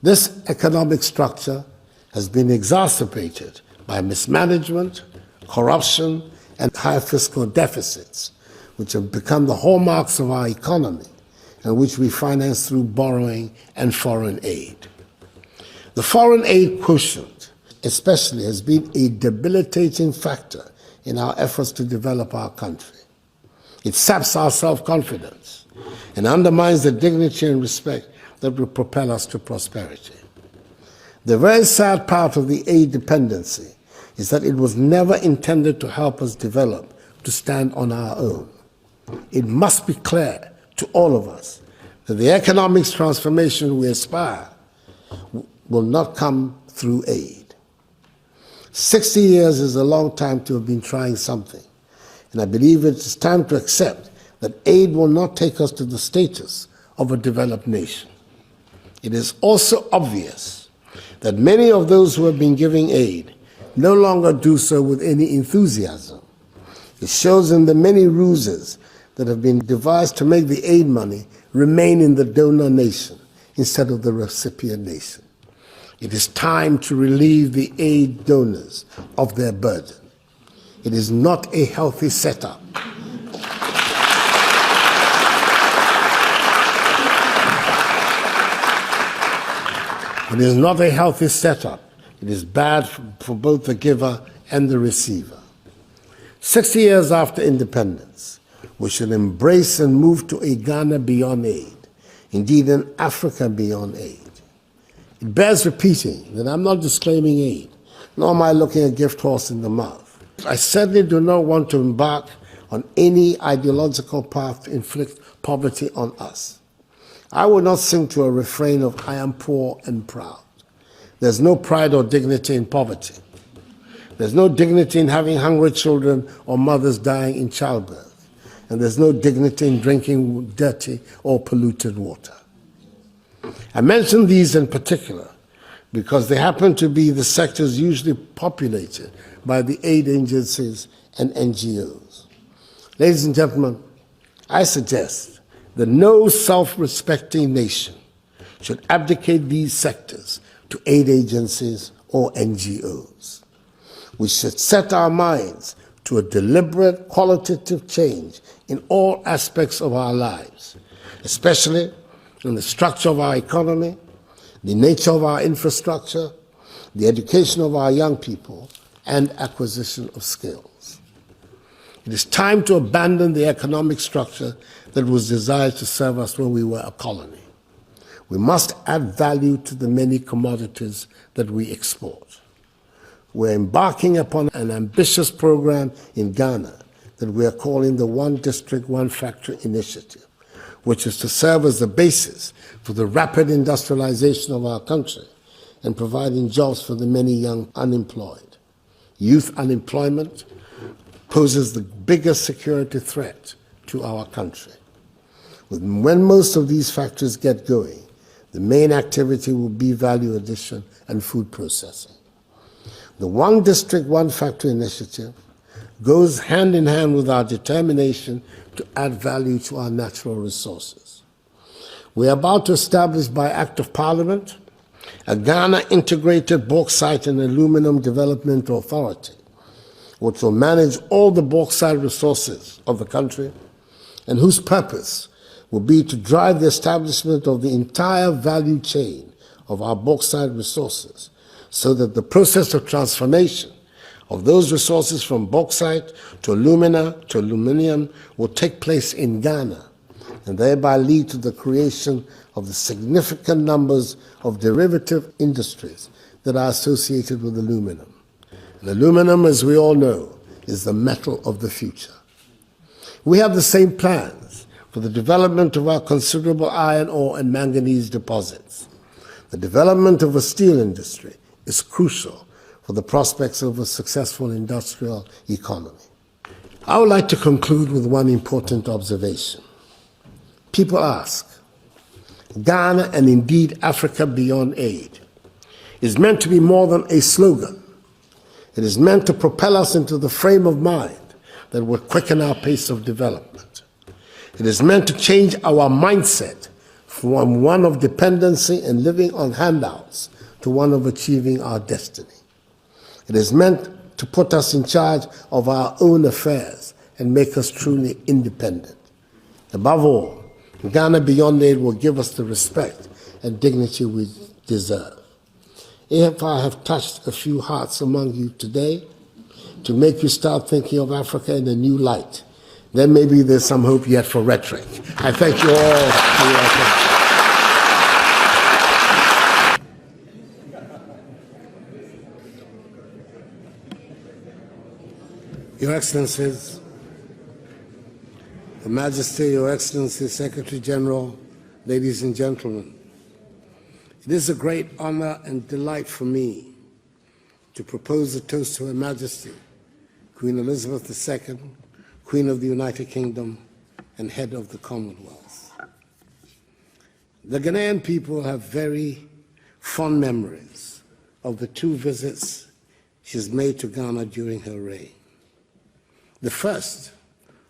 This economic structure has been exacerbated by mismanagement, corruption, and high fiscal deficits, which have become the hallmarks of our economy and which we finance through borrowing and foreign aid. The foreign aid quotient, especially, has been a debilitating factor in our efforts to develop our country. It saps our self-confidence and undermines the dignity and respect that will propel us to prosperity. The very sad part of the aid dependency is that it was never intended to help us develop to stand on our own. It must be clear to all of us that the economic transformation we aspire will not come through aid. 60 years is a long time to have been trying something, and I believe it is time to accept that aid will not take us to the status of a developed nation. It is also obvious that many of those who have been giving aid no longer do so with any enthusiasm. It shows in the many ruses that have been devised to make the aid money remain in the donor nation instead of the recipient nation. It is time to relieve the aid donors of their burden. It is not a healthy setup. It is not a healthy setup. It is bad for both the giver and the receiver. 60 years after independence, we should embrace and move to a Ghana beyond aid, indeed an Africa beyond aid. It bears repeating that I'm not disclaiming aid, nor am I looking a gift horse in the mouth. I certainly do not want to embark on any ideological path to inflict poverty on us. I will not sing to a refrain of I am poor and proud. There's no pride or dignity in poverty. There's no dignity in having hungry children or mothers dying in childbirth. And there's no dignity in drinking dirty or polluted water. I mention these in particular because they happen to be the sectors usually populated by the aid agencies and NGOs. Ladies and gentlemen, I suggest that no self-respecting nation should abdicate these sectors to aid agencies or NGOs. We should set our minds to a deliberate qualitative change in all aspects of our lives, especially in the structure of our economy, the nature of our infrastructure, the education of our young people, and acquisition of skills. It is time to abandon the economic structure that was designed to serve us when we were a colony. We must add value to the many commodities that we export. We're embarking upon an ambitious program in Ghana that we are calling the One District, One Factory Initiative, which is to serve as the basis for the rapid industrialization of our country and providing jobs for the many young unemployed. Youth unemployment poses the biggest security threat to our country. When most of these factories get going, the main activity will be value addition and food processing. The One District, One Factory initiative goes hand in hand with our determination to add value to our natural resources. We are about to establish by Act of Parliament a Ghana Integrated Bauxite and Aluminum Development Authority, which will manage all the bauxite resources of the country and whose purpose will be to drive the establishment of the entire value chain of our bauxite resources so that the process of transformation of those resources from bauxite to alumina to aluminium will take place in Ghana and thereby lead to the creation of the significant numbers of derivative industries that are associated with aluminum. And aluminum, as we all know, is the metal of the future. We have the same plans for the development of our considerable iron ore and manganese deposits. The development of a steel industry is crucial for the prospects of a successful industrial economy. I would like to conclude with one important observation. People ask, Ghana and indeed Africa beyond aid is meant to be more than a slogan. It is meant to propel us into the frame of mind that will quicken our pace of development. It is meant to change our mindset from one of dependency and living on handouts to one of achieving our destiny. It is meant to put us in charge of our own affairs and make us truly independent. Above all, Ghana Beyond Aid will give us the respect and dignity we deserve. If I have touched a few hearts among you today to make you start thinking of Africa in a new light, then maybe there's some hope yet for rhetoric. I thank you all for your attention. Your Excellencies, Her Majesty, Your Excellency, Secretary General, ladies and gentlemen, it is a great honor and delight for me to propose a toast to Her Majesty, Queen Elizabeth II, Queen of the United Kingdom and Head of the Commonwealth. The Ghanaian people have very fond memories of the two visits she's made to Ghana during her reign. The first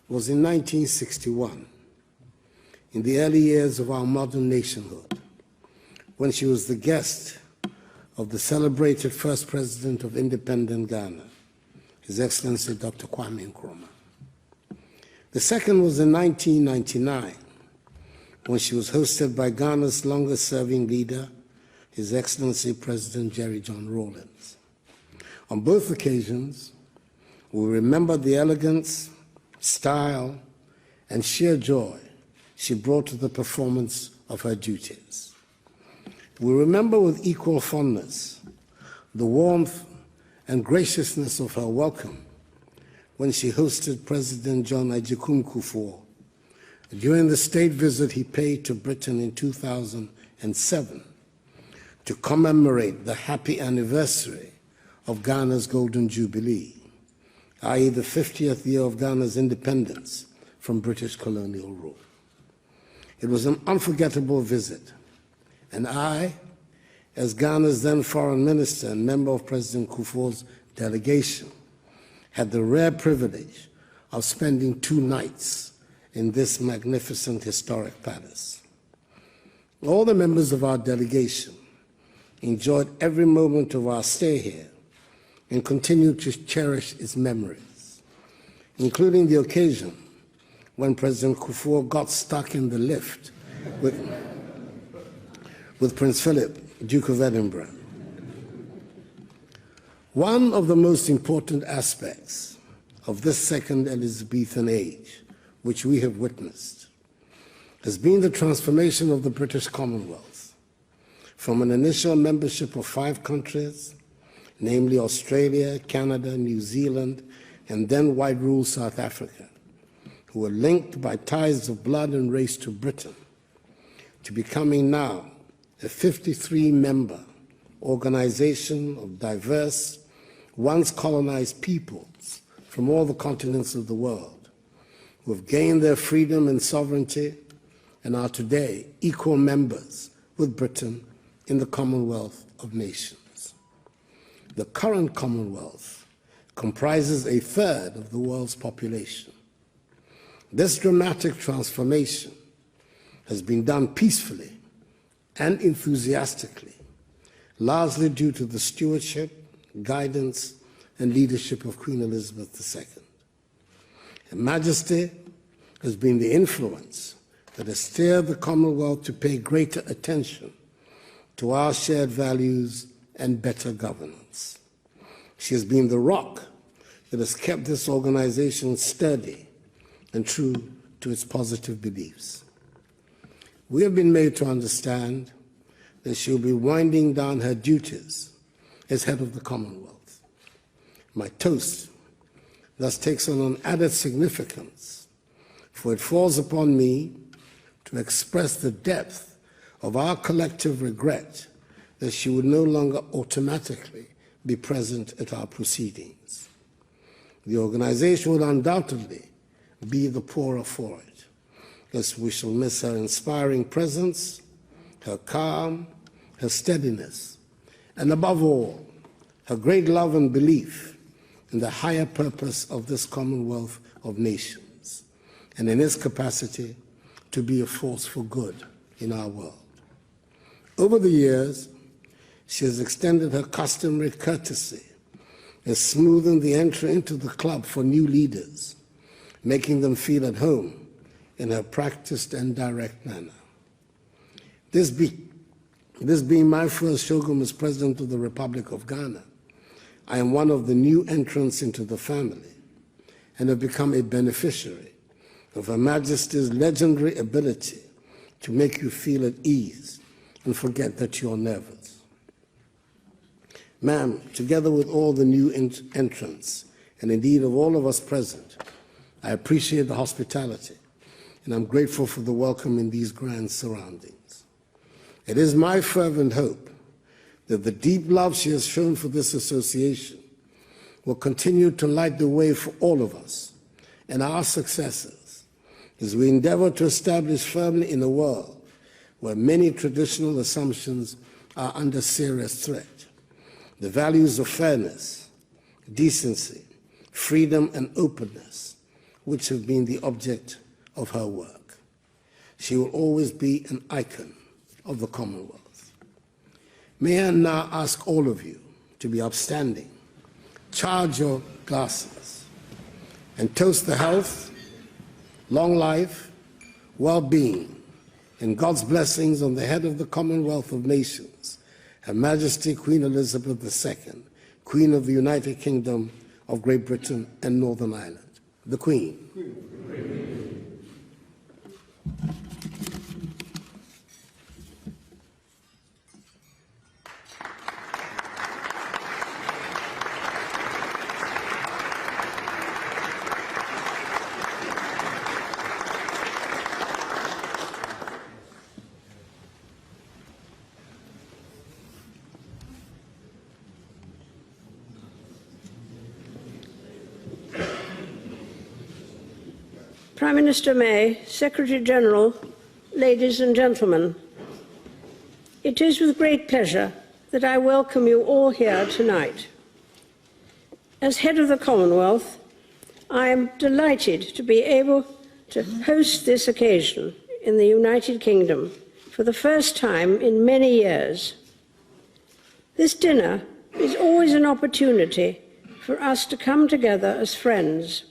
was in 1961, in the early years of our modern nationhood, when she was the guest of the celebrated first president of independent Ghana, His Excellency Dr. Kwame Nkrumah. The second was in 1999, when she was hosted by Ghana's longest-serving leader, His Excellency President Jerry John Rawlings. On both occasions, we remember the elegance, style, and sheer joy she brought to the performance of her duties. We remember with equal fondness the warmth and graciousness of her welcome when she hosted President John Agyekum Kufuor during the state visit he paid to Britain in 2007 to commemorate the happy anniversary of Ghana's Golden Jubilee, i.e. the 50th year of Ghana's independence from British colonial rule. It was an unforgettable visit, and I, as Ghana's then foreign minister and member of President Kufuor's delegation, had the rare privilege of spending 2 nights in this magnificent historic palace. All the members of our delegation enjoyed every moment of our stay here and continue to cherish its memories, including the occasion when President Kufuor got stuck in the lift with Prince Philip, Duke of Edinburgh. One of the most important aspects of this second Elizabethan age, which we have witnessed, has been the transformation of the British Commonwealth from an initial membership of 5 countries, namely Australia, Canada, New Zealand, and then white-ruled South Africa, who were linked by ties of blood and race to Britain, to becoming now a 53-member organization of diverse, once colonized peoples from all the continents of the world, who have gained their freedom and sovereignty and are today equal members with Britain in the Commonwealth of Nations. The current Commonwealth comprises 1/3 of the world's population. This dramatic transformation has been done peacefully and enthusiastically, largely due to the stewardship, guidance, and leadership of Queen Elizabeth II. Her Majesty has been the influence that has steered the Commonwealth to pay greater attention to our shared values and better governance. She has been the rock that has kept this organization sturdy and true to its positive beliefs. We have been made to understand that she will be winding down her duties as head of the Commonwealth. My toast thus takes on an added significance for it falls upon me to express the depth of our collective regret that she would no longer automatically be present at our proceedings. The organization will undoubtedly be the poorer for it, as we shall miss her inspiring presence, her calm, her steadiness, and above all, her great love and belief in the higher purpose of this Commonwealth of Nations, and in its capacity to be a force for good in our world. Over the years, she has extended her customary courtesy and smoothened the entry into the club for new leaders, making them feel at home in her practiced and direct manner. This being my first Shogun as President of the Republic of Ghana, I am one of the new entrants into the family and have become a beneficiary of Her Majesty's legendary ability to make you feel at ease and forget that you're nervous. Ma'am, together with all the new entrants, and indeed of all of us present, I appreciate the hospitality, and I'm grateful for the welcome in these grand surroundings. It is my fervent hope that the deep love she has shown for this association will continue to light the way for all of us and our successors as we endeavor to establish firmly in a world where many traditional assumptions are under serious threat the values of fairness, decency, freedom, and openness, which have been the object of her work. She will always be an icon of the Commonwealth. May I now ask all of you to be upstanding, charge your glasses, and toast the health, long life, well-being, and God's blessings on the head of the Commonwealth of Nations, Her Majesty Queen Elizabeth II, Queen of the United Kingdom of Great Britain and Northern Ireland. The Queen. Prime Minister May, Secretary General, ladies and gentlemen, it is with great pleasure that I welcome you all here tonight. As head of the Commonwealth, I am delighted to be able to host this occasion in the United Kingdom for the first time in many years. This dinner is always an opportunity for us to come together as friends,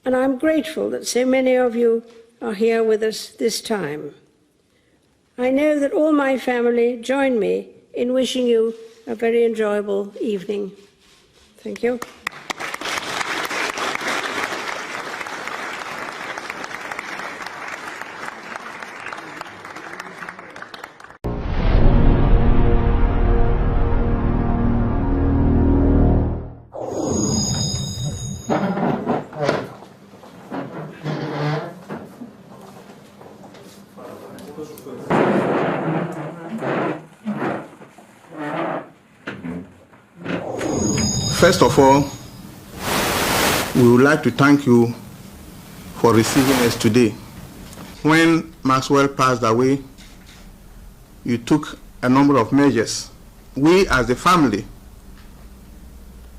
and I'm grateful that so many of you are here with us this time. I know that all my family join me in wishing you a very enjoyable evening. Thank you. First of all, we would like to thank you for receiving us today. When Maxwell passed away, you took a number of measures. We as a family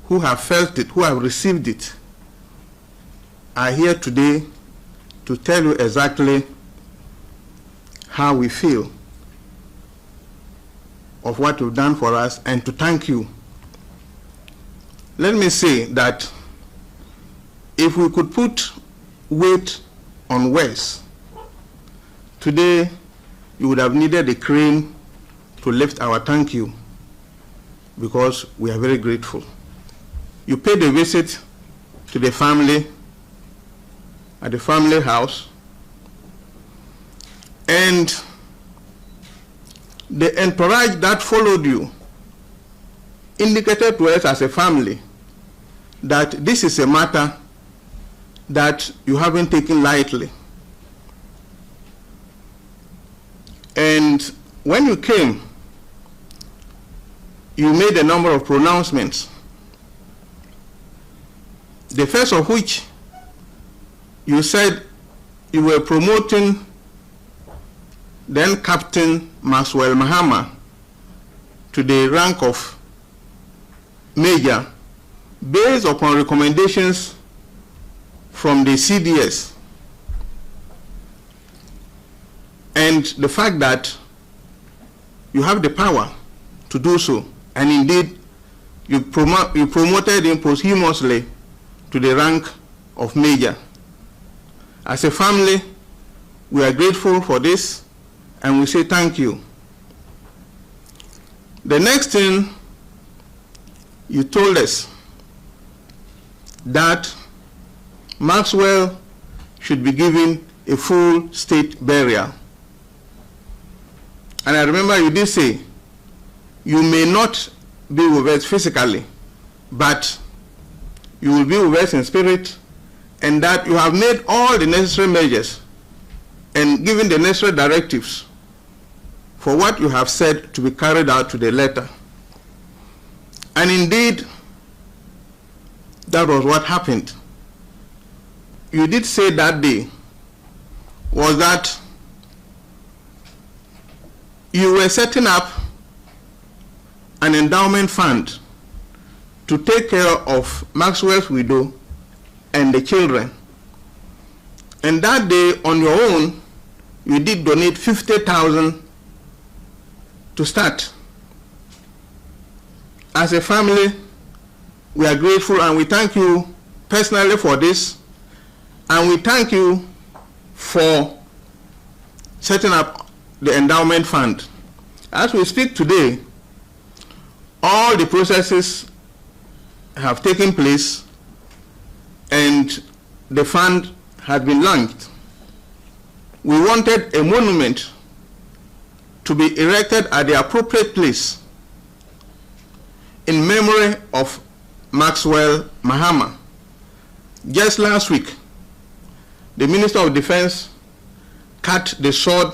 who have felt it, who have received it, are here today to tell you exactly how we feel of what you've done for us and to thank you. Let me say that if we could put weight on words, today you would have needed a crane to lift our thank you, because we are very grateful. You paid a visit to the family at the family house, and the entourage that followed you indicated to us as a family that this is a matter that you haven't taken lightly. And when you came, you made a number of pronouncements. The first of which, you said you were promoting then Captain Maxwell Mahama to the rank of Major based upon recommendations from the CDS and the fact that you have the power to do so, and indeed you promoted him posthumously to the rank of Major. As a family, we are grateful for this and we say thank you. The next thing you told us that Maxwell should be given a full state burial. And I remember you did say you may not be with us physically, but you will be with us in spirit, and that you have made all the necessary measures and given the necessary directives for what you have said to be carried out to the letter. And indeed, that was what happened. You did say that day was that you were setting up an endowment fund to take care of Maxwell's widow and the children. And that day, on your own, you did donate 50,000 to start. As a family, we are grateful and we thank you personally for this, and we thank you for setting up the endowment fund. As we speak today, all the processes have taken place and the fund has been launched. We wanted a monument to be erected at the appropriate place in memory of Maxwell Mahama. Just last week, the Minister of Defense cut the sword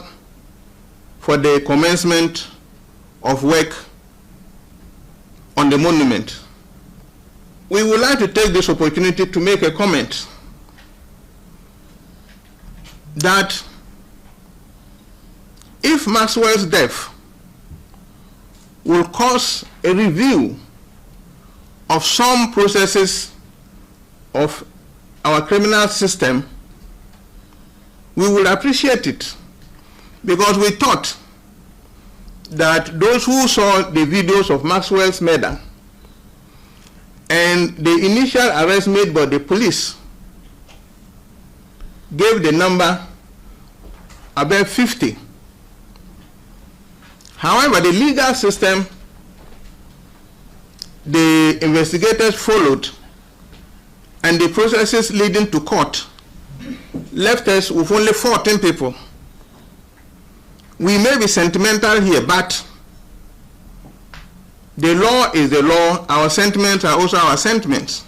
for the commencement of work on the monument. We would like to take this opportunity to make a comment that if Maxwell's death will cause a review of some processes of our criminal system, we would appreciate it, because we thought that those who saw the videos of Maxwell's murder and the initial arrest made by the police gave the number about 50. However, the legal system the investigators followed and the processes leading to court left us with only 14 people. We may be sentimental here, but the law is the law. Our sentiments are also our sentiments.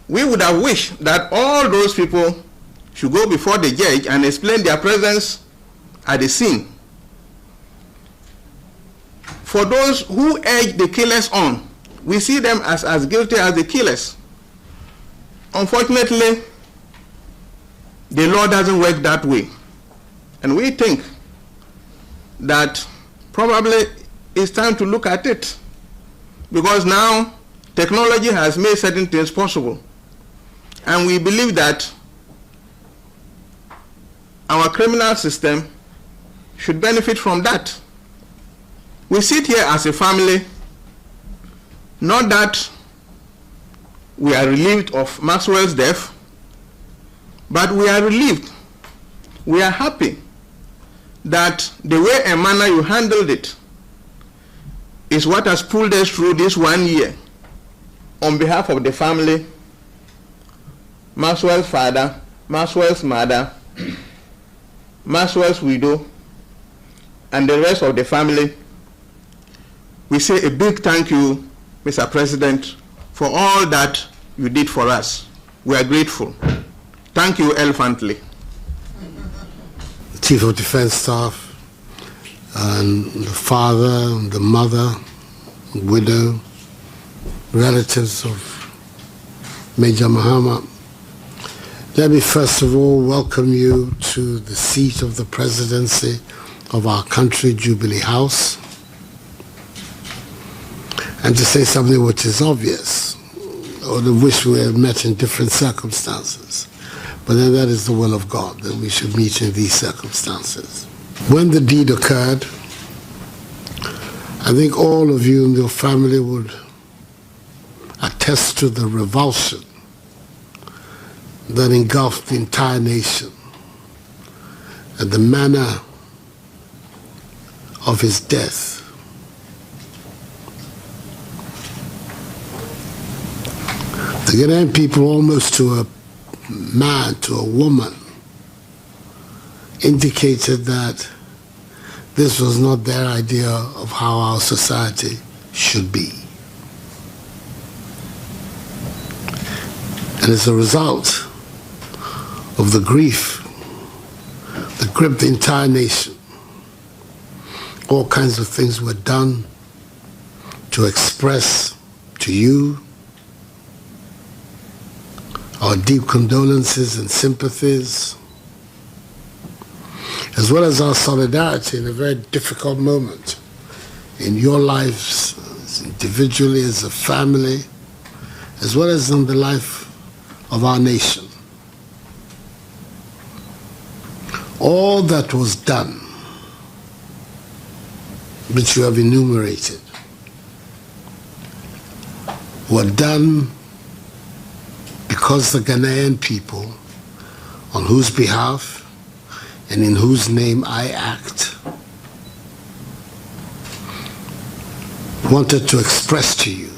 We would have wished that all those people should go before the judge and explain their presence at the scene. For those who urge the killers on, we see them as guilty as the killers. Unfortunately, the law doesn't work that way. And we think that probably it's time to look at it, because now technology has made certain things possible. And we believe that our criminal system should benefit from that. We sit here as a family, not that we are relieved of Maxwell's death, but we are relieved. We are happy that the way and manner you handled it is what has pulled us through this 1 year. On behalf of the family, Maxwell's father, Maxwell's mother, Maxwell's widow, and the rest of the family, we say a big thank you, Mr. President, for all that you did for us. We are grateful. Thank you elephantly. The Chief of Defense Staff, and the father and the mother, widow, relatives of Major Mahama. Let me first of all welcome you to the seat of the presidency of our country, Jubilee House, and to say something which is obvious, or to wish we had met in different circumstances. But then that is the will of God, that we should meet in these circumstances. When the deed occurred, I think all of you and your family would attest to the revulsion that engulfed the entire nation and the manner of his death. The Ghanaian people, almost to a man, to a woman, indicated that this was not their idea of how our society should be. And as a result of the grief that gripped the entire nation, all kinds of things were done to express to you our deep condolences and sympathies, as well as our solidarity in a very difficult moment in your lives, individually, as a family, as well as in the life of our nation. All that was done, which you have enumerated, were done because the Ghanaian people, on whose behalf and in whose name I act, wanted to express to you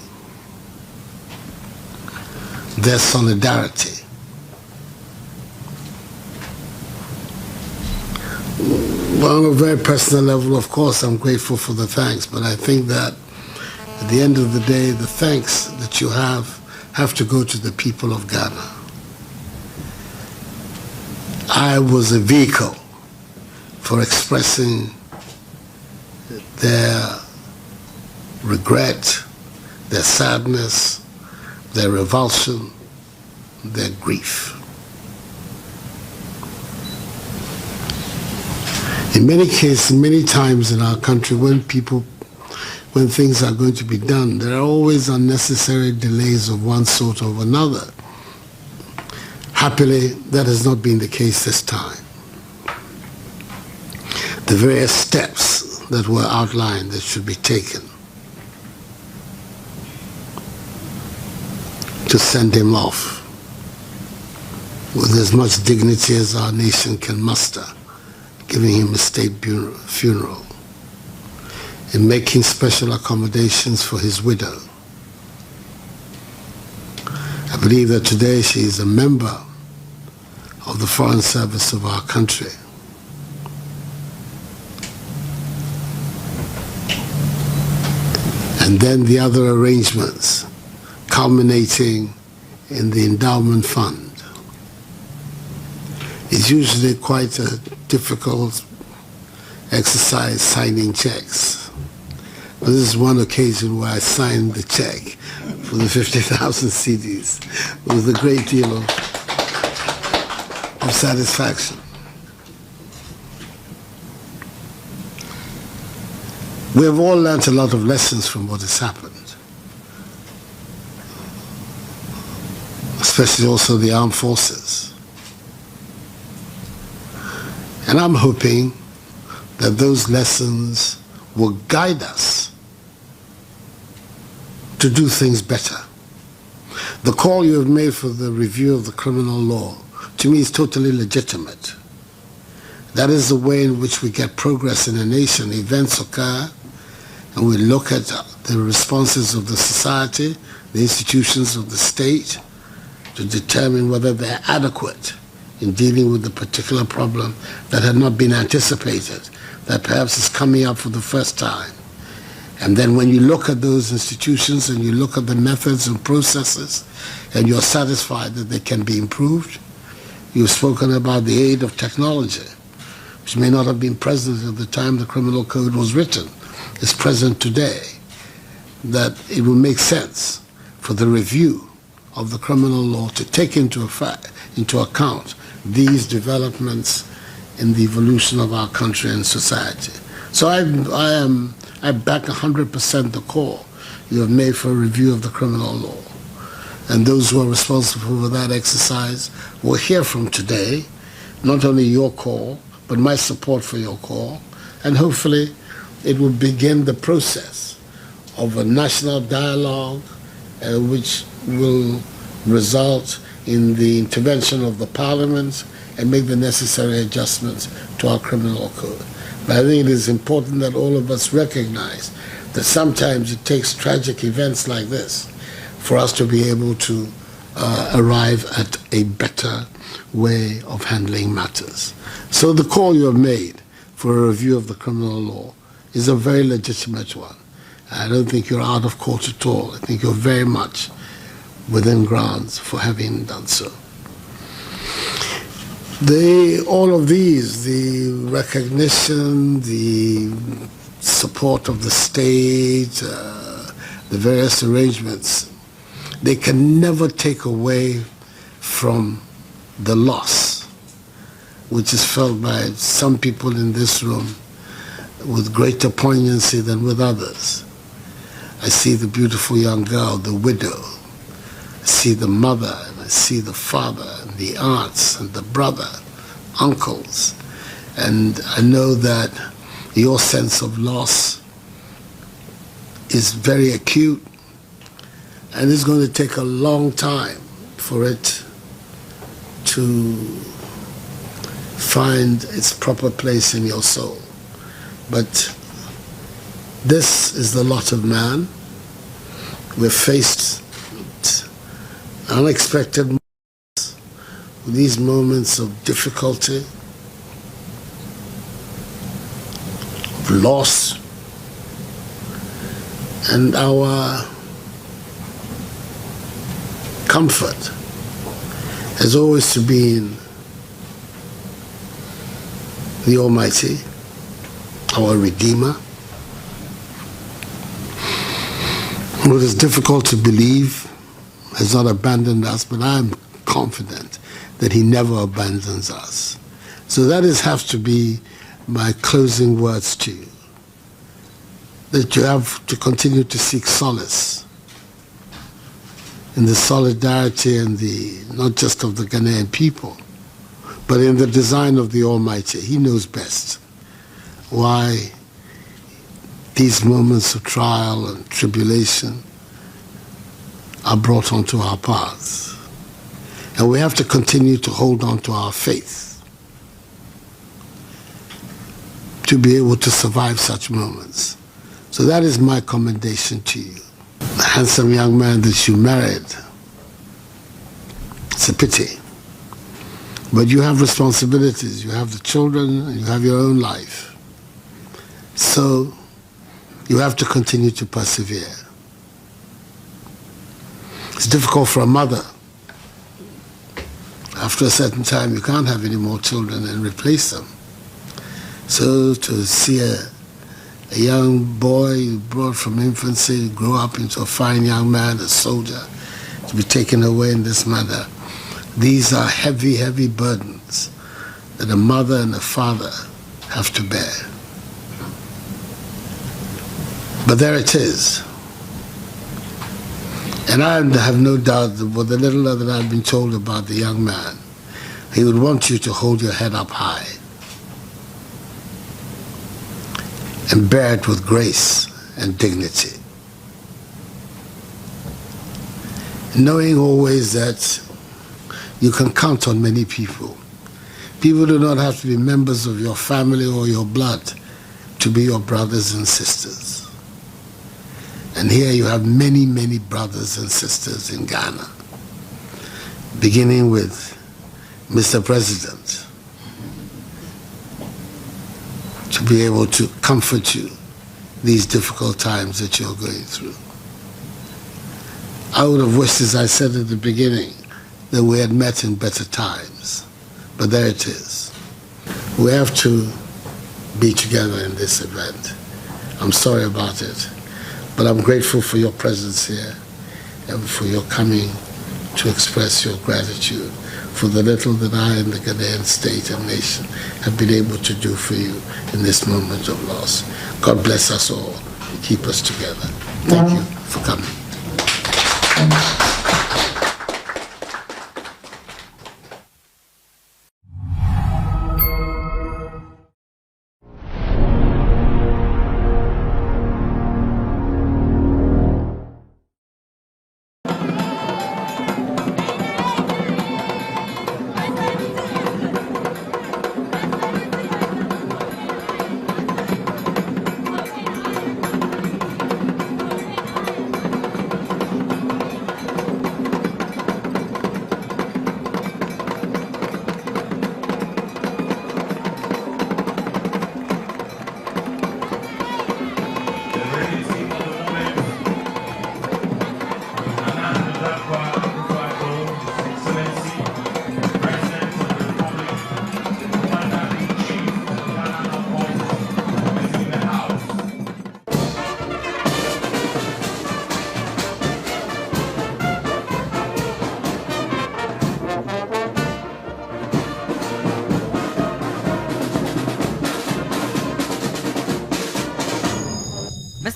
their solidarity. Well, on a very personal level, of course, I'm grateful for the thanks, but I think that at the end of the day, the thanks that you have to go to the people of Ghana. I was a vehicle for expressing their regret, their sadness, their revulsion, their grief. In many cases, many times in our country, when things are going to be done, there are always unnecessary delays of one sort or another. Happily, that has not been the case this time. The various steps that were outlined that should be taken to send him off with as much dignity as our nation can muster, giving him a state funeral, and making special accommodations for his widow. I believe that today she is a member of the Foreign Service of our country. And then the other arrangements, culminating in the endowment fund. It's usually quite a difficult exercise signing checks. But this is one occasion where I signed the check for the 50,000 CDs with a great deal of satisfaction. We have all learned a lot of lessons from what has happened, especially also the armed forces. And I'm hoping that those lessons will guide us to do things better. The call you have made for the review of the criminal law, to me, is totally legitimate. That is the way in which we get progress in a nation. Events occur, and we look at the responses of the society, the institutions of the state, to determine whether they're adequate in dealing with the particular problem that had not been anticipated, that perhaps is coming up for the first time. And then when you look at those institutions and you look at the methods and processes and you're satisfied that they can be improved, you've spoken about the aid of technology, which may not have been present at the time the criminal code was written, is present today, that it will make sense for the review of the criminal law to take into account these developments in the evolution of our country and society. So I back 100% the call you have made for a review of the criminal law. And those who are responsible for that exercise will hear from today not only your call, but my support for your call, and hopefully it will begin the process of a national dialogue which will result in the intervention of the Parliament and make the necessary adjustments to our criminal code. But I think it is important that all of us recognize that sometimes it takes tragic events like this for us to be able to arrive at a better way of handling matters. So the call you have made for a review of the criminal law is a very legitimate one. I don't think you're out of court at all. I think you're very much within grounds for having done so. All of these, the recognition, the support of the state, the various arrangements, they can never take away from the loss, which is felt by some people in this room with greater poignancy than with others. I see the beautiful young girl, the widow. I see the mother, and I see the father, and the aunts, and the brother, uncles. And I know that your sense of loss is very acute, and it's going to take a long time for it to find its proper place in your soul. But this is the lot of man. We're faced with unexpected moments, with these moments of difficulty, of loss, and our comfort has always to be in the Almighty, our Redeemer. What is difficult to believe has not abandoned us, but I am confident that He never abandons us. So that has to be my closing words to you, that you have to continue to seek solace in the solidarity and the, not just of the Ghanaian people, but in the design of the Almighty. He knows best why these moments of trial and tribulation are brought onto our paths. And we have to continue to hold on to our faith to be able to survive such moments. So that is my commendation to you. The handsome young man that you married, it's a pity. But you have responsibilities. You have the children, and you have your own life. So you have to continue to persevere. It's difficult for a mother. After a certain time, you can't have any more children and replace them. So to see a young boy brought from infancy grow up into a fine young man, a soldier, to be taken away in this manner, these are heavy, heavy burdens that a mother and a father have to bear. But there it is. And I have no doubt that with the little that I've been told about the young man, he would want you to hold your head up high and bear it with grace and dignity, knowing always that you can count on many people. People do not have to be members of your family or your blood to be your brothers and sisters. And here you have many, many brothers and sisters in Ghana, beginning with Mr. President, to be able to comfort you these difficult times that you're going through. I would have wished, as I said at the beginning, that we had met in better times, but there it is. We have to be together in this event. I'm sorry about it, but I'm grateful for your presence here and for your coming to express your gratitude for the little that I and the Ghanaian state and nation have been able to do for you in this moment of loss. God bless us all and keep us together. Thank you for coming.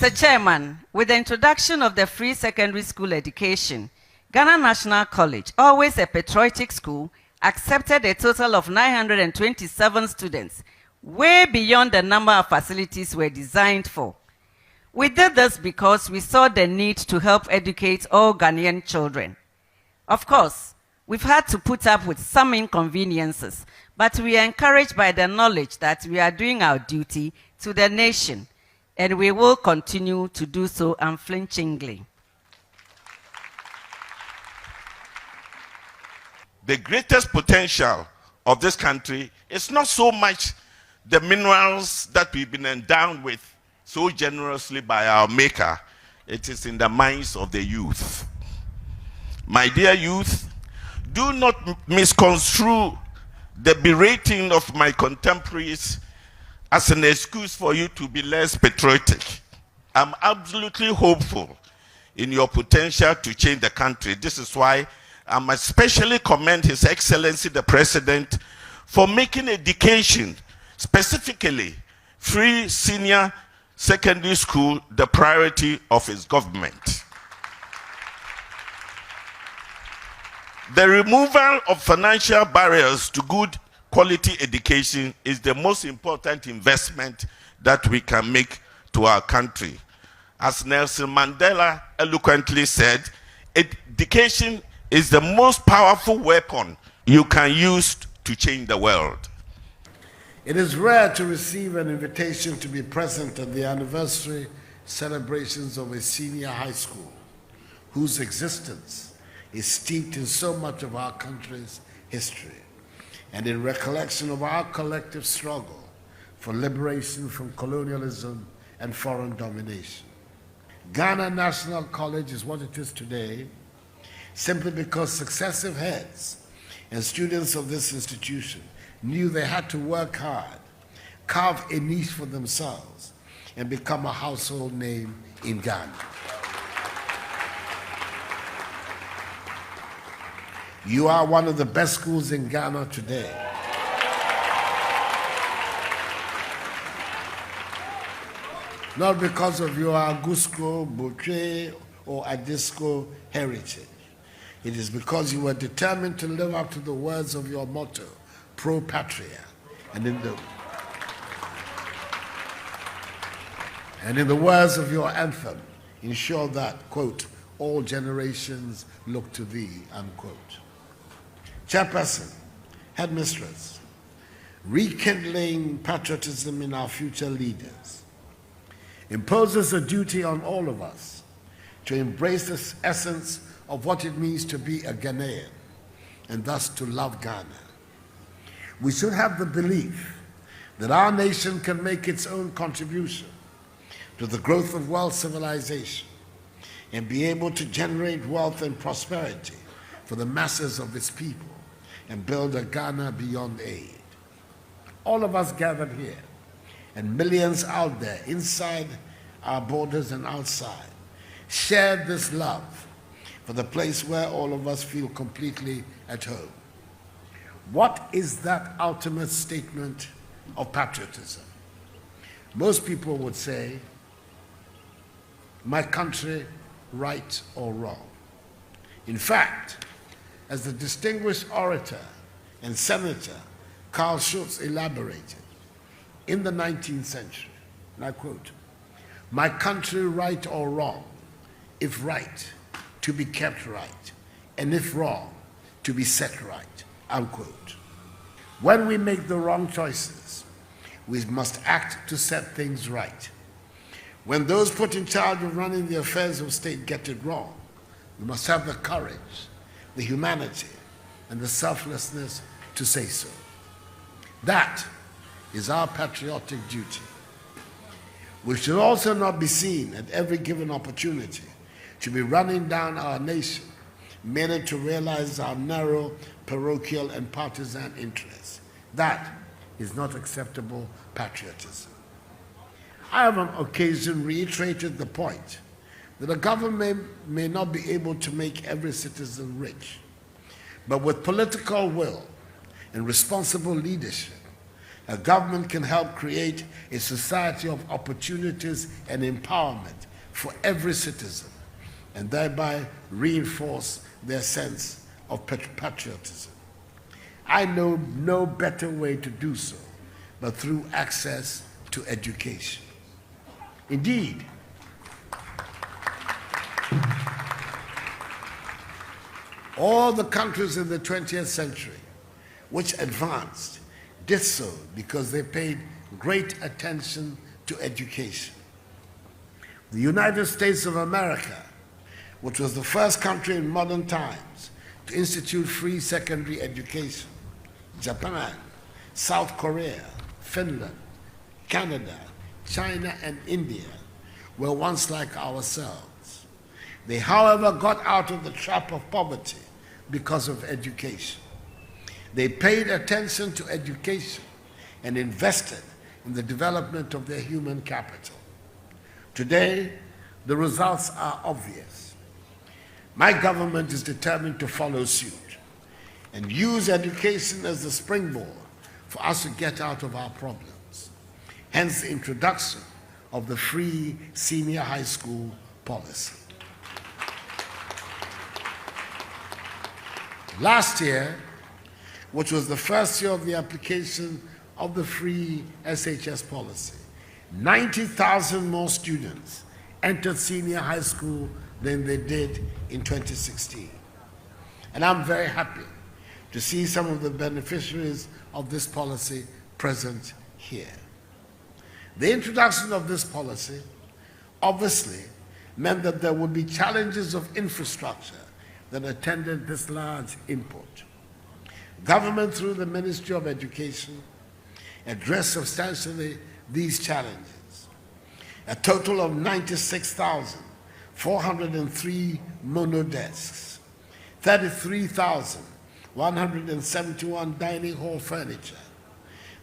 Mr. Chairman, with the introduction of the free secondary school education, Ghana National College, always a patriotic school, accepted a total of 927 students, way beyond the number of facilities were designed for. We did this because we saw the need to help educate all Ghanaian children. Of course, we've had to put up with some inconveniences, but we are encouraged by the knowledge that we are doing our duty to the nation, and we will continue to do so unflinchingly. The greatest potential of this country is not so much the minerals that we've been endowed with so generously by our Maker. It is in the minds of the youth. My dear youth, do not misconstrue the berating of my contemporaries as an excuse for you to be less patriotic. I'm absolutely hopeful in your potential to change the country. This is why I especially commend His Excellency the President for making education, specifically free senior secondary school, the priority of his government. The removal of financial barriers to good quality education is the most important investment that we can make to our country. As Nelson Mandela eloquently said, education is the most powerful weapon you can use to change the world. It is rare to receive an invitation to be present at the anniversary celebrations of a senior high school whose existence is steeped in so much of our country's history and in recollection of our collective struggle for liberation from colonialism and foreign domination. Ghana National College is what it is today simply because successive heads and students of this institution knew they had to work hard, carve a niche for themselves, and become a household name in Ghana. You are one of the best schools in Ghana today. Not because of your Agusco, Boutre, or Adisco heritage. It is because you were determined to live up to the words of your motto, Pro Patria, and in the words of your anthem, ensure that, quote, all generations look to thee, unquote. Chairperson, headmistress, rekindling patriotism in our future leaders imposes a duty on all of us to embrace this essence of what it means to be a Ghanaian and thus to love Ghana. We should have the belief that our nation can make its own contribution to the growth of world civilization and be able to generate wealth and prosperity for the masses of its people and build a Ghana beyond aid. All of us gathered here and millions out there, inside our borders and outside, share this love for the place where all of us feel completely at home. What is that ultimate statement of patriotism? Most people would say, my country, right or wrong. In fact, as the distinguished orator and senator Carl Schurz elaborated, in the 19th century, and I quote, my country, right or wrong, if right, to be kept right, and if wrong, to be set right, unquote. When we make the wrong choices, we must act to set things right. When those put in charge of running the affairs of state get it wrong, we must have the courage, the humanity, and the selflessness to say so. That is our patriotic duty. We should also not be seen at every given opportunity to be running down our nation merely to realize our narrow parochial and partisan interests. That is not acceptable patriotism. I have on occasion reiterated the point that a government may not be able to make every citizen rich, but with political will and responsible leadership, a government can help create a society of opportunities and empowerment for every citizen, and thereby reinforce their sense of patriotism. I know no better way to do so but through access to education. Indeed, all the countries in the 20th century which advanced did so because they paid great attention to education. The United States of America, which was the first country in modern times to institute free secondary education, Japan, South Korea, Finland, Canada, China, and India were once like ourselves. They, however, got out of the trap of poverty because of education. They paid attention to education and invested in the development of their human capital. Today, the results are obvious. My government is determined to follow suit and use education as the springboard for us to get out of our problems. Hence the introduction of the free senior high school policy. Last year, which was the first year of the application of the free SHS policy, 90,000 more students entered senior high school than they did in 2016. And I'm very happy to see some of the beneficiaries of this policy present here. The introduction of this policy obviously meant that there would be challenges of infrastructure that attended this large input. Government, through the Ministry of Education, addressed substantially these challenges. A total of 96,403 monodesks, 33,171 dining hall furniture,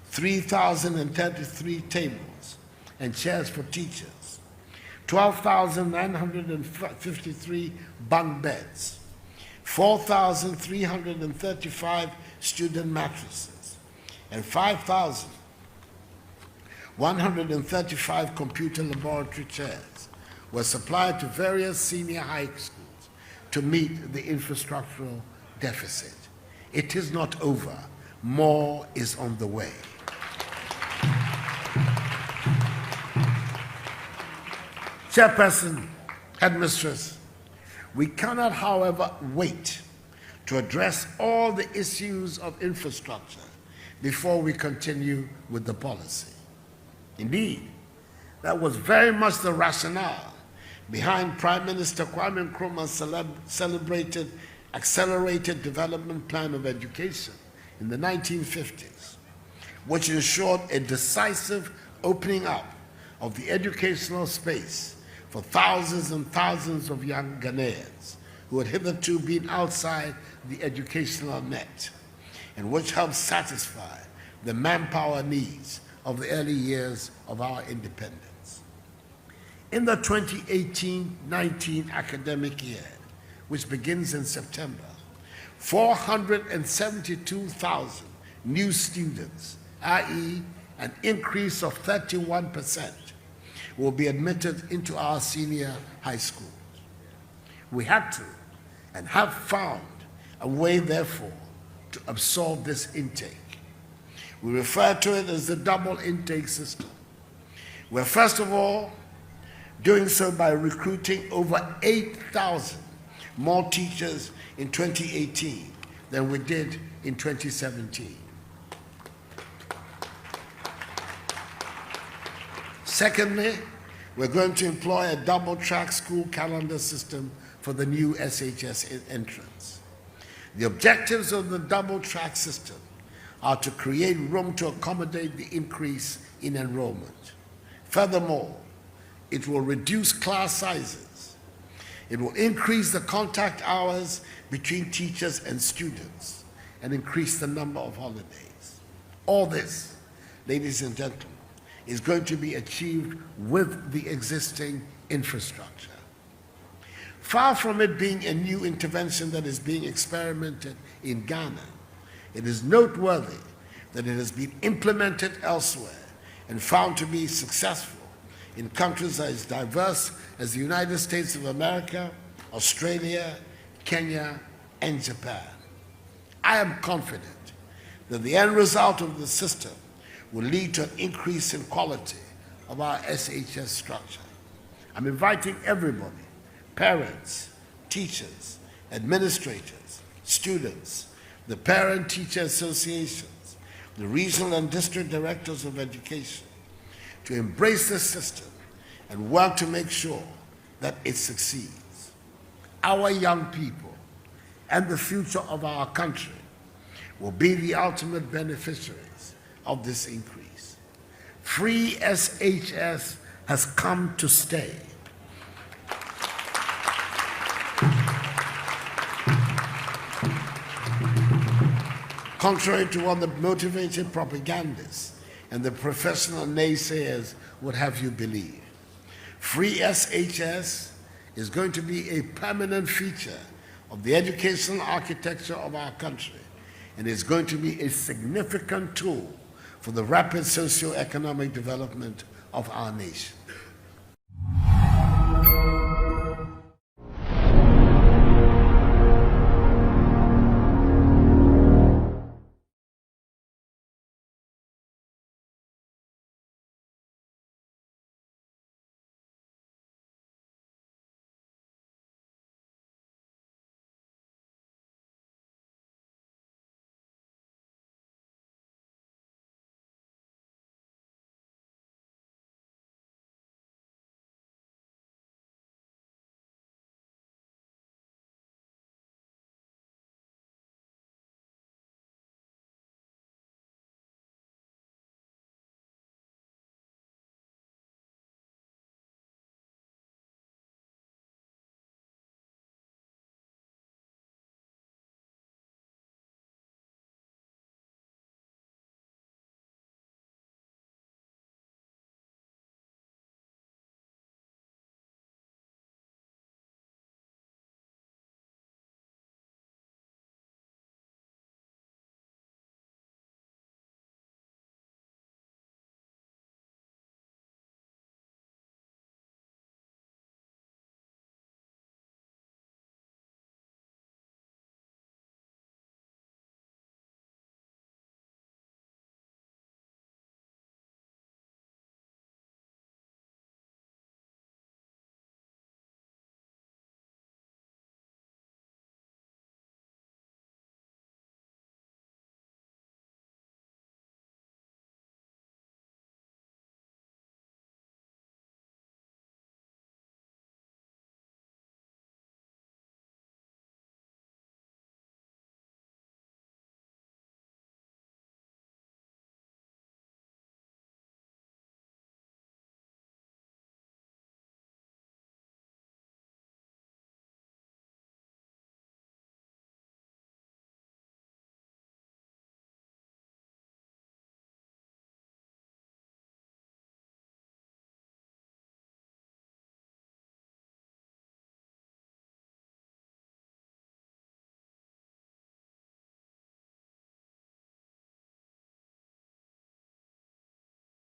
3,033 tables and chairs for teachers, 12,953 bunk beds, 4,335 student mattresses, and 5,135 computer laboratory chairs were supplied to various senior high schools to meet the infrastructural deficit. It is not over. More is on the way. Chairperson, Headmistress, we cannot, however, wait to address all the issues of infrastructure before we continue with the policy. Indeed, that was very much the rationale behind Prime Minister Kwame Nkrumah's celebrated Accelerated Development Plan of Education in the 1950s, which ensured a decisive opening up of the educational space for thousands and thousands of young Ghanaians who had hitherto been outside the educational net, and which helped satisfy the manpower needs of the early years of our independence. In the 2018-19 academic year, which begins in September, 472,000 new students, i.e. an increase of 31%, will be admitted into our senior high schools. We had to and have found a way, therefore, to absorb this intake. We refer to it as the double intake system. We're first of all doing so by recruiting over 8,000 more teachers in 2018 than we did in 2017. Secondly, we're going to employ a double-track school calendar system for the new SHS entrants. The objectives of the double-track system are to create room to accommodate the increase in enrollment. Furthermore, it will reduce class sizes. It will increase the contact hours between teachers and students and increase the number of holidays. All this, ladies and gentlemen, is going to be achieved with the existing infrastructure. Far from it being a new intervention that is being experimented in Ghana, it is noteworthy that it has been implemented elsewhere and found to be successful in countries as diverse as the United States of America, Australia, Kenya, and Japan. I am confident that the end result of the system will lead to an increase in quality of our SHS structure. I'm inviting everybody, parents, teachers, administrators, students, the parent-teacher associations, the regional and district directors of education, to embrace this system and work to make sure that it succeeds. Our young people and the future of our country will be the ultimate beneficiaries of this increase. Free SHS has come to stay. Contrary to what the motivated propagandists and the professional naysayers would have you believe, free SHS is going to be a permanent feature of the educational architecture of our country, and is going to be a significant tool for the rapid socio-economic development of our nation.